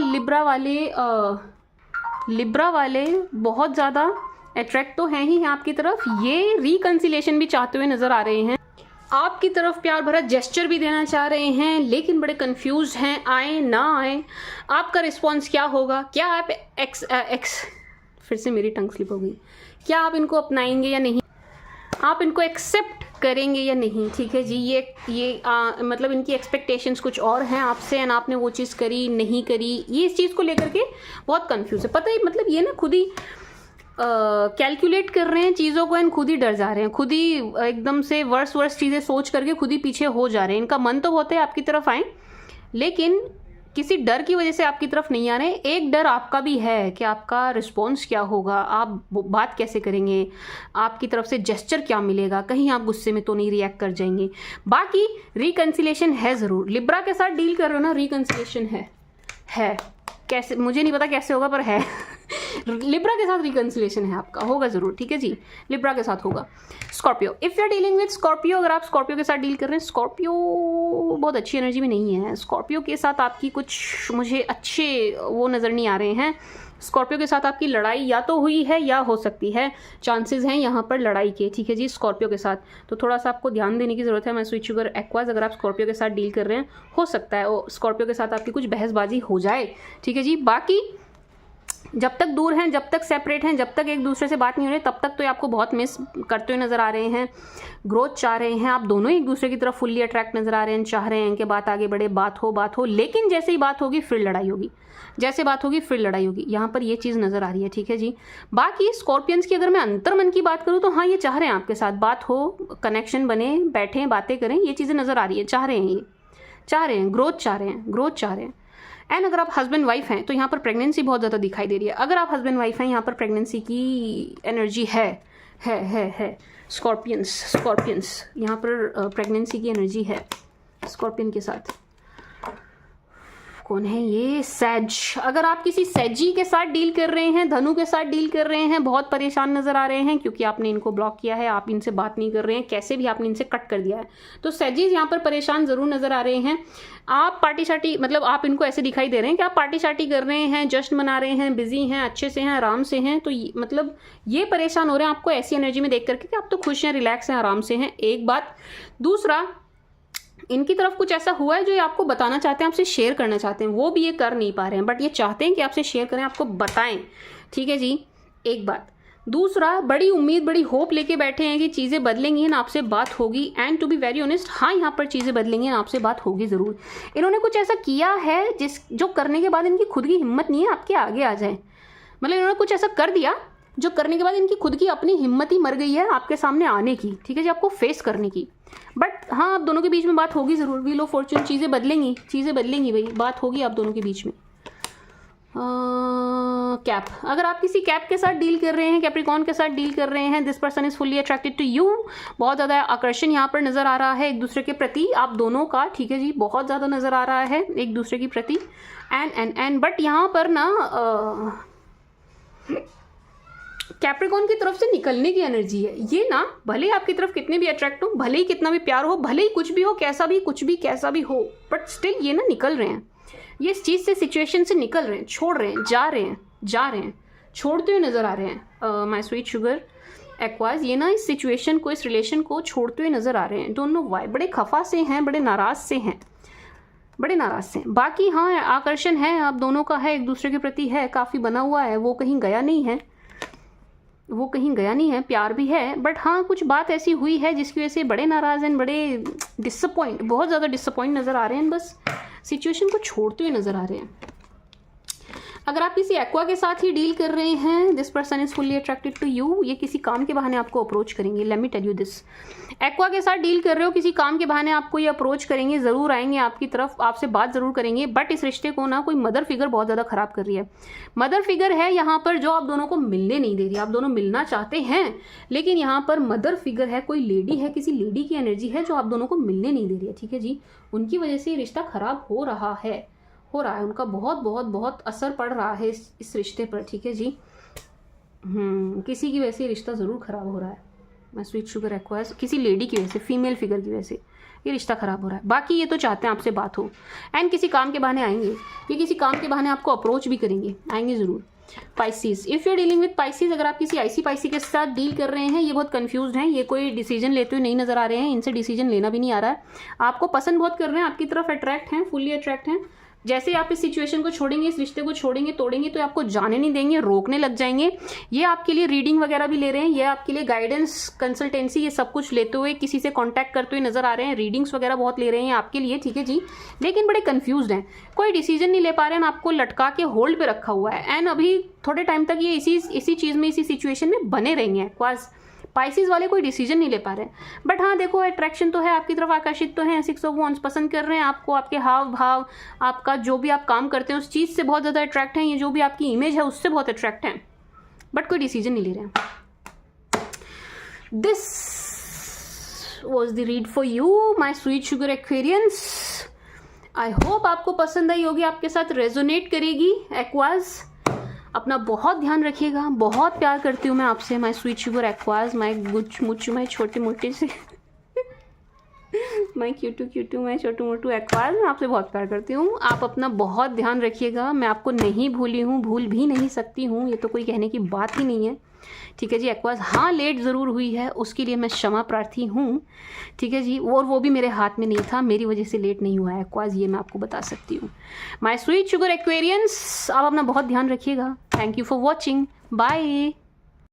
लिब्रा वाले बहुत ज़्यादा अट्रैक्ट तो हैं ही हैं आपकी तरफ, ये रिकन्सिलेशन भी चाहते हुए नज़र आ रहे हैं, आपकी तरफ प्यार भरा जेस्चर भी देना चाह रहे हैं, लेकिन बड़े कंफ्यूज हैं, आए ना आए, आपका रिस्पॉन्स क्या होगा, क्या आप फिर से मेरी टंग स्लिप हो गई, क्या आप इनको अपनाएंगे या नहीं, आप इनको एक्सेप्ट करेंगे या नहीं। ठीक है जी, ये मतलब इनकी एक्सपेक्टेशंस कुछ और हैं आपसे, एंड आपने वो चीज़ करी नहीं करी, ये इस चीज़ को लेकर के बहुत कंफ्यूज है। पता है मतलब ये ना खुद ही कैलकुलेट कर रहे हैं चीज़ों को, एंड खुद ही डर जा रहे हैं, खुद ही एकदम से वर्स चीज़ें सोच करके खुद ही पीछे हो जा रहे हैं। इनका मन तो होता है आपकी तरफ आए, लेकिन किसी डर की वजह से आपकी तरफ नहीं आ रहे हैं। एक डर आपका भी है कि आपका रिस्पॉन्स क्या होगा, आप बात कैसे करेंगे, आपकी तरफ से जेस्चर क्या मिलेगा, कहीं आप गुस्से में तो नहीं रिएक्ट कर जाएंगे। बाकी रिकन्सिलेशन है ज़रूर, लिब्रा के साथ डील कर रहे हो ना, रिकन्सिलेशन है कैसे मुझे नहीं पता कैसे होगा, पर है लिब्रा के साथ रिकन्सिलेशन है आपका, होगा ज़रूर। ठीक है जी, लिब्रा के साथ होगा। Scorpio, if you are dealing with Scorpio, अगर आप स्कॉर्पियो के साथ डील कर रहे हैं, स्कॉर्पियो बहुत अच्छी एनर्जी में नहीं है। स्कॉर्पियो के साथ आपकी कुछ मुझे अच्छे वो नज़र नहीं आ रहे हैं। स्कॉर्पियो के साथ आपकी लड़ाई या तो हुई है या हो सकती है, चांसेस हैं यहाँ पर लड़ाई के। ठीक है जी, स्कॉर्पियो के साथ तो थोड़ा सा आपको ध्यान देने की ज़रूरत है। मैं स्वीट शुगर एक्वाज, अगर आप स्कॉर्पियो के साथ डील कर रहे हैं, हो सकता है स्कॉर्पियो के साथ आपकी कुछ बहसबाजी हो जाए। ठीक है जी, बाकी जब तक दूर हैं, जब तक सेपरेट हैं, जब तक एक दूसरे से बात नहीं हो रही, तब तक तो ये आपको बहुत मिस करते हुए नज़र आ रहे हैं। ग्रोथ चाह रहे हैं, आप दोनों एक दूसरे की तरफ फुल्ली अट्रैक्ट नज़र आ रहे हैं, चाह रहे हैं कि बात आगे बढ़े, बात हो, लेकिन जैसे ही बात होगी फिर लड़ाई होगी, जैसे बात होगी फिर लड़ाई होगी, यहाँ पर ये चीज़ नज़र आ रही है। ठीक है जी, बाकी स्कॉर्पियंस की अगर मैं अंतर्मन की बात करूँ तो हाँ, ये चाह रहे हैं आपके साथ बात हो, कनेक्शन बने, बैठें, बातें करें, ये चीज़ें नज़र आ रही है, चाह रहे हैं, ये चाह रहे हैं, ग्रोथ चाह रहे हैं। एंड अगर आप हस्बैंड वाइफ हैं तो यहाँ पर प्रेगनेंसी बहुत ज़्यादा दिखाई दे रही है। अगर आप हस्बैंड वाइफ हैं, यहाँ पर प्रेगनेंसी की एनर्जी है। स्कॉर्पियंस यहाँ पर प्रेगनेंसी की एनर्जी है स्कॉर्पियन के साथ। कौन है ये? सैज, अगर आप किसी सैजी के साथ डील कर रहे हैं, धनु के साथ डील कर रहे हैं, बहुत परेशान नजर आ रहे हैं क्योंकि आपने इनको ब्लॉक किया है, आप इनसे बात नहीं कर रहे हैं, कैसे भी आपने इनसे कट कर दिया है, तो सैजीज यहाँ पर परेशान जरूर नजर आ रहे हैं। आप पार्टी शार्टी, मतलब आप इनको ऐसे दिखाई दे रहे हैं कि आप पार्टी शार्टी कर रहे हैं, जश्न मना रहे हैं, बिजी हैं, अच्छे से हैं, आराम से हैं, तो मतलब ये परेशान हो रहे हैं आपको ऐसी एनर्जी में देख करके कि आप तो खुश हैं, रिलैक्स हैं, आराम से हैं। एक बात, दूसरा इनकी तरफ कुछ ऐसा हुआ है जो ये आपको बताना चाहते हैं, आपसे शेयर करना चाहते हैं, वो भी ये कर नहीं पा रहे हैं, बट ये चाहते हैं कि आपसे शेयर करें, आपको बताएं। ठीक है जी, एक बात। दूसरा, बड़ी उम्मीद, बड़ी होप लेके बैठे हैं कि चीज़ें बदलेंगी ना, आपसे बात होगी। And to be very honest, हाँ, यहाँ पर चीज़ें बदलेंगी ना, आपसे बात होगी ज़रूर। इन्होंने कुछ ऐसा किया है जो करने के बाद इनकी खुद की हिम्मत नहीं है आपके आगे आ जाए। मतलब इन्होंने कुछ ऐसा कर दिया जो करने के बाद इनकी खुद की अपनी हिम्मत ही मर गई है आपके सामने आने की। ठीक है जी, आपको फेस करने की। बट हाँ, आप दोनों के बीच में बात होगी ज़रूर। व्हील ऑफ फॉर्च्यून, चीज़ें बदलेंगी भाई, बात होगी आप दोनों के बीच में। कैप, अगर आप किसी कैप के साथ डील कर रहे हैं, कैप्रिकॉर्न के साथ डील कर रहे हैं, this person is fully attracted to you. बहुत ज़्यादा आकर्षण यहाँ पर नज़र आ रहा है एक दूसरे के प्रति, आप दोनों का। ठीक है जी, बहुत ज़्यादा नज़र आ रहा है एक दूसरे के प्रति। एंड बट यहाँ पर ना कैप्रिकॉर्न की तरफ से निकलने की एनर्जी है। ये ना भले ही आपकी तरफ कितने भी अट्रैक्ट हो, भले ही कितना भी प्यार हो, भले ही कुछ भी हो, कैसा भी हो, बट स्टिल ये ना निकल रहे हैं, ये इस चीज़ से, सिचुएशन से निकल रहे हैं, छोड़ रहे हैं, जा रहे हैं, छोड़ते हुए नज़र आ रहे हैं। माय स्वीट शुगर एक्वाज, ये ना इस सिचुएशन को, इस रिलेशन को छोड़ते हुए नज़र आ रहे हैं। डोंट नो व्हाई, बड़े खफा से हैं, बड़े नाराज़ से हैं। बाकी हाँ, आकर्षण है आप दोनों का, है एक दूसरे के प्रति, है काफ़ी बना हुआ है, वो कहीं गया नहीं है, प्यार भी है। बट हाँ, कुछ बात ऐसी हुई है जिसकी वजह से बड़े नाराज़ हैं, बड़े बहुत ज़्यादा डिसअपॉइंट नज़र आ रहे हैं, बस सिचुएशन को छोड़ते हुए नज़र आ रहे हैं। अगर आप किसी एक्वा के साथ ही डील कर रहे हैं, this person is fully attracted to you. ये किसी काम के बहाने आपको अप्रोच करेंगे। Let me tell you this, Aqua के साथ डील कर रहे हो, किसी काम के बहाने आपको ये अप्रोच करेंगे, जरूर आएंगे आपकी तरफ, आपसे बात जरूर करेंगे। बट इस रिश्ते को ना कोई मदर फिगर बहुत ज्यादा खराब कर रही है। मदर फिगर है यहाँ पर जो आप दोनों को मिलने नहीं दे रही। आप दोनों मिलना चाहते हैं लेकिन यहाँ पर मदर फिगर है, कोई लेडी है, किसी लेडी की एनर्जी है जो आप दोनों को मिलने नहीं दे रही है। ठीक है जी, उनकी वजह से ये रिश्ता खराब हो रहा है, उनका बहुत बहुत बहुत असर पड़ रहा है इस रिश्ते पर। ठीक है जी, किसी की वजह से रिश्ता ज़रूर ख़राब हो रहा है। मैं स्वीट शुगर एक्वायर्स, किसी लेडी की वजह से, फीमेल फिगर की वजह से ये रिश्ता ख़राब हो रहा है। बाकी ये तो चाहते हैं आपसे बात हो, एंड किसी काम के बहाने आएंगे, ये किसी काम के बहाने आपको अप्रोच भी करेंगे, आएंगे ज़रूर। Pisces, if you are dealing with Pisces, अगर आप किसी आईसी पाइसी के साथ डील कर रहे हैं, ये बहुत कंफ्यूज्ड हैं, ये कोई डिसीजन लेते हुए नहीं नजर आ रहे हैं, इनसे डिसीजन लेना भी नहीं आ रहा है। आपको पसंद बहुत कर रहे हैं, आपकी तरफ अट्रैक्ट हैं, फुल्ली अट्रैक्ट हैं। जैसे आप इस सिचुएशन को छोड़ेंगे, इस रिश्ते को छोड़ेंगे, तोड़ेंगे, तो आपको जाने नहीं देंगे, रोकने लग जाएंगे। ये आपके लिए रीडिंग वगैरह भी ले रहे हैं, ये आपके लिए गाइडेंस, कंसल्टेंसी, ये सब कुछ लेते हुए, किसी से कांटेक्ट करते हुए नजर आ रहे हैं, रीडिंग्स वगैरह बहुत ले रहे हैं आपके लिए। ठीक है जी, लेकिन बड़े कंफ्यूज्ड हैं, कोई डिसीजन नहीं ले पा रहे हैं, आपको लटका के होल्ड पे रखा हुआ है। एंड अभी थोड़े टाइम तक ये इसी चीज़ में, इसी सिचुएशन में बने रहेंगे। पाइसिस वाले कोई डिसीजन नहीं ले पा रहे, बट हाँ देखो अट्रैक्शन तो है, आपकी तरफ आकर्षित तो है, 6 ऑफ वांड्स पसंद कर रहे हैं आपको, आपके हाव भाव, आपका जो भी आप काम करते हैं उस चीज़ से बहुत ज़्यादा अट्रैक्ट हैं, ये जो भी आपकी इमेज है उससे बहुत अट्रैक्ट हैं, बट कोई डिसीजन नहीं ले रहे हैं। This was the read for you my sweet sugar Aquarians. I hope आपको पसंद आई होगी, आपके साथ रेजोनेट करेगी एक्वाज। अपना बहुत ध्यान रखिएगा, बहुत प्यार करती हूँ मैं आपसे, माई स्वीट शुगर एक्वाज, माई गुच मुच, माई छोटे मोटे से माई क्यूटू माई छोटू मोटू एक्वाज, मैं आपसे बहुत प्यार करती हूँ। आप अपना बहुत ध्यान रखिएगा, मैं आपको नहीं भूली हूँ, भूल भी नहीं सकती हूँ, ये तो कोई कहने की बात ही नहीं है। ठीक है जी एक्वाज, हाँ लेट ज़रूर हुई है, उसके लिए मैं क्षमा प्रार्थी हूँ। ठीक है जी, और वो भी मेरे हाथ में नहीं था, मेरी वजह से लेट नहीं हुआ है एक्वाज, ये मैं आपको बता सकती हूँ। माई स्वीट शुगर एक्वेरियंस, आप अपना बहुत ध्यान रखिएगा। Thank you for watching, bye.